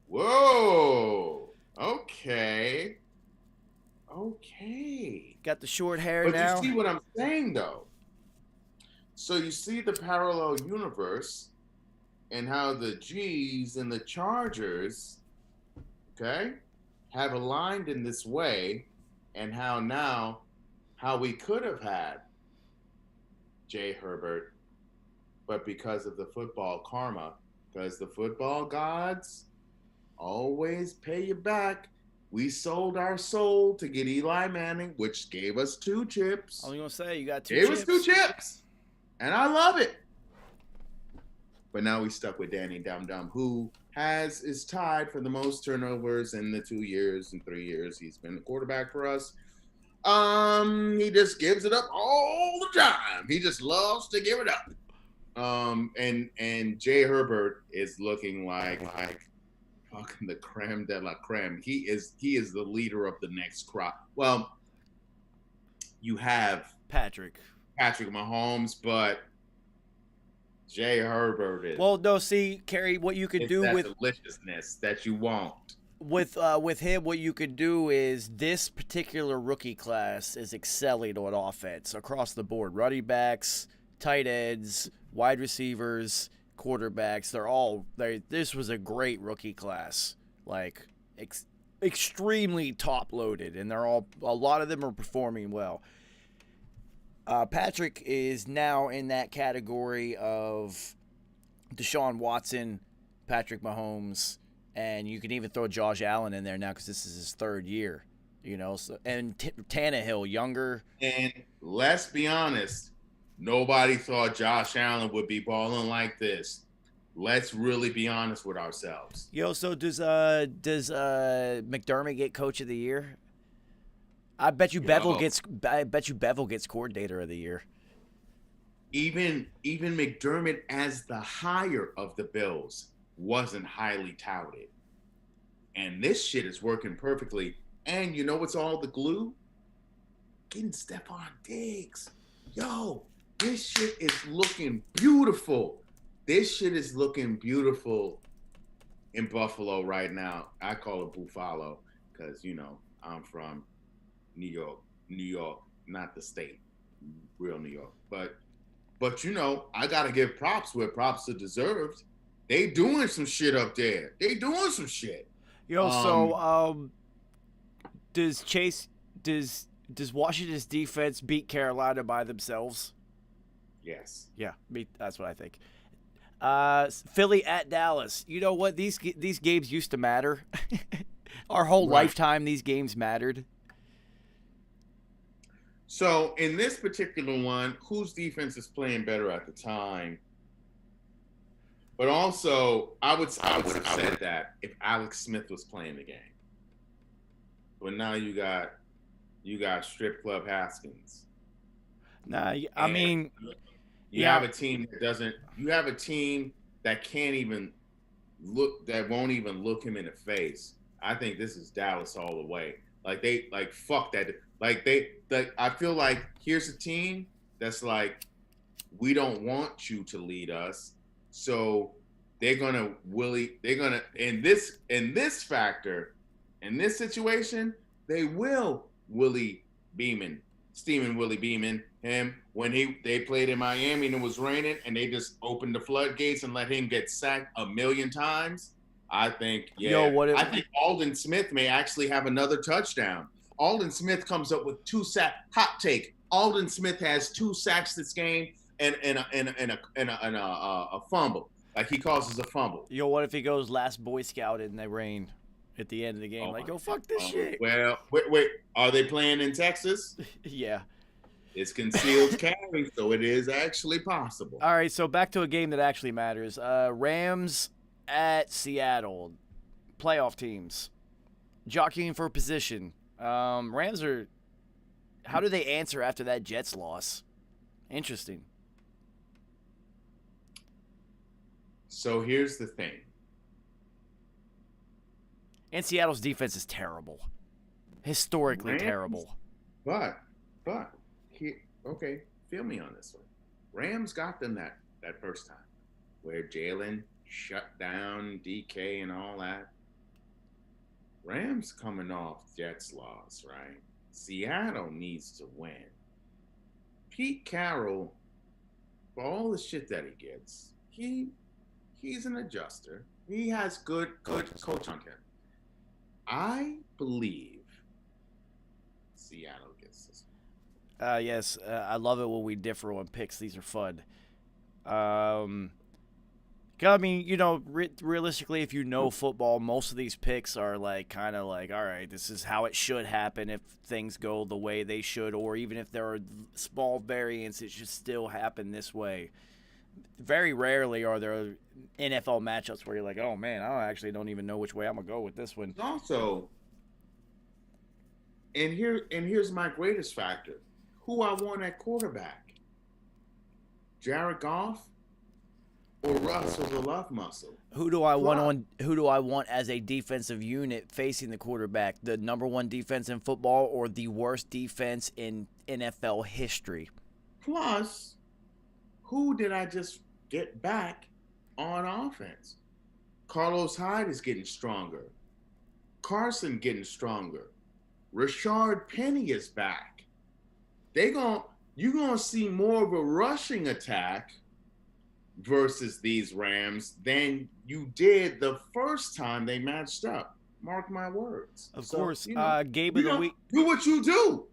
S6: Whoa. Okay.
S2: Got the short hair
S6: but
S2: now.
S6: You see what I'm saying, though? So you see the parallel universe and how the G's and the Chargers, okay, have aligned in this way, and how we could have had Jay Herbert, but because of the football karma, because the football gods always pay you back. We sold our soul to get Eli Manning, which gave us 2 chips.
S2: I was gonna say you got 2
S6: Gave
S2: chips.
S6: us 2 chips, and I love it. But now we stuck with Danny Dum Dum, who is tied for the most turnovers in the 2 years and 3 years he's been the quarterback for us. He just gives it up all the time. He just loves to give it up. And Jay Herbert is looking like fucking the creme de la creme. He is the leader of the next crop. Well, you have
S2: Patrick
S6: Mahomes, but Jay Herbert is.
S2: Well, no, see, Kerry, what you could do
S6: that
S2: with
S6: deliciousness that you want.
S2: with him, what you could do is this particular rookie class is excelling on offense across the board. Running backs, tight ends, wide receivers, quarterbacks. This was a great rookie class, like extremely top loaded, and a lot of them are performing well. Patrick is now in that category of Deshaun Watson, Patrick Mahomes, and you can even throw Josh Allen in there now because this is his 3rd year, So, and Tannehill, younger.
S6: And let's be honest, nobody thought Josh Allen would be balling like this. Let's really be honest with ourselves.
S2: So does McDermott get Coach of the Year? I bet you Bevel gets Coordinator of the Year.
S6: Even McDermott, as the hire of the Bills, wasn't highly touted. And this shit is working perfectly. And you know what's all the glue? Getting Stephon Diggs. Yo, this shit is looking beautiful. This shit is looking beautiful in Buffalo right now. I call it Buffalo because, I'm from New York, not the state, real New York. But I got to give props where props are deserved. They doing some shit up there. They doing some shit.
S2: Does Washington's defense beat Carolina by themselves?
S6: Yes.
S2: Yeah, that's what I think. Philly at Dallas. You know what? These games used to matter. Our whole lifetime, these games mattered.
S6: So in this particular one, whose defense is playing better at the time? But also, I would have said that if Alex Smith was playing the game. But now you got Strip Club Haskins.
S2: Nah,
S6: You have a team that doesn't. You have a team that can't even look. That won't even look him in the face. I think this is Dallas all the way. Fuck that. I feel like here's a team that's like, we don't want you to lead us, so they're gonna in this factor, in this situation, they will Willie Beeman him when they played in Miami and it was raining and they just opened the floodgates and let him get sacked 1,000,000 times. I think, I think Aldon Smith may actually have another touchdown. Aldon Smith comes up with 2 sacks. Hot take: Aldon Smith has 2 sacks this game and a fumble. Like he causes a fumble.
S2: What if he goes last Boy Scout in the rain at the end of the game? Fuck this shit.
S6: Well, wait. Are they playing in Texas?
S2: Yeah.
S6: It's concealed carry, so it is actually possible.
S2: All right, so back to a game that actually matters. Rams at Seattle. Playoff teams. Jockeying for position. Rams are... How do they answer after that Jets loss? Interesting.
S6: So here's the thing.
S2: And Seattle's defense is terrible. Historically terrible.
S6: But okay, feel me on this one. Rams got them that first time where Jaylen shut down DK and all that. Rams coming off Jets loss, right? Seattle needs to win. Pete Carroll, for all the shit that he gets, he's an adjuster. He has good coach on him. I believe Seattle gets this one.
S2: Yes, I love it when we differ on picks. These are fun. I mean, you know, realistically, if you know football, most of these picks are like kind of like, all right, this is how it should happen if things go the way they should, or even if there are small variants, it should still happen this way. Very rarely are there NFL matchups where you're like, oh man, I actually don't even know which way I'm gonna go with this one.
S6: Also, and here's my greatest factor: who I want at quarterback, Jared Goff or Russell the Love Muscle.
S2: Who do I want as a defensive unit facing the quarterback? The number one defense in football or the worst defense in NFL history?
S6: Plus, who did I just get back on offense? Carlos Hyde is getting stronger. Carson getting stronger. Rashard Penny is back. You're gonna see more of a rushing attack versus these Rams than you did the first time they matched up. Mark my words.
S2: Of course.
S6: Gabe
S2: of the week.
S6: Do what you do.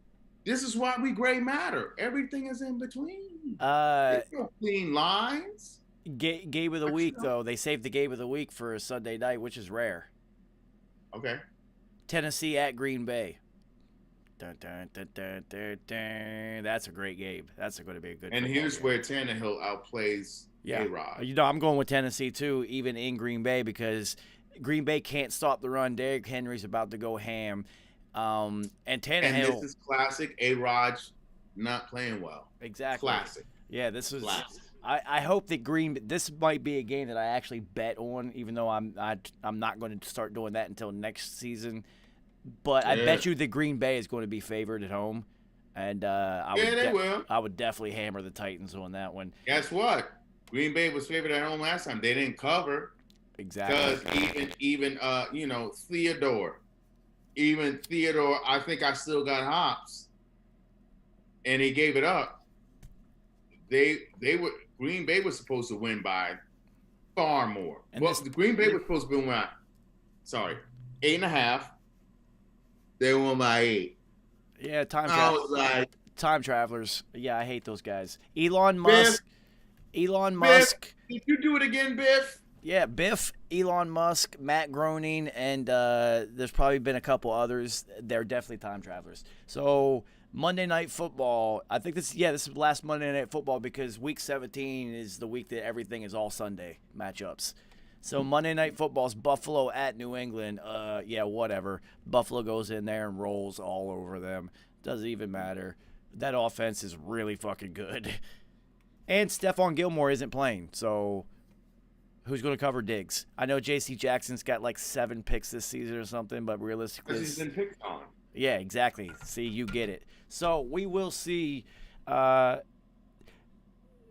S6: This is why we gray matter. Everything is in between. There's no clean lines.
S2: Gabe of the week, though. They saved the Gabe of the week for a Sunday night, which is rare.
S6: Okay.
S2: Tennessee at Green Bay. Dun, dun, dun, dun, dun, dun. That's a great game. That's going to be a good.
S6: And here's game. Where Tannehill outplays A-Rod.
S2: You know, I'm going with Tennessee too, even in Green Bay, because Green Bay can't stop the run. Derrick Henry's about to go ham, and Tannehill.
S6: And this is classic. A-Rod not playing well.
S2: Exactly.
S6: Classic.
S2: Yeah, this is.
S6: Classic.
S2: I hope that this might be a game that I actually bet on, even though I'm not going to start doing that until next season. But I bet you that Green Bay is going to be favored at home, and
S6: they will.
S2: I would definitely hammer the Titans on that one.
S6: Guess what? Green Bay was favored at home last time. They didn't cover.
S2: Exactly.
S6: Because even Theodore, I think I still got hops, and he gave it up. Green Bay was supposed to win by far more. Green Bay was supposed to win by 8.5. They won by 8.
S2: Yeah, time travelers. Yeah, I hate those guys. Elon Musk.
S6: Biff, did you do it again, Biff?
S2: Yeah, Biff, Elon Musk, Matt Groening, and there's probably been a couple others. They're definitely time travelers. So Monday Night Football. I think this is the last Monday Night Football because Week 17 is the week that everything is all Sunday matchups. So Monday Night Football's Buffalo at New England. Whatever. Buffalo goes in there and rolls all over them. Doesn't even matter. That offense is really fucking good. And Stephon Gilmore isn't playing, so who's going to cover Diggs? I know J.C. Jackson's got like 7 picks this season or something, but realistically,
S6: he's been picked on.
S2: Yeah, exactly. See, you get it. So we will see.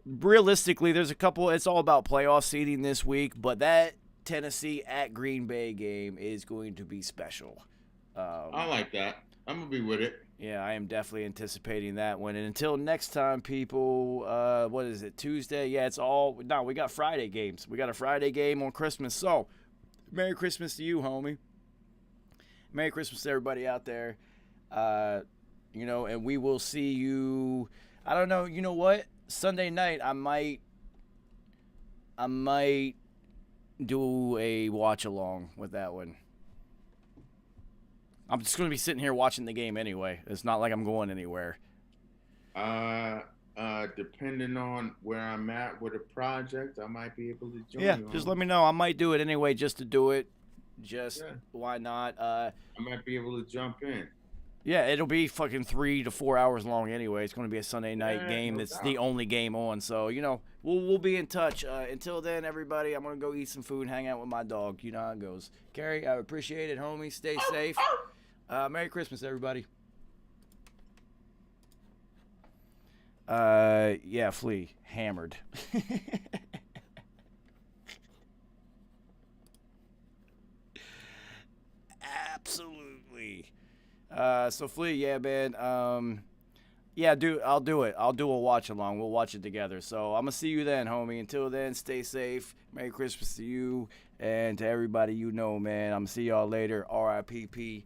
S2: Realistically, there's a couple. It's all about playoff seeding this week, but that Tennessee at Green Bay game is going to be special.
S6: I like that. I'm gonna be with it.
S2: Yeah, I am definitely anticipating that one. And until next time, people, what is it, Tuesday? Yeah, we got Friday games. We got a Friday game on Christmas. So, Merry Christmas to you, homie. Merry Christmas to everybody out there. And we will see you, I don't know, you know what? Sunday night, I might do a watch-along with that one. I'm just going to be sitting here watching the game anyway. It's not like I'm going anywhere.
S6: Depending on where I'm at with a project, I might be able to join you.
S2: Yeah, just let me know. I might do it anyway just to do it. Why not?
S6: I might be able to jump in.
S2: Yeah, it'll be fucking 3 to 4 hours long anyway. It's going to be a Sunday night game.
S6: No
S2: That's
S6: doubt.
S2: the only game on. So, we'll be in touch. Until then, everybody, I'm going to go eat some food and hang out with my dog. You know how it goes. Carrie, I appreciate it, homie. Stay safe. Merry Christmas, everybody. Flea. Hammered. Absolutely. So Flea, yeah, man. I'll do it. I'll do a watch along. We'll watch it together. So I'm gonna see you then, homie. Until then, stay safe. Merry Christmas to you and to everybody you know, man. I'm gonna see y'all later. R.I.P.P.